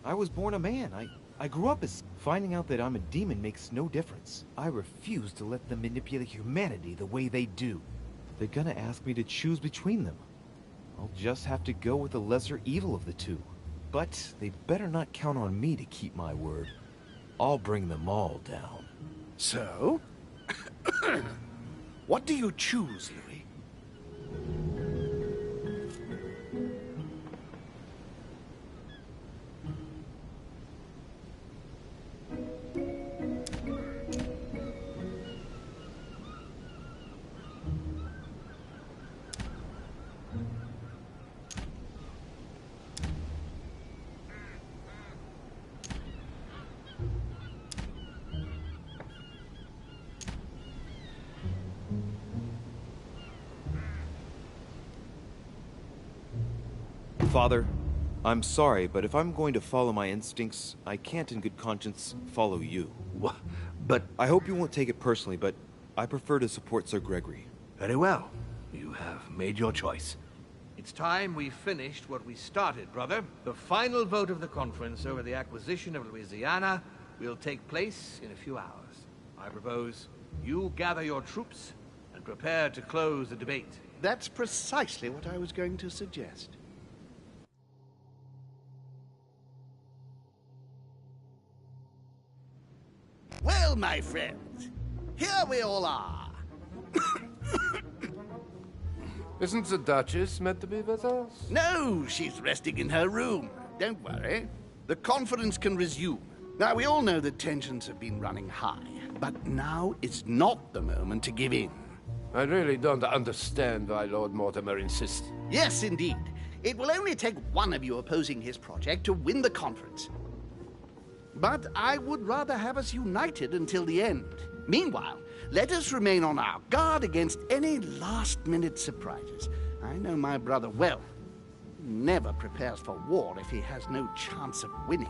I was born a man. I grew up as... Finding out that I'm a demon makes no difference. I refuse to let them manipulate humanity the way they do. They're gonna ask me to choose between them. I'll just have to go with the lesser evil of the two. But they better not count on me to keep my word. I'll bring them all down. So? What do you choose, Louis? Father, I'm sorry, but if I'm going to follow my instincts, I can't in good conscience follow you. But... I hope you won't take it personally, but I prefer to support Sir Gregory. Very well. You have made your choice. It's time we finished what we started, brother. The final vote of the conference over the acquisition of Louisiana will take place in a few hours. I propose you gather your troops and prepare to close the debate. That's precisely what I was going to suggest. Well, my friends, here we all are. Isn't the Duchess meant to be with us? No, she's resting in her room. Don't worry. The conference can resume. Now, we all know that tensions have been running high, but now is not the moment to give in. I really don't understand why Lord Mortimer insists. Yes, indeed. It will only take one of you opposing his project to win the conference. But I would rather have us united until the end. Meanwhile, let us remain on our guard against any last-minute surprises. I know my brother well. He never prepares for war if he has no chance of winning.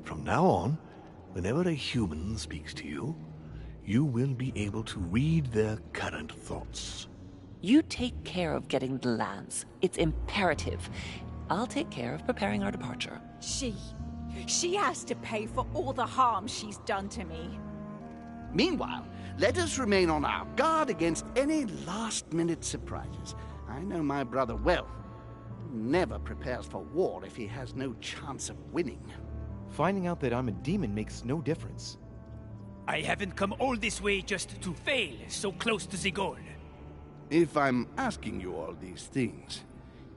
From now on, whenever a human speaks to you, you will be able to read their current thoughts. You take care of getting the lands. It's imperative. I'll take care of preparing our departure. She has to pay for all the harm she's done to me. Meanwhile, let us remain on our guard against any last-minute surprises. I know my brother well. He never prepares for war if he has no chance of winning. Finding out that I'm a demon makes no difference. I haven't come all this way just to fail so close to the goal. If I'm asking you all these things,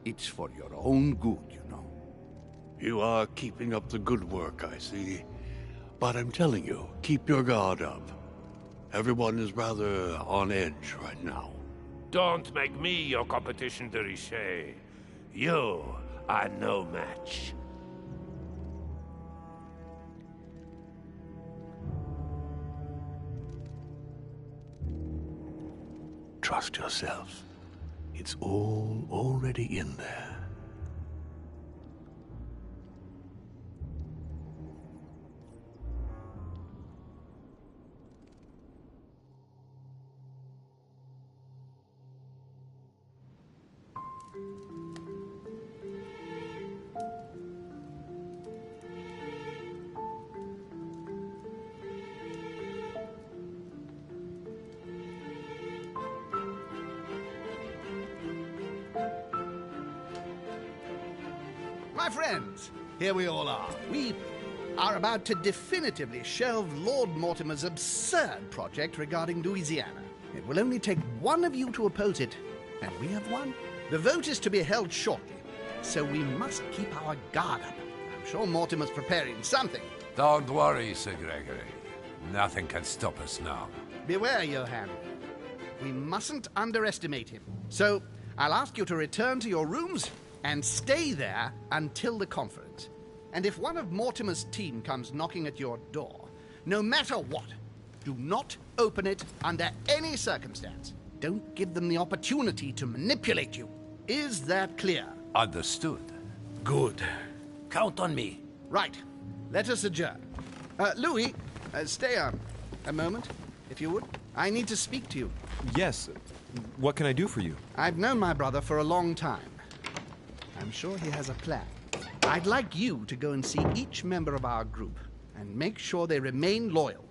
it's for your own good, you know. You are keeping up the good work, I see. But I'm telling you, keep your guard up. Everyone is rather on edge right now. Don't make me your competition, de Richet. You are no match. Trust yourself. It's all already in there. My friends, here we all are. We are about to definitively shelve Lord Mortimer's absurd project regarding Louisiana. It will only take one of you to oppose it, and we have won. The vote is to be held shortly, so we must keep our guard up. I'm sure Mortimer's preparing something. Don't worry, Sir Gregory. Nothing can stop us now. Beware, Johann. We mustn't underestimate him. So, I'll ask you to return to your rooms and stay there until the conference. And if one of Mortimer's team comes knocking at your door, no matter what, do not open it under any circumstance. Don't give them the opportunity to manipulate you. Is that clear? Understood. Good. Count on me. Right. Let us adjourn. Louis, stay on a moment, if you would. I need to speak to you. Yes. What can I do for you? I've known my brother for a long time. I'm sure he has a plan. I'd like you to go and see each member of our group and make sure they remain loyal.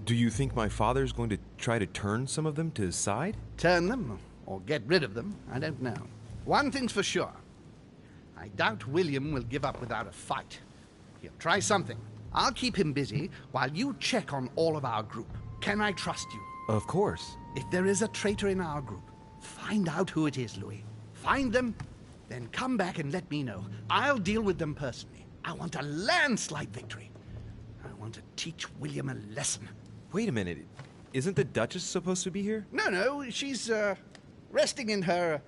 Do you think my father's going to try to turn some of them to his side? Turn them or get rid of them, I don't know. One thing's for sure. I doubt William will give up without a fight. He'll try something. I'll keep him busy while you check on all of our group. Can I trust you? Of course. If there is a traitor in our group, find out who it is, Louis. Find them, then come back and let me know. I'll deal with them personally. I want a landslide victory. I want to teach William a lesson. Wait a minute. Isn't the Duchess supposed to be here? No, she's resting in her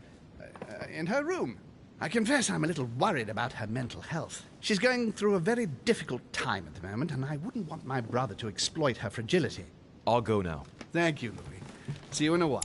room. I confess I'm a little worried about her mental health. She's going through a very difficult time at the moment, and I wouldn't want my brother to exploit her fragility. I'll go now. Thank you, Louis. See you in a while.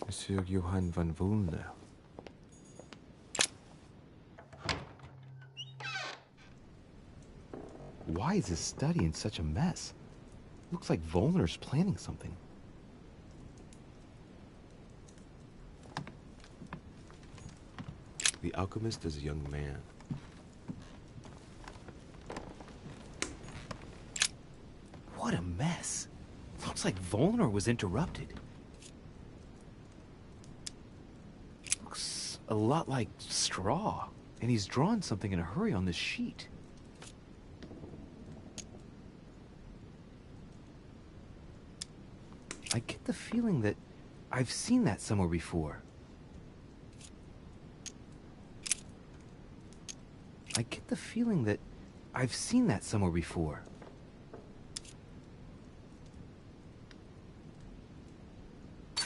Monsieur Johann van Wulner. Why is his study in such a mess? Looks like Wulner's planning something. The alchemist is a young man. What a mess. Looks like Wulner was interrupted. Looks a lot like straw, and he's drawn something in a hurry on this sheet. I get the feeling that I've seen that somewhere before. I get the feeling that I've seen that somewhere before.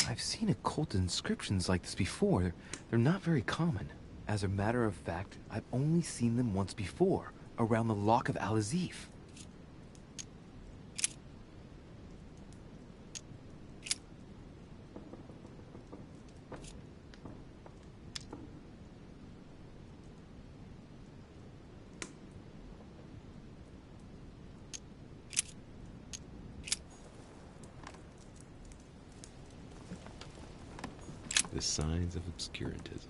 I've seen occult inscriptions like this before. They're not very common. As a matter of fact, I've only seen them once before, around the Lock of Al-Azif. The signs of obscurantism.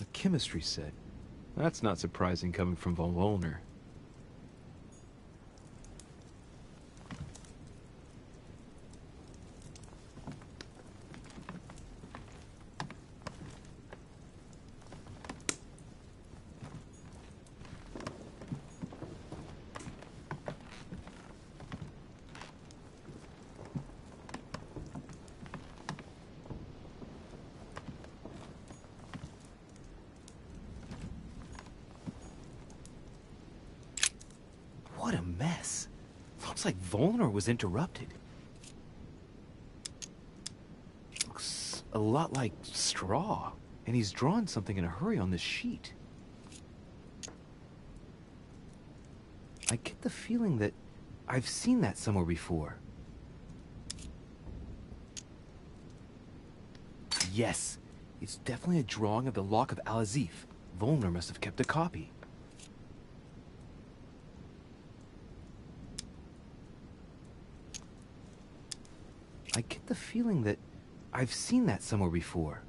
A chemistry set. That's not surprising coming from von Wollner. What a mess. Looks like Wollner was interrupted. Looks a lot like straw. And he's drawn something in a hurry on this sheet. I get the feeling that I've seen that somewhere before. Yes, it's definitely a drawing of the Lock of Al-Azif. Wollner must have kept a copy. I get the feeling that I've seen that somewhere before.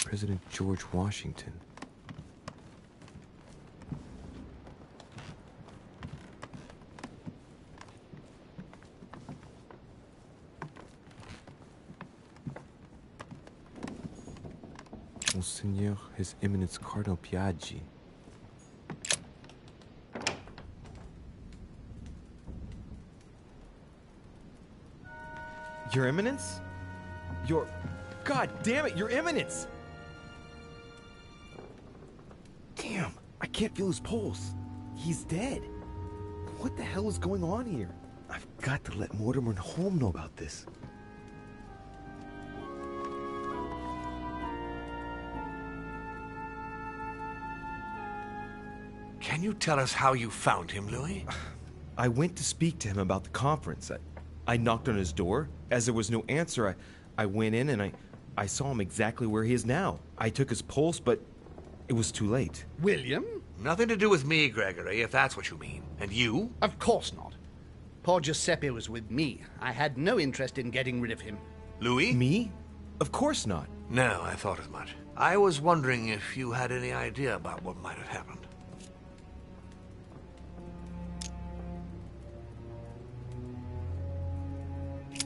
President George Washington. Monseigneur, His Eminence Cardinal Piaggi. Your Eminence? God damn it, Your Eminence! Damn, I can't feel his pulse. He's dead. What the hell is going on here? I've got to let Mortimer and Holm know about this. Can you tell us how you found him, Louis? I went to speak to him about the conference. I knocked on his door. As there was no answer, I went in and I saw him exactly where he is now. I took his pulse, but it was too late. William? Nothing to do with me, Gregory, if that's what you mean. And you? Of course not. Poor Giuseppe was with me. I had no interest in getting rid of him. Louis? Me? Of course not. No, I thought as much. I was wondering if you had any idea about what might have happened.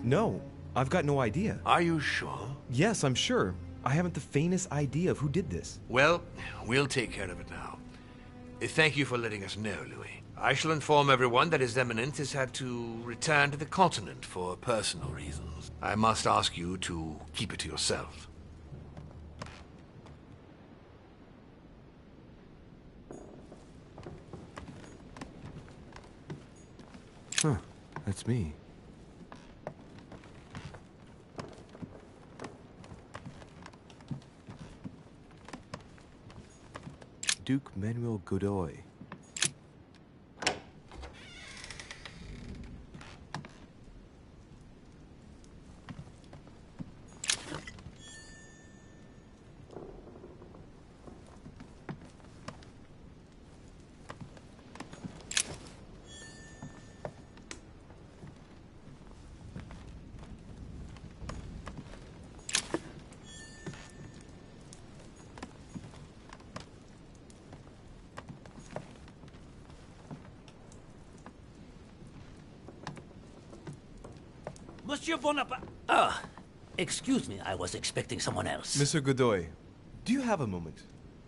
No, I've got no idea. Are you sure? Yes, I'm sure. I haven't the faintest idea of who did this. Well, we'll take care of it now. Thank you for letting us know, Louis. I shall inform everyone that His Eminence has had to return to the continent for personal reasons. I must ask you to keep it to yourself. Huh, that's me. Duke Manuel Godoy. Monsieur Bonaparte. Ah, excuse me, I was expecting someone else. Mr. Godoy, do you have a moment?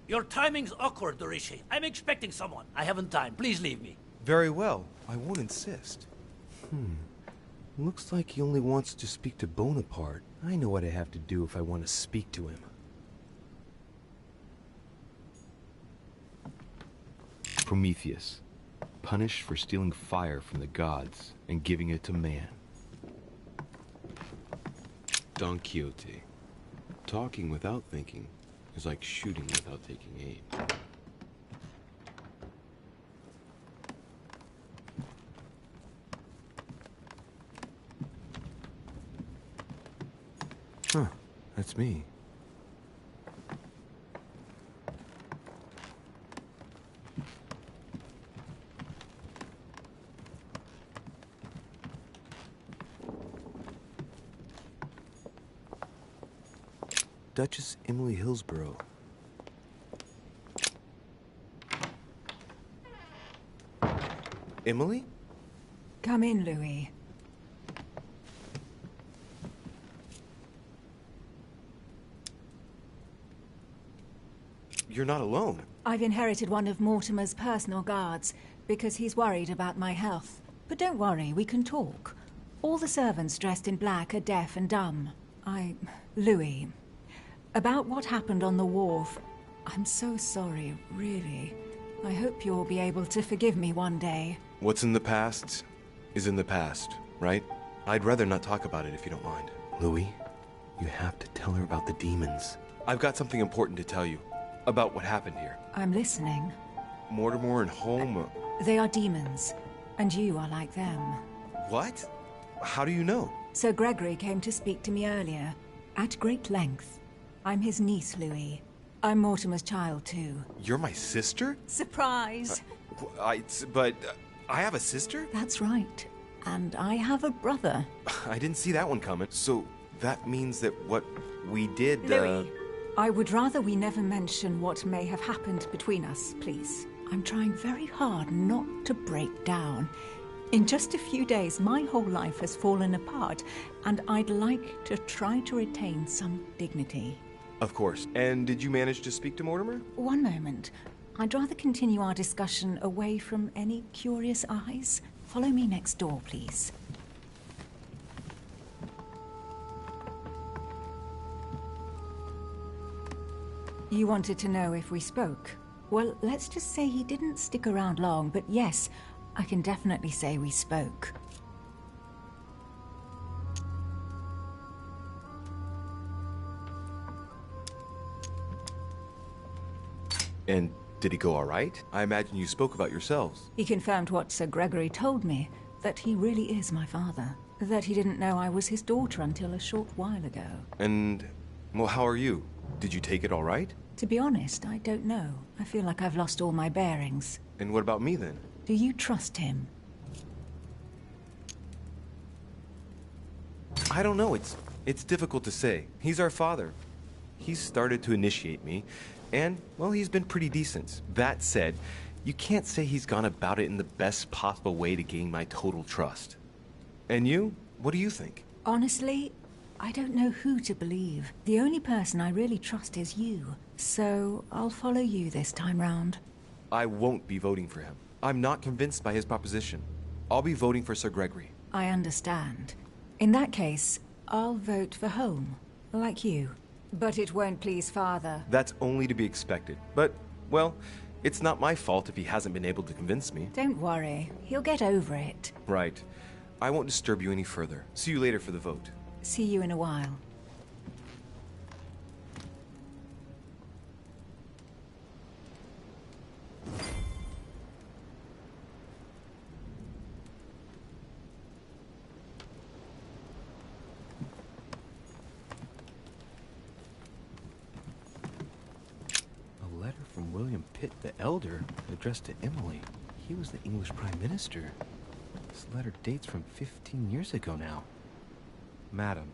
Your timing's awkward, de Richet. I'm expecting someone. I haven't time. Please leave me. Very well. I won't insist. Looks like he only wants to speak to Bonaparte. I know what I have to do if I want to speak to him. Prometheus, punished for stealing fire from the gods and giving it to man. Don Quixote, talking without thinking is like shooting without taking aim. Huh, that's me. Duchess Emily Hillsborough. Emily? Come in, Louis. You're not alone. I've inherited one of Mortimer's personal guards because he's worried about my health. But don't worry, we can talk. All the servants dressed in black are deaf and dumb. Louis, about what happened on the wharf, I'm so sorry, really. I hope you'll be able to forgive me one day. What's in the past is in the past, right? I'd rather not talk about it if you don't mind. Louis, you have to tell her about the demons. I've got something important to tell you about what happened here. I'm listening. Mortimer and Holm... They are demons, and you are like them. What? How do you know? Sir Gregory came to speak to me earlier, at great length. I'm his niece, Louis. I'm Mortimer's child, too. You're my sister? Surprise! But I have a sister? That's right. And I have a brother. I didn't see that one coming. So that means that what we did, Louis, I would rather we never mention what may have happened between us, please. I'm trying very hard not to break down. In just a few days, my whole life has fallen apart, and I'd like to try to retain some dignity. Of course. And did you manage to speak to Mortimer? One moment. I'd rather continue our discussion away from any curious eyes. Follow me next door, please. You wanted to know if we spoke? Well, let's just say he didn't stick around long, but yes, I can definitely say we spoke. And did he go all right? I imagine you spoke about yourselves. He confirmed what Sir Gregory told me, that he really is my father. That he didn't know I was his daughter until a short while ago. And, well, how are you? Did you take it all right? To be honest, I don't know. I feel like I've lost all my bearings. And what about me, then? Do you trust him? I don't know. It's difficult to say. He's our father. He's started to initiate me, and, well, he's been pretty decent. That said, you can't say he's gone about it in the best possible way to gain my total trust. And you? What do you think? Honestly, I don't know who to believe. The only person I really trust is you. So, I'll follow you this time round. I won't be voting for him. I'm not convinced by his proposition. I'll be voting for Sir Gregory. I understand. In that case, I'll vote for Holm, like you. But it won't please Father. That's only to be expected. But, well, it's not my fault if he hasn't been able to convince me. Don't worry. He'll get over it. Right. I won't disturb you any further. See you later for the vote. See you in a while. A letter from William Pitt the Elder, addressed to Emily. He was the English Prime Minister. This letter dates from 15 years ago now. Madam.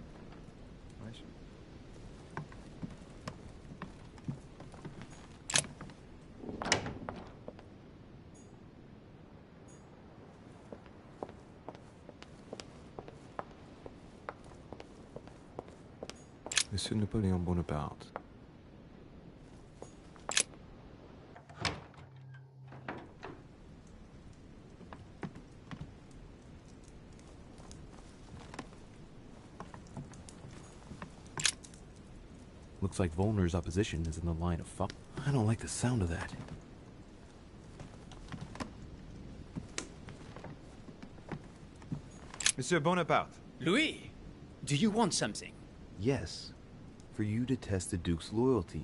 Monsieur Napoleon Bonaparte. Looks like Volner's opposition is in the line of fuck. I don't like the sound of that. Monsieur Bonaparte. Louis, do you want something? Yes, for you to test the Duke's loyalty,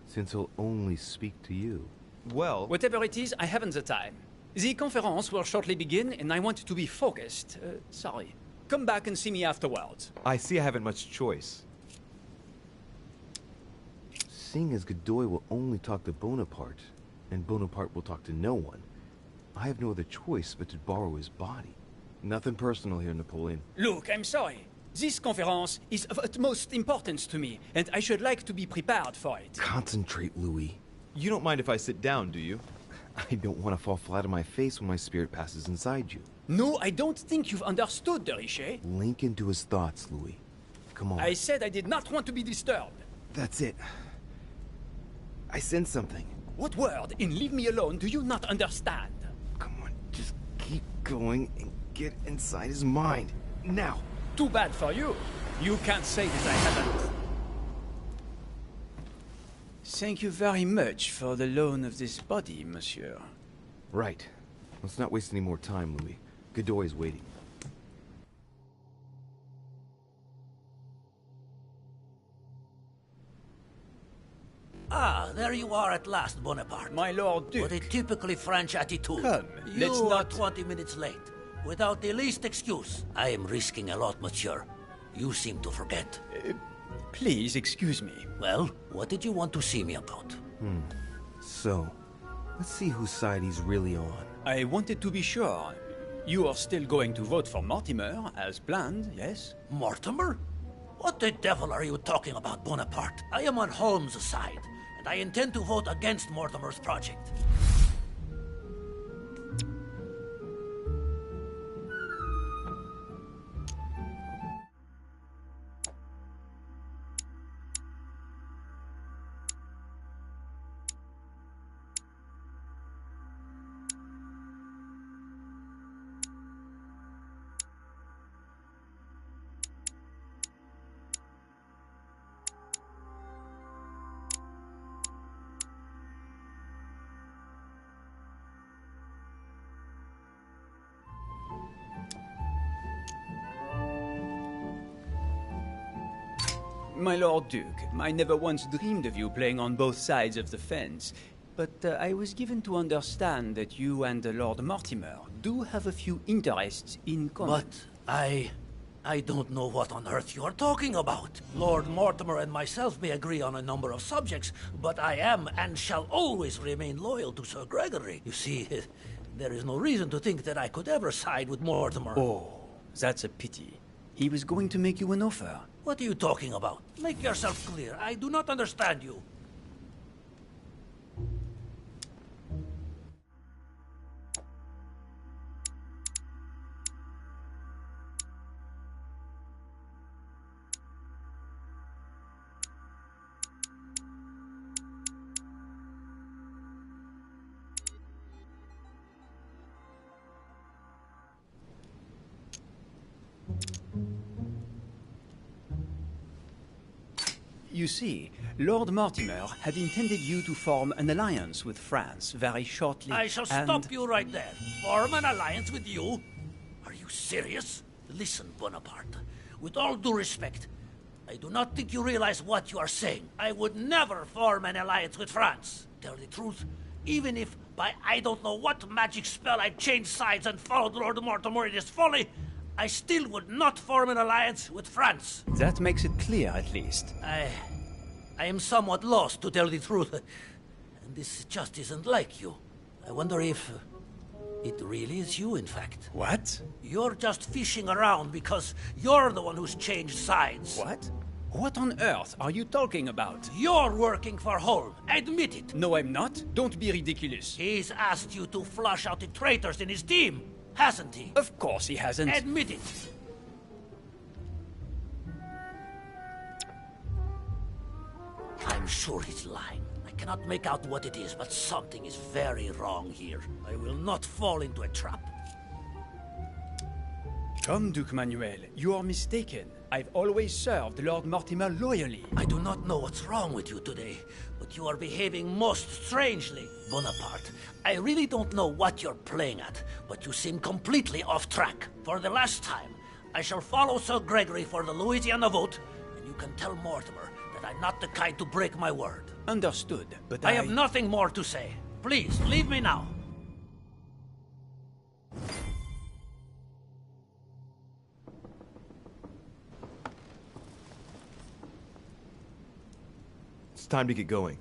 since he'll only speak to you. Well... Whatever it is, I haven't the time. The conference will shortly begin, and I want to be focused. Sorry. Come back and see me afterwards. I see I haven't much choice. Seeing as Godoy will only talk to Bonaparte, and Bonaparte will talk to no one, I have no other choice but to borrow his body. Nothing personal here, Napoleon. Look, I'm sorry. This conference is of utmost importance to me, and I should like to be prepared for it. Concentrate, Louis. You don't mind if I sit down, do you? I don't want to fall flat on my face when my spirit passes inside you. No, I don't think you've understood, de Richet. Link into his thoughts, Louis. Come on. I said I did not want to be disturbed. That's it. I sense something. What word in leave me alone do you not understand? Come on, just keep going and get inside his mind. Now! Too bad for you. You can't say that I haven't. Thank you very much for the loan of this body, monsieur. Right. Let's not waste any more time, Louis. Godoy is waiting. Ah, there you are at last, Bonaparte. My Lord Duke. What a typically French attitude. Come, you let's are not... 20 minutes late. Without the least excuse. I am risking a lot, monsieur. You seem to forget. Please excuse me. Well, what did you want to see me about? So, let's see whose side he's really on. I wanted to be sure. You are still going to vote for Mortimer, as planned, yes? Mortimer? What the devil are you talking about, Bonaparte? I am on Holmes' side, and I intend to vote against Mortimer's project. My Lord Duke, I never once dreamed of you playing on both sides of the fence. But I was given to understand that you and Lord Mortimer do have a few interests in common. But I don't know what on earth you are talking about. Lord Mortimer and myself may agree on a number of subjects, but I am and shall always remain loyal to Sir Gregory. You see, there is no reason to think that I could ever side with Mortimer. Oh, that's a pity. He was going to make you an offer. What are you talking about? Make yourself clear. I do not understand you. You see, Lord Mortimer had intended you to form an alliance with France very shortly. I shall stop you right there. Form an alliance with you? Are you serious? Listen, Bonaparte. With all due respect, I do not think you realize what you are saying. I would never form an alliance with France. Tell the truth, even if by I don't know what magic spell I changed sides and followed Lord Mortimer in his folly, I still would not form an alliance with France. That makes it clear, at least. I am somewhat lost, to tell the truth. And this just isn't like you. I wonder if it really is you, in fact. What? You're just fishing around because you're the one who's changed sides. What? What on earth are you talking about? You're working for Holm. Admit it. No, I'm not. Don't be ridiculous. He's asked you to flush out the traitors in his team, hasn't he? Of course he hasn't. Admit it. I'm sure he's lying. I cannot make out what it is, but something is very wrong here. I will not fall into a trap. Come, Duke Manuel, you are mistaken. I've always served Lord Mortimer loyally. I do not know what's wrong with you today, but you are behaving most strangely. Bonaparte, I really don't know what you're playing at, but you seem completely off track. For the last time, I shall follow Sir Gregory for the Louisiana vote, and you can tell Mortimer that I'm not the kind to break my word. Understood, but I have nothing more to say. Please, leave me now. It's time to get going.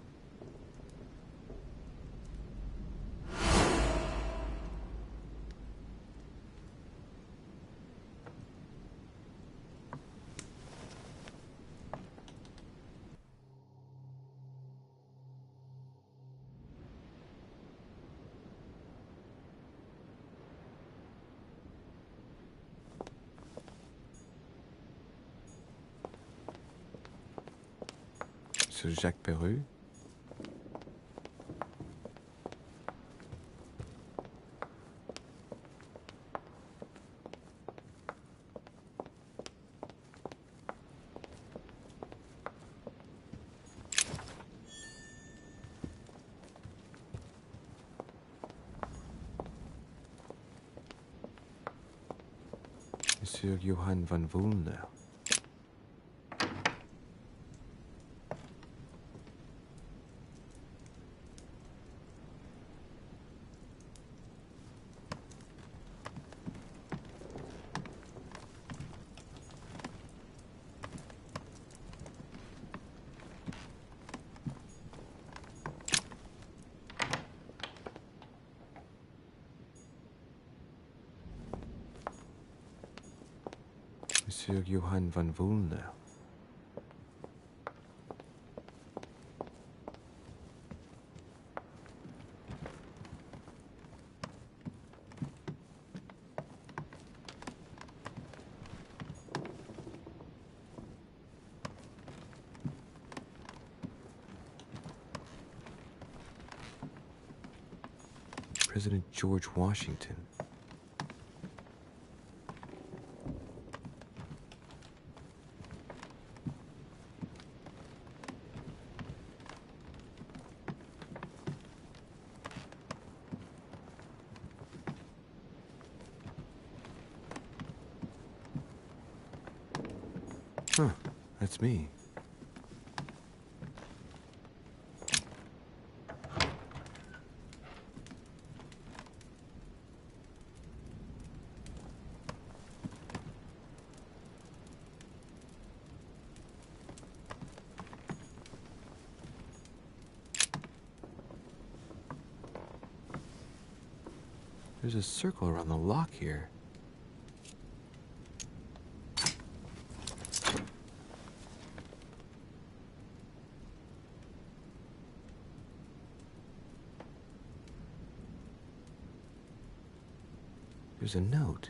Monsieur Jacques Perru? Monsieur Johann von Wulner. Monsieur Johann von Wulner. President George Washington. Huh, that's me. There's a circle around the lock here. There's a note.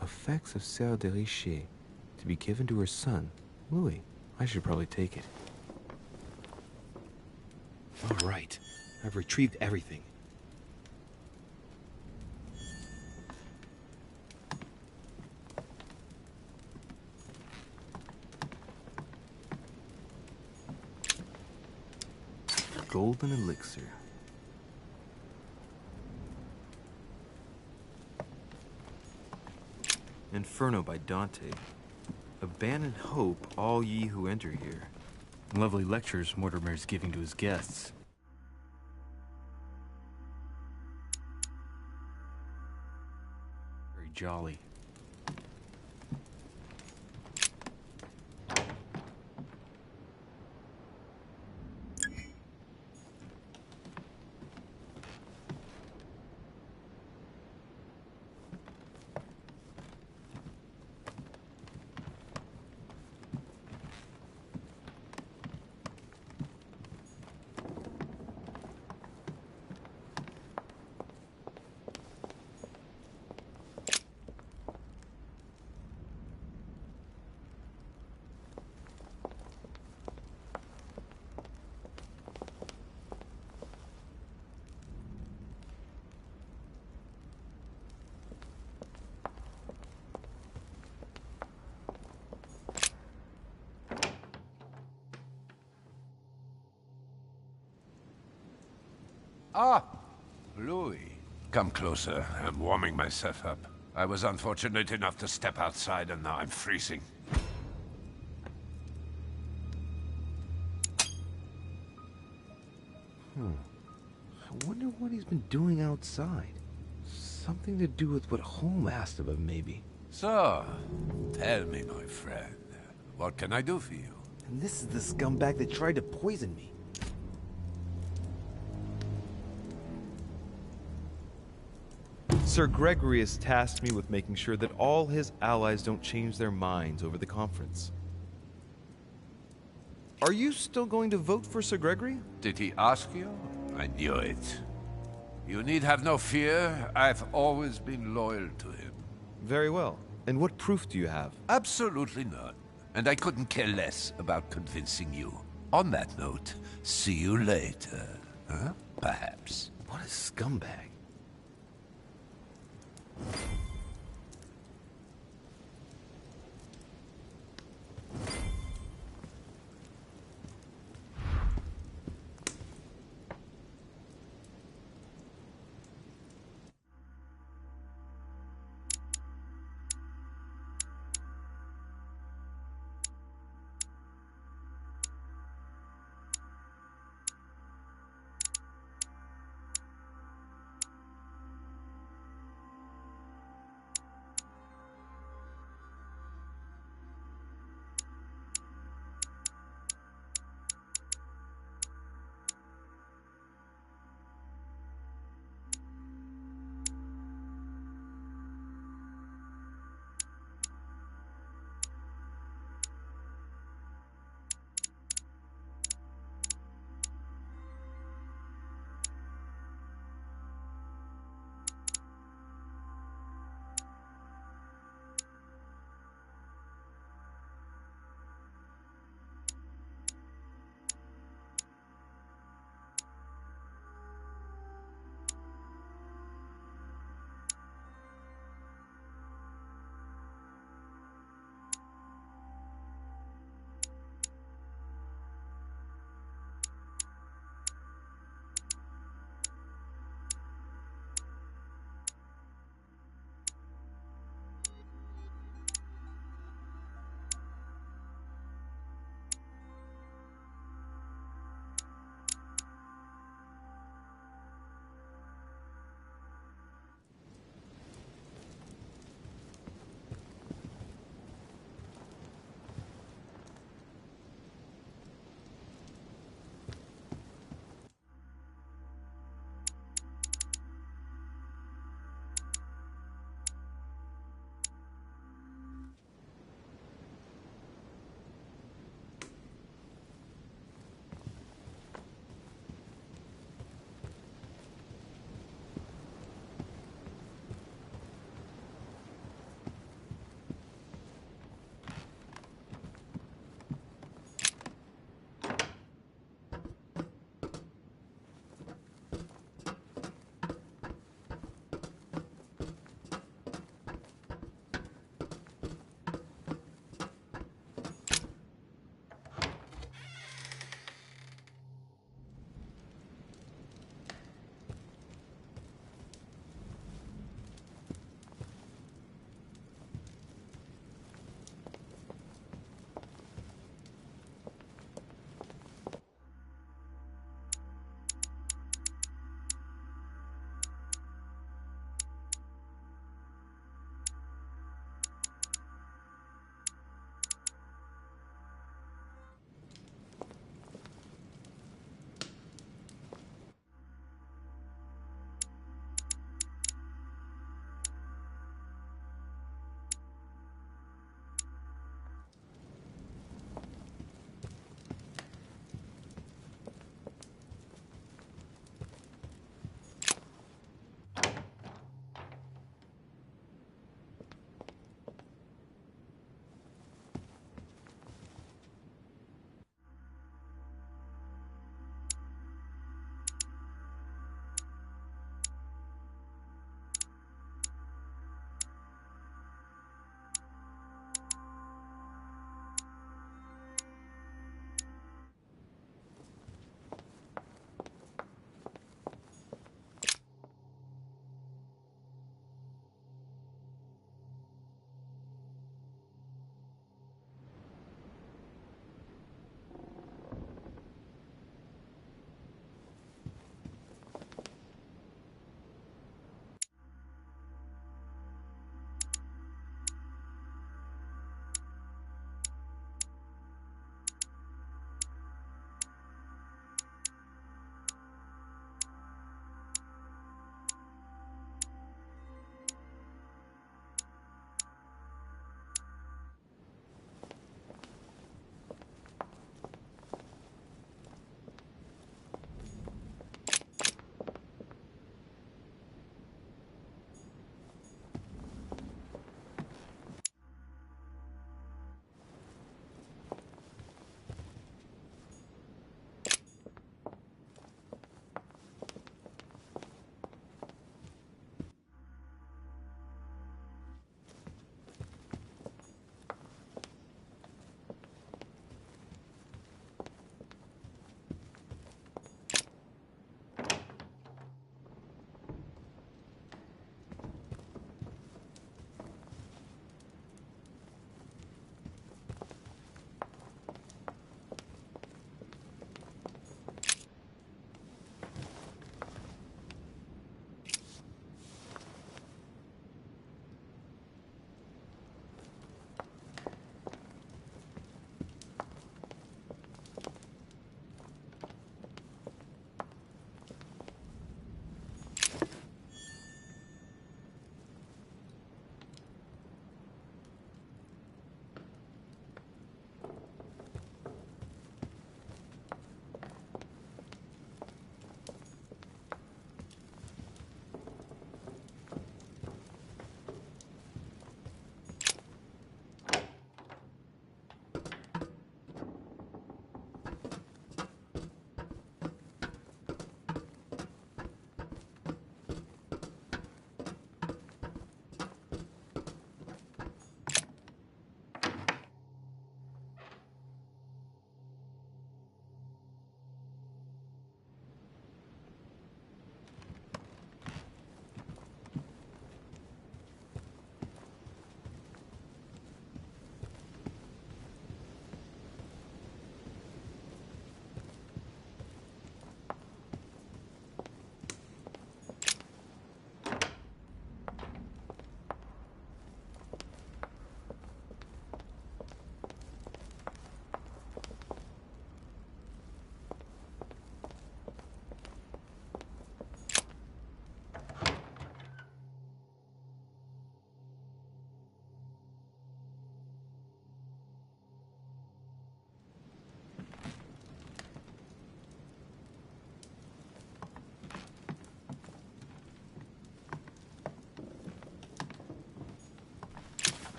Effects of Sœur de Richet, to be given to her son, Louis. I should probably take it. All right. I've retrieved everything. Golden elixir. Inferno by Dante. Abandon hope, all ye who enter here. Lovely lectures Mortimer's giving to his guests. Very jolly. Ah, Louis. Come closer. I'm warming myself up. I was unfortunate enough to step outside and now I'm freezing. I wonder what he's been doing outside. Something to do with what Holm asked of him, maybe. So, tell me, my friend, what can I do for you? And this is the scumbag that tried to poison me. Sir Gregory has tasked me with making sure that all his allies don't change their minds over the conference. Are you still going to vote for Sir Gregory? Did he ask you? I knew it. You need have no fear. I've always been loyal to him. Very well. And what proof do you have? Absolutely none. And I couldn't care less about convincing you. On that note, see you later. Huh? Perhaps. What a scumbag.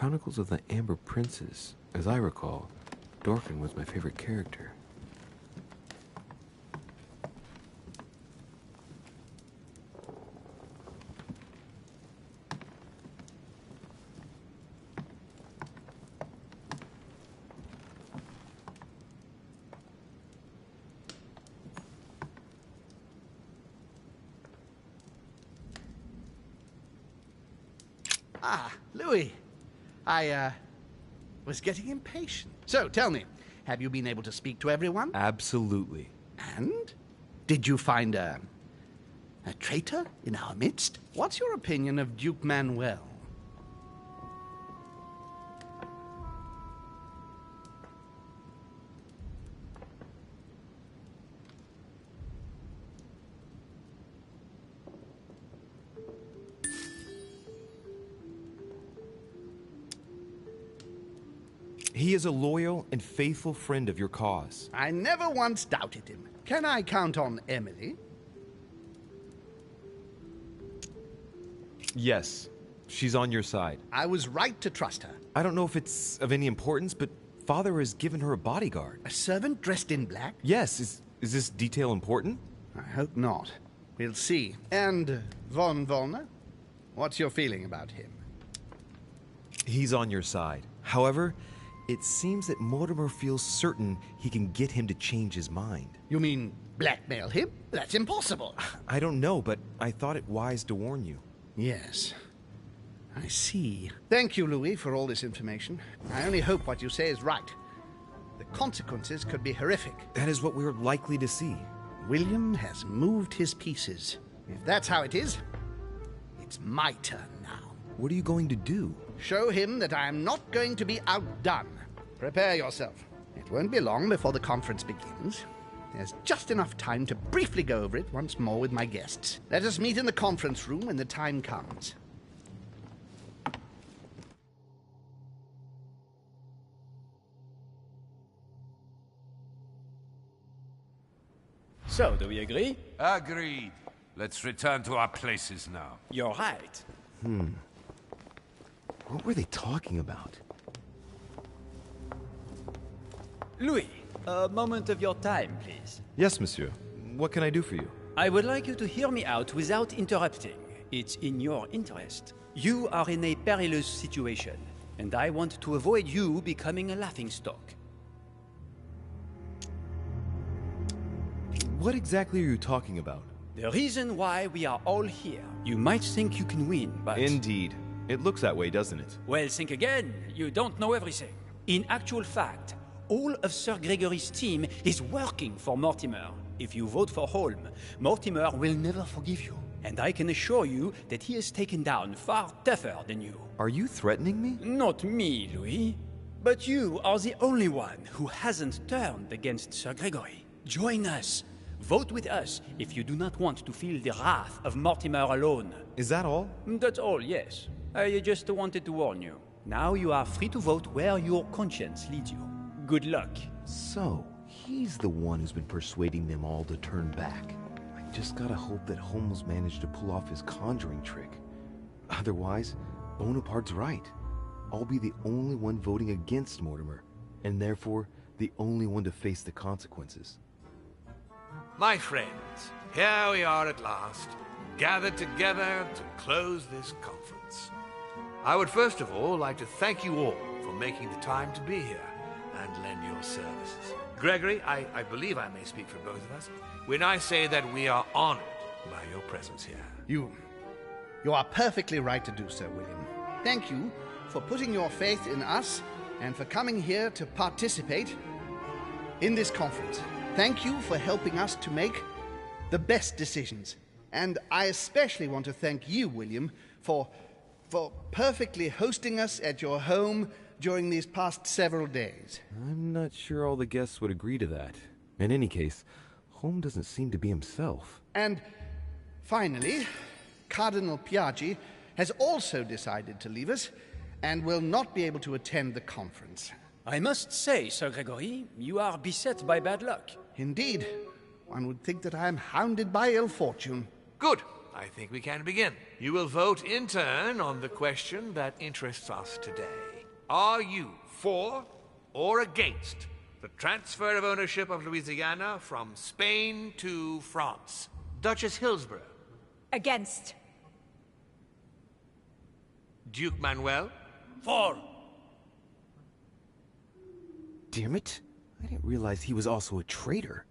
Chronicles of the Amber Princes. As I recall, Dorkin was my favorite character. Ah, Louis. I was getting impatient. So, tell me, have you been able to speak to everyone? Absolutely. And? Did you find a traitor in our midst? What's your opinion of Duke Manuel? He is a loyal and faithful friend of your cause. I never once doubted him. Can I count on Emily? Yes, she's on your side. I was right to trust her. I don't know if it's of any importance, but Father has given her a bodyguard. A servant dressed in black? Yes, is this detail important? I hope not. We'll see. And von Wollner? What's your feeling about him? He's on your side. However, it seems that Mortimer feels certain he can get him to change his mind. You mean blackmail him? That's impossible. I don't know, but I thought it wise to warn you. Yes. I see. Thank you, Louis, for all this information. I only hope what you say is right. The consequences could be horrific. That is what we're likely to see. William has moved his pieces. If that's how it is, it's my turn now. What are you going to do? Show him that I am not going to be outdone. Prepare yourself. It won't be long before the conference begins. There's just enough time to briefly go over it once more with my guests. Let us meet in the conference room when the time comes. So, do we agree? Agreed. Let's return to our places now. You're right. What were they talking about? Louis, a moment of your time, please. Yes, monsieur. What can I do for you? I would like you to hear me out without interrupting. It's in your interest. You are in a perilous situation, and I want to avoid you becoming a laughingstock. What exactly are you talking about? The reason why we are all here. You might think you can win, but... Indeed. It looks that way, doesn't it? Well, think again. You don't know everything. In actual fact, all of Sir Gregory's team is working for Mortimer. If you vote for Holm, Mortimer will never forgive you. And I can assure you that he is taken down far tougher than you. Are you threatening me? Not me, Louis. But you are the only one who hasn't turned against Sir Gregory. Join us. Vote with us if you do not want to feel the wrath of Mortimer alone. Is that all? That's all, yes. I just wanted to warn you. Now you are free to vote where your conscience leads you. Good luck. So, he's the one who's been persuading them all to turn back. I just gotta hope that Holmes managed to pull off his conjuring trick. Otherwise, Bonaparte's right. I'll be the only one voting against Mortimer, and therefore the only one to face the consequences. My friends, here we are at last, gathered together to close this conference. I would first of all like to thank you all for making the time to be here and lend your services. Gregory, I believe I may speak for both of us when I say that we are honored by your presence here. You are perfectly right to do so, William. Thank you for putting your faith in us and for coming here to participate in this conference. Thank you for helping us to make the best decisions. And I especially want to thank you, William, for perfectly hosting us at your home during these past several days. I'm not sure all the guests would agree to that. In any case, Holmes doesn't seem to be himself. And finally, Cardinal Piaggi has also decided to leave us and will not be able to attend the conference. I must say, Sir Gregory, you are beset by bad luck. Indeed. One would think that I am hounded by ill fortune. Good. I think we can begin. You will vote in turn on the question that interests us today. Are you for or against the transfer of ownership of Louisiana from Spain to France? Duchess Hillsborough. Against. Duke Manuel. For. Damn it. I didn't realize he was also a traitor.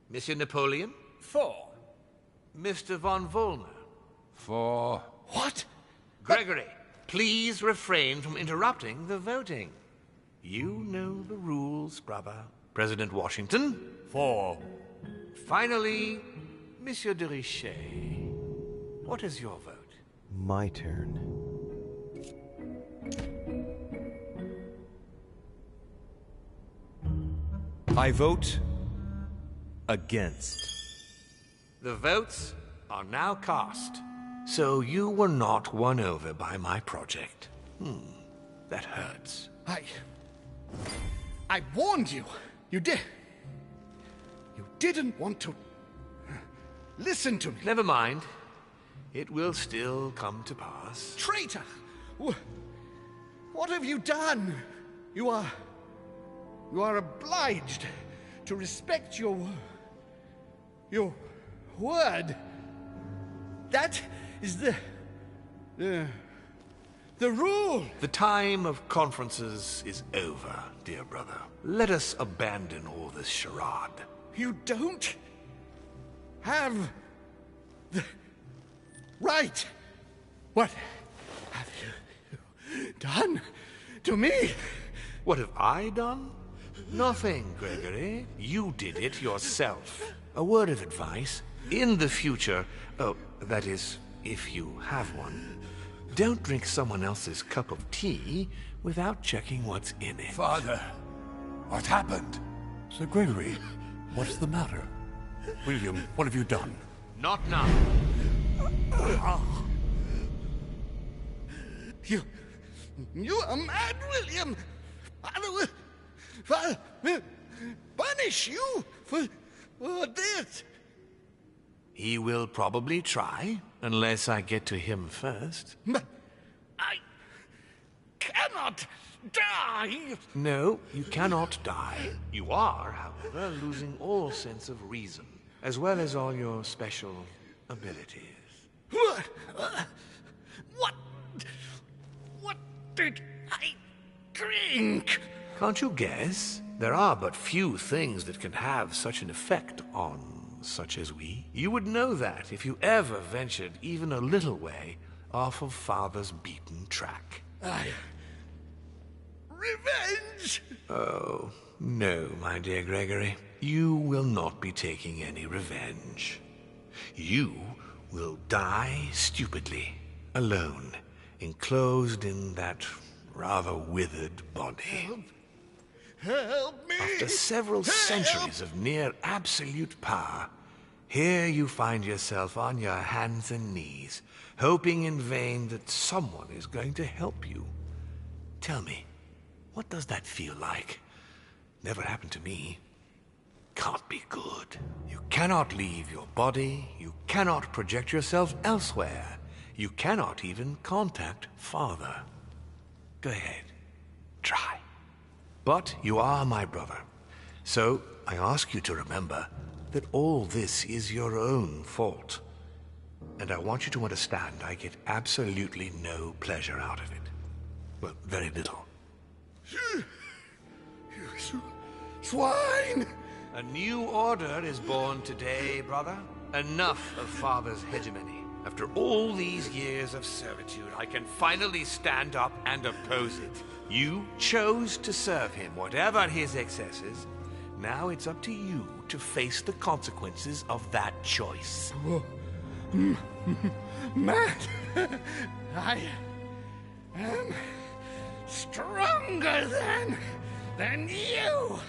Monsieur Napoleon. For. Mr. von Volner. For. What? Gregory, please refrain from interrupting the voting. You know the rules, brother. President Washington. For. Finally, Monsieur de Richet. What is your vote? My turn. I vote against. The votes are now cast. So you were not won over by my project. That hurts. I warned you. You did. You didn't want to listen to me. Never mind. It will still come to pass. Traitor! What have you done? You are obliged to respect your word. That is the rule. The time of conferences is over, dear brother. Let us abandon all this charade. You don't have the right. What have you done to me? What have I done? Nothing, Gregory. You did it yourself. A word of advice. In the future, that is, if you have one, don't drink someone else's cup of tea without checking what's in it. Father, what happened? Sir Gregory, what's the matter? William, what have you done? Not now. You are mad, William. Father will punish you for this. He will probably try, unless I get to him first. But I cannot die. No, you cannot die. You are, however, losing all sense of reason, as well as all your special abilities. What did I drink? Can't you guess? There are but few things that can have such an effect on such as we. You would know that if you ever ventured even a little way off of Father's beaten track. Revenge! Oh, no, my dear Gregory. You will not be taking any revenge. You will die stupidly, alone, enclosed in that rather withered body. Help me! After several centuries of near absolute power, here you find yourself on your hands and knees, hoping in vain that someone is going to help you. Tell me, what does that feel like? Never happened to me. Can't be good. You cannot leave your body, you cannot project yourself elsewhere, you cannot even contact Father. Go ahead, try. But you are my brother, so I ask you to remember that all this is your own fault. And I want you to understand I get absolutely no pleasure out of it. Well, very little. You swine! A new order is born today, brother. Enough of Father's hegemony. After all these years of servitude, I can finally stand up and oppose it. You chose to serve him, whatever his excesses. Now it's up to you to face the consequences of that choice. Matt, I am stronger than you.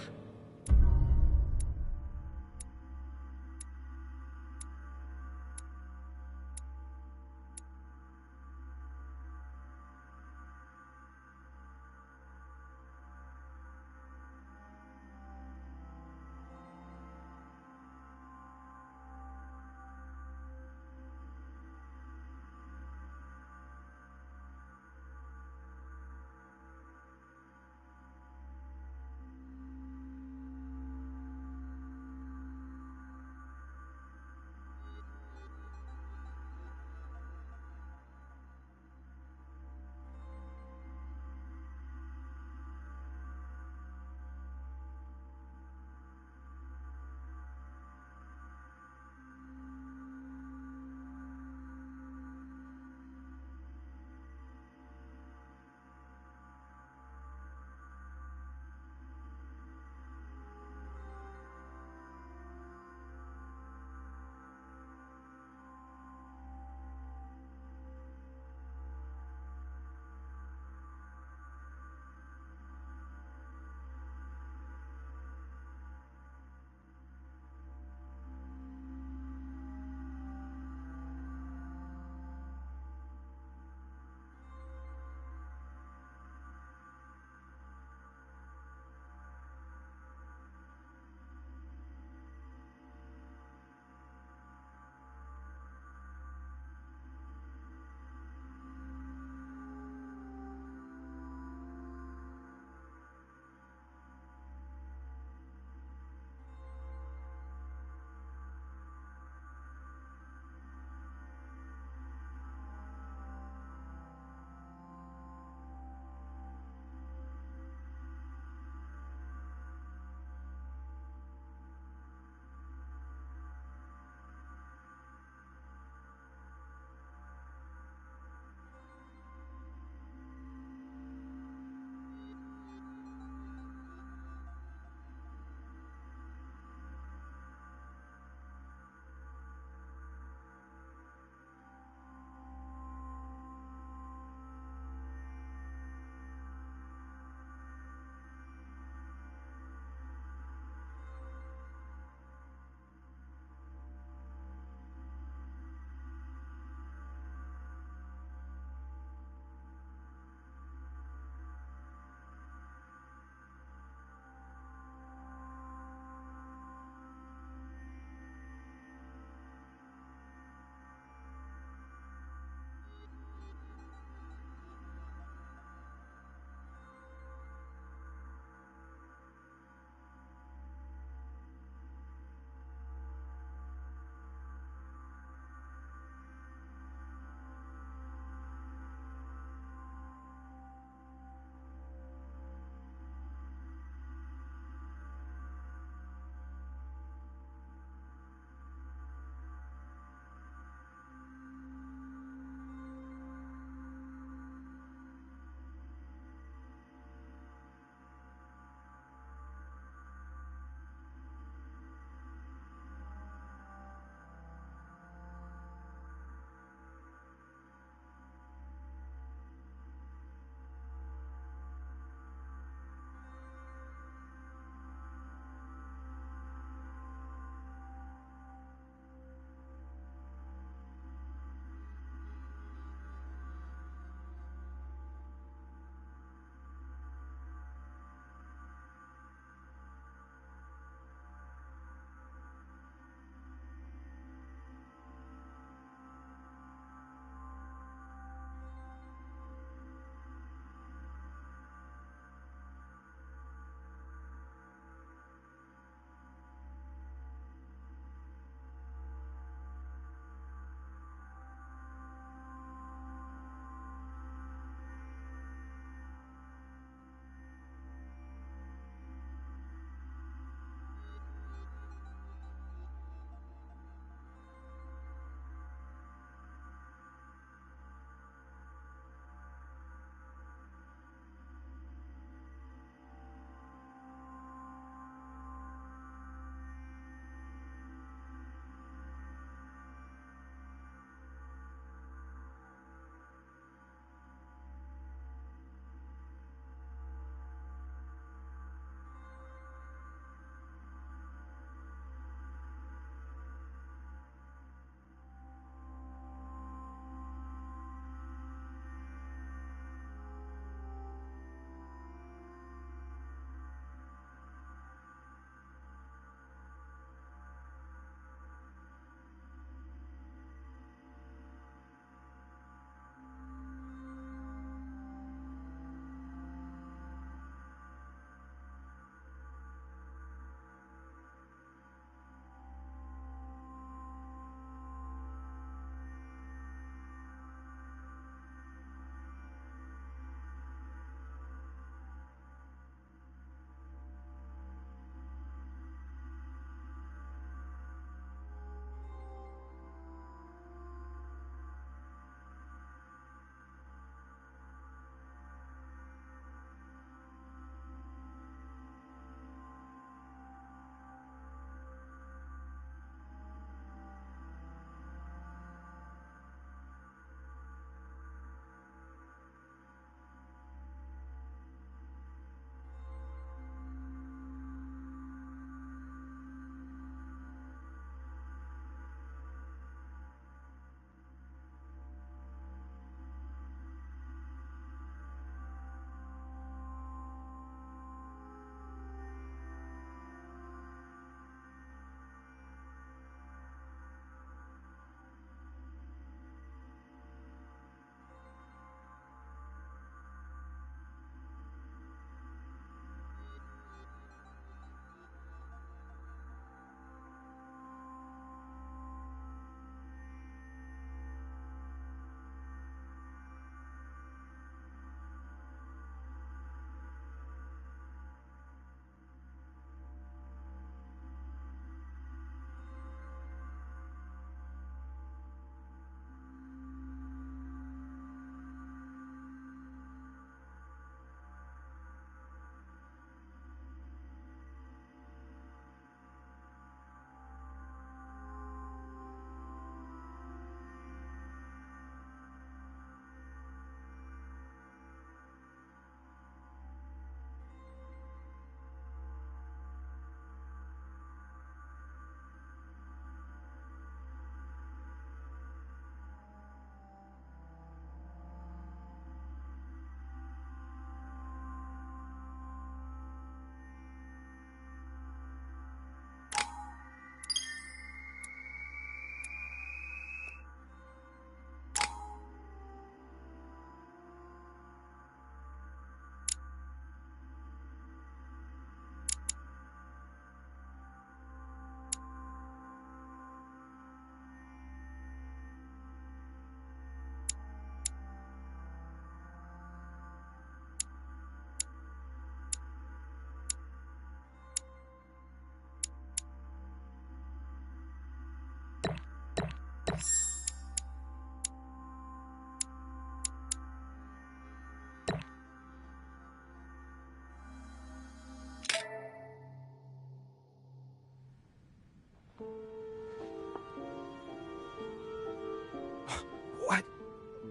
What?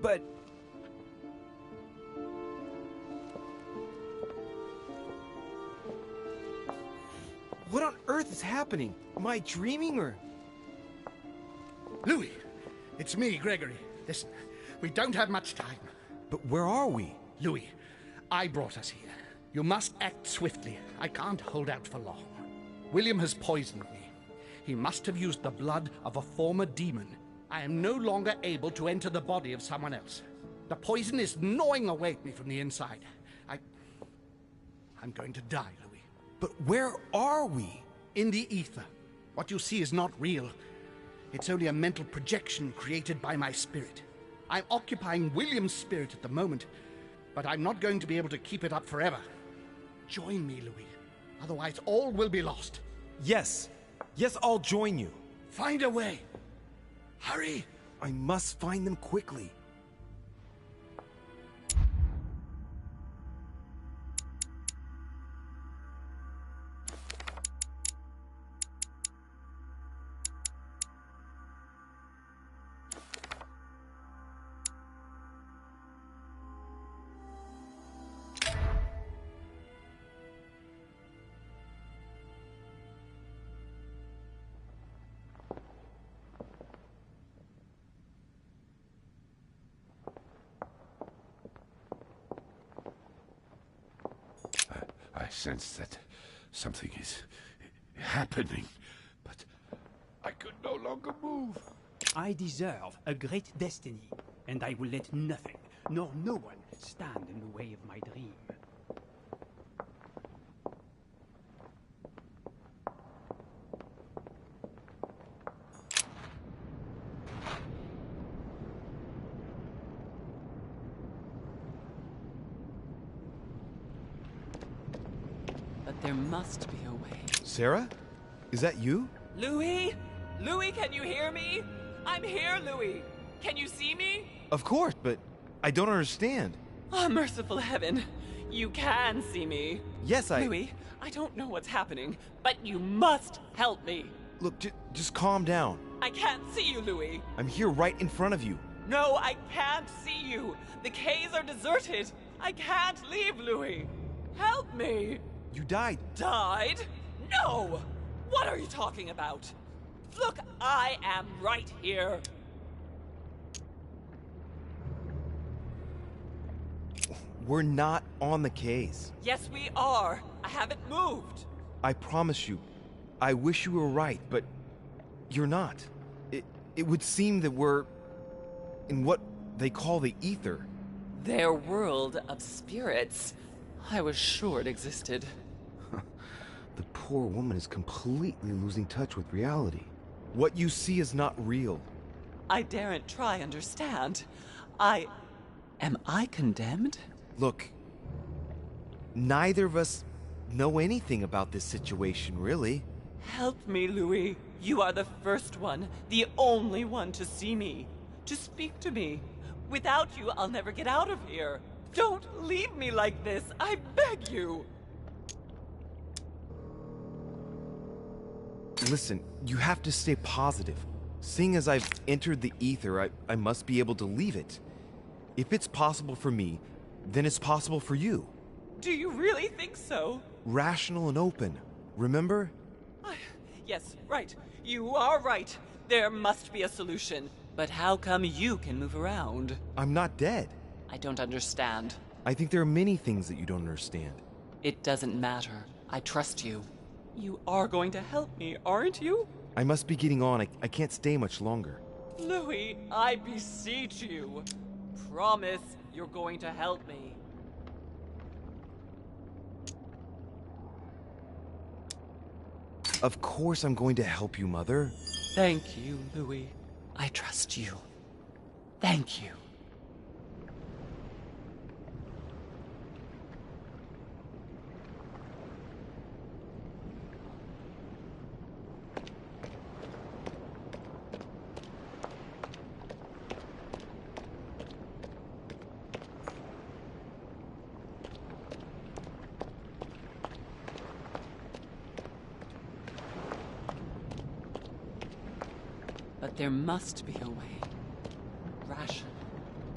But... What on earth is happening? Am I dreaming or... Louis, it's me, Gregory. Listen, we don't have much time. But where are we? Louis, I brought us here. You must act swiftly. I can't hold out for long. William has poisoned me. He must have used the blood of a former demon. I am no longer able to enter the body of someone else. The poison is gnawing away at me from the inside. I'm going to die, Louis. But where are we? In the ether. What you see is not real. It's only a mental projection created by my spirit. I'm occupying William's spirit at the moment, but I'm not going to be able to keep it up forever. Join me, Louis. Otherwise, all will be lost. Yes. Yes, I'll join you. Find a way. Hurry. I must find them quickly. I sense that something is happening, but I could no longer move. I deserve a great destiny, and I will let nothing, nor no one, stand in the way of my dream. But there must be a way. Sarah? Is that you? Louis? Louis, can you hear me? I'm here, Louis. Can you see me? Of course, but I don't understand. Oh, merciful heaven. You can see me. Yes, Louis, I don't know what's happening, but you must help me. Look, just calm down. I can't see you, Louis. I'm here right in front of you. No, I can't see you. The caves are deserted. I can't leave, Louis. Help me. You died. Died? No! What are you talking about? Look, I am right here. We're not on the case. Yes, we are. I haven't moved. I promise you. I wish you were right, but you're not. It would seem that we're in what they call the ether. Their world of spirits. I was sure it existed. The poor woman is completely losing touch with reality. What you see is not real. I daren't try understand. Am I condemned? Look, neither of us know anything about this situation, really. Help me, Louis. You are the first one, the only one to see me, to speak to me. Without you, I'll never get out of here. Don't leave me like this, I beg you. Listen, you have to stay positive. Seeing as I've entered the ether, I must be able to leave it. If it's possible for me, then it's possible for you. Do you really think so? Rational and open, remember? Yes, right. You are right. There must be a solution. But how come you can move around? I'm not dead. I don't understand. I think there are many things that you don't understand. It doesn't matter. I trust you. You are going to help me, aren't you? I must be getting on. I can't stay much longer. Louis, I beseech you. Promise you're going to help me. Of course I'm going to help you, Mother. Thank you, Louis. I trust you. Thank you. But there must be a way.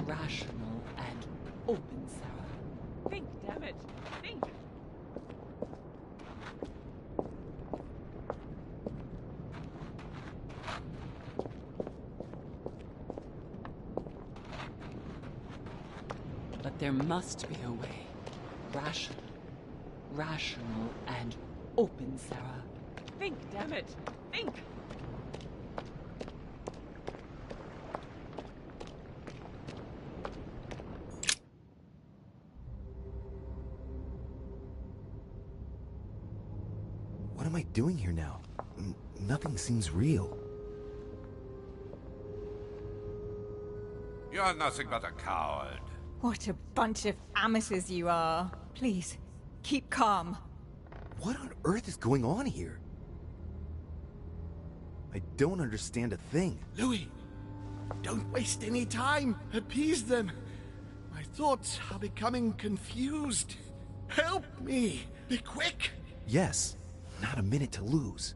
Rational, and open, Sarah. Think, damn it! Think! But there must be a way. Rational, and open, Sarah. Think, damn it! Think! What am I doing here now? Nothing seems real. You're nothing but a coward. What a bunch of amateurs you are. Please, keep calm. What on earth is going on here? I don't understand a thing. Louis, don't waste any time. Appease them. My thoughts are becoming confused. Help me. Be quick. Yes, not a minute to lose.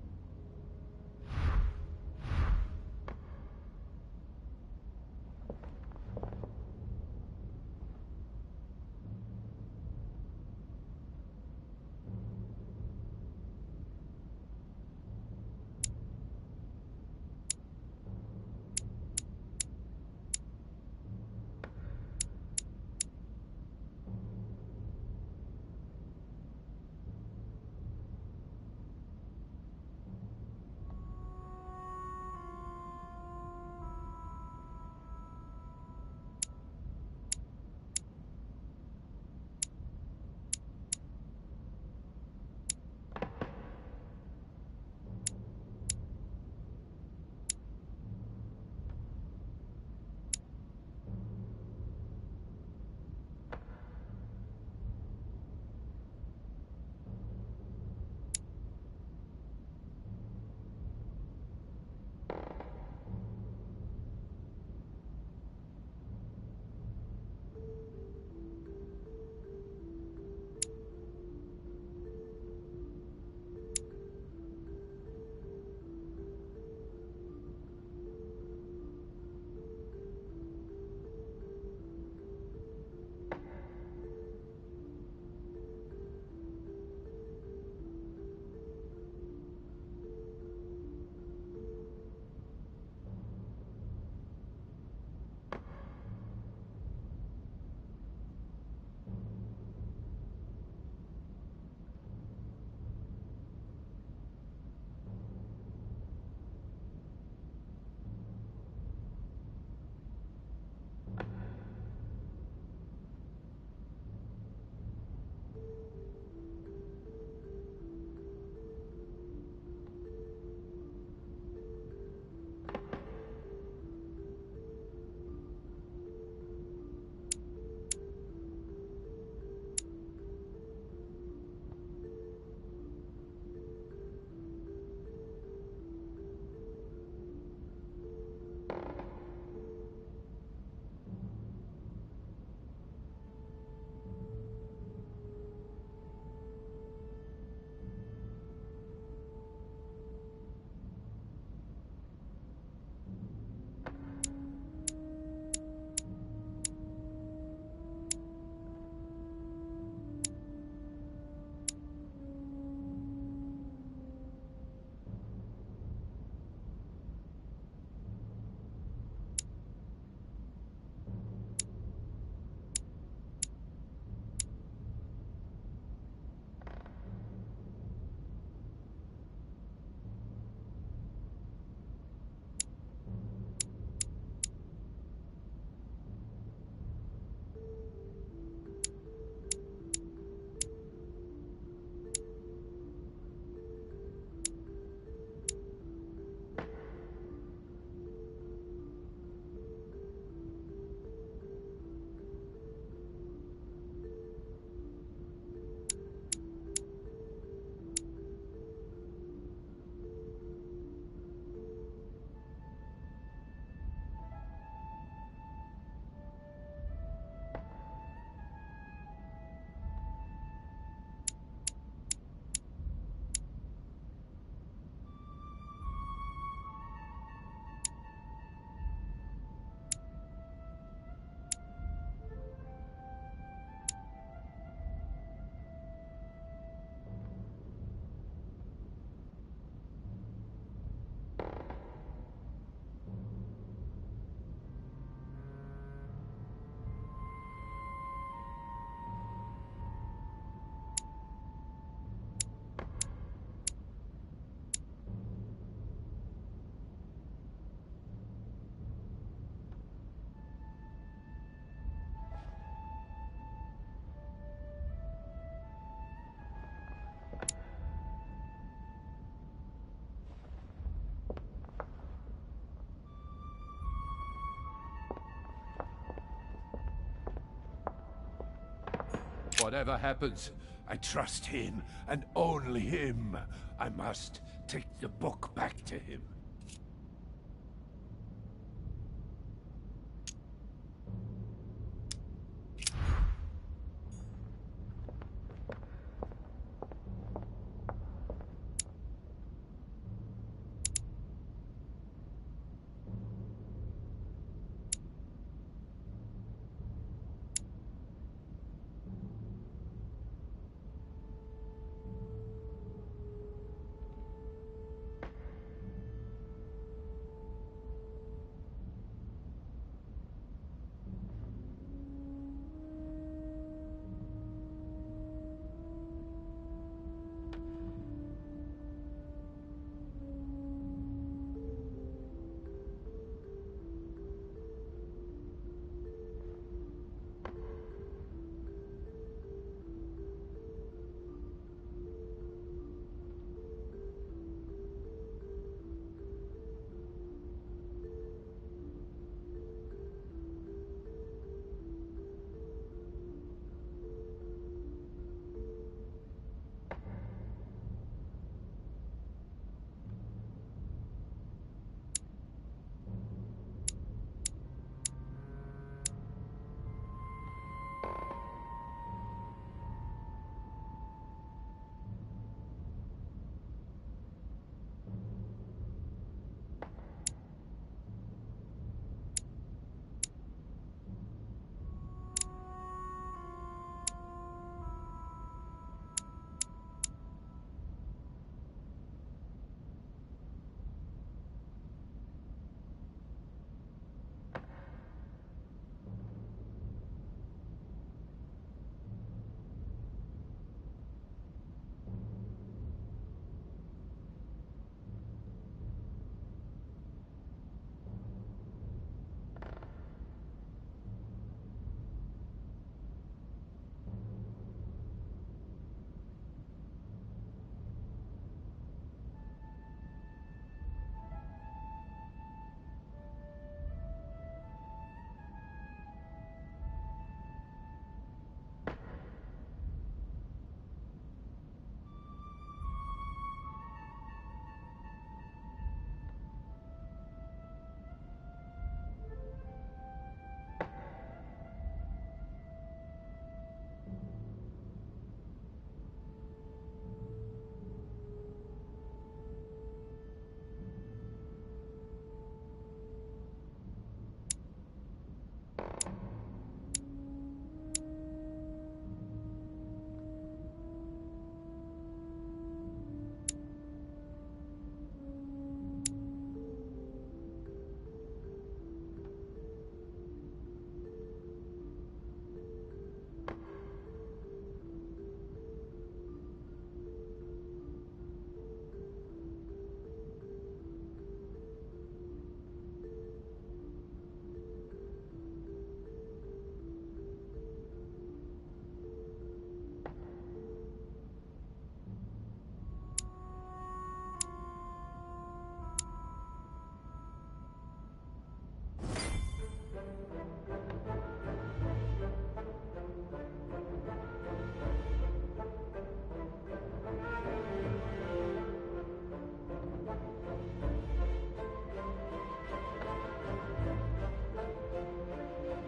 whatever happens, I trust him, and only him. I must take the book back to him.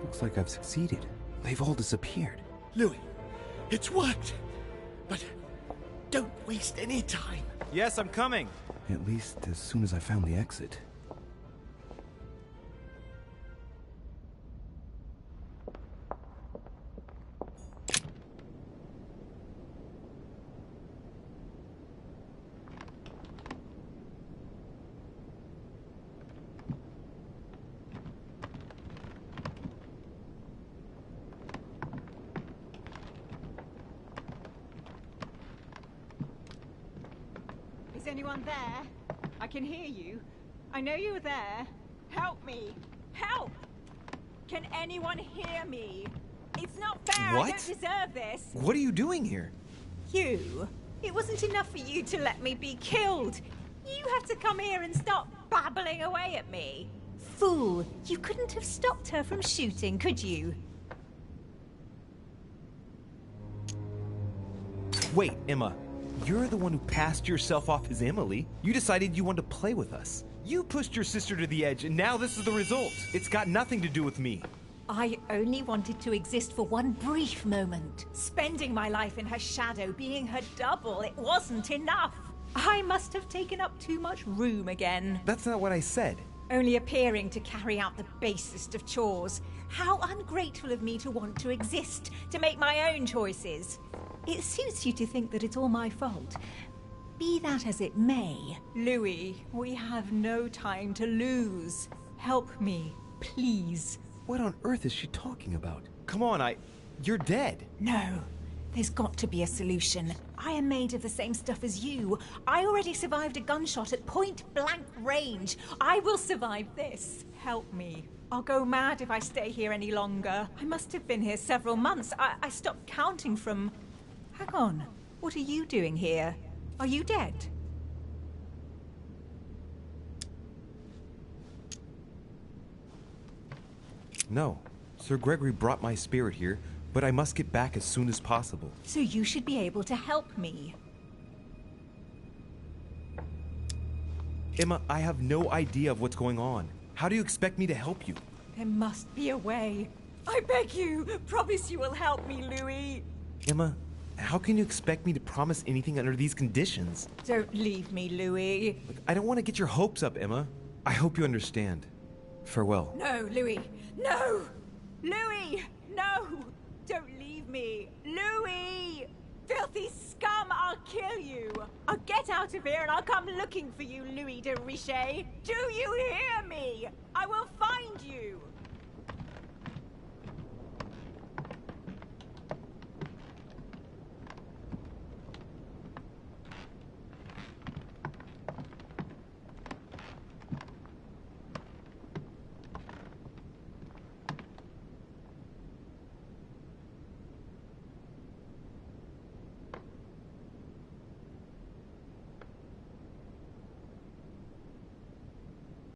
Looks like I've succeeded. They've all disappeared. Louis, it's worked! But don't waste any time. Yes, I'm coming. At least as soon as I found the exit. Is anyone there? I can hear you. I know you're there. Help me! Help! Can anyone hear me? It's not fair. What? I don't deserve this. What are you doing here? You? It wasn't enough for you to let me be killed. You have to come here and stop babbling away at me. Fool! You couldn't have stopped her from shooting, could you? Wait, Emma. You're the one who passed yourself off as Emily. You decided you wanted to play with us. You pushed your sister to the edge, and now this is the result. It's got nothing to do with me. I only wanted to exist for one brief moment. Spending my life in her shadow, being her double, it wasn't enough. I must have taken up too much room again. That's not what I said. Only appearing to carry out the basest of chores. How ungrateful of me to want to exist, to make my own choices. It suits you to think that it's all my fault. Be that as it may, Louis, we have no time to lose. Help me, please. What on earth is she talking about? Come on, you're dead. No, there's got to be a solution. I am made of the same stuff as you. I already survived a gunshot at point-blank range. I will survive this. Help me. I'll go mad if I stay here any longer. I must have been here several months. I stopped counting from... Hang on. What are you doing here? Are you dead? No. Sir Gregory brought my spirit here, but I must get back as soon as possible. So you should be able to help me. Emma, I have no idea of what's going on. How do you expect me to help you? There must be a way. I beg you, promise you will help me, Louis. Emma, how can you expect me to promise anything under these conditions? Don't leave me, Louis. Look, I don't want to get your hopes up, Emma. I hope you understand. Farewell. No, Louis. No! Louis! No! Don't leave me! Louis! Filthy scum, I'll kill you! I'll get out of here and I'll come looking for you, Louis de Richet! Do you hear me? I will find you!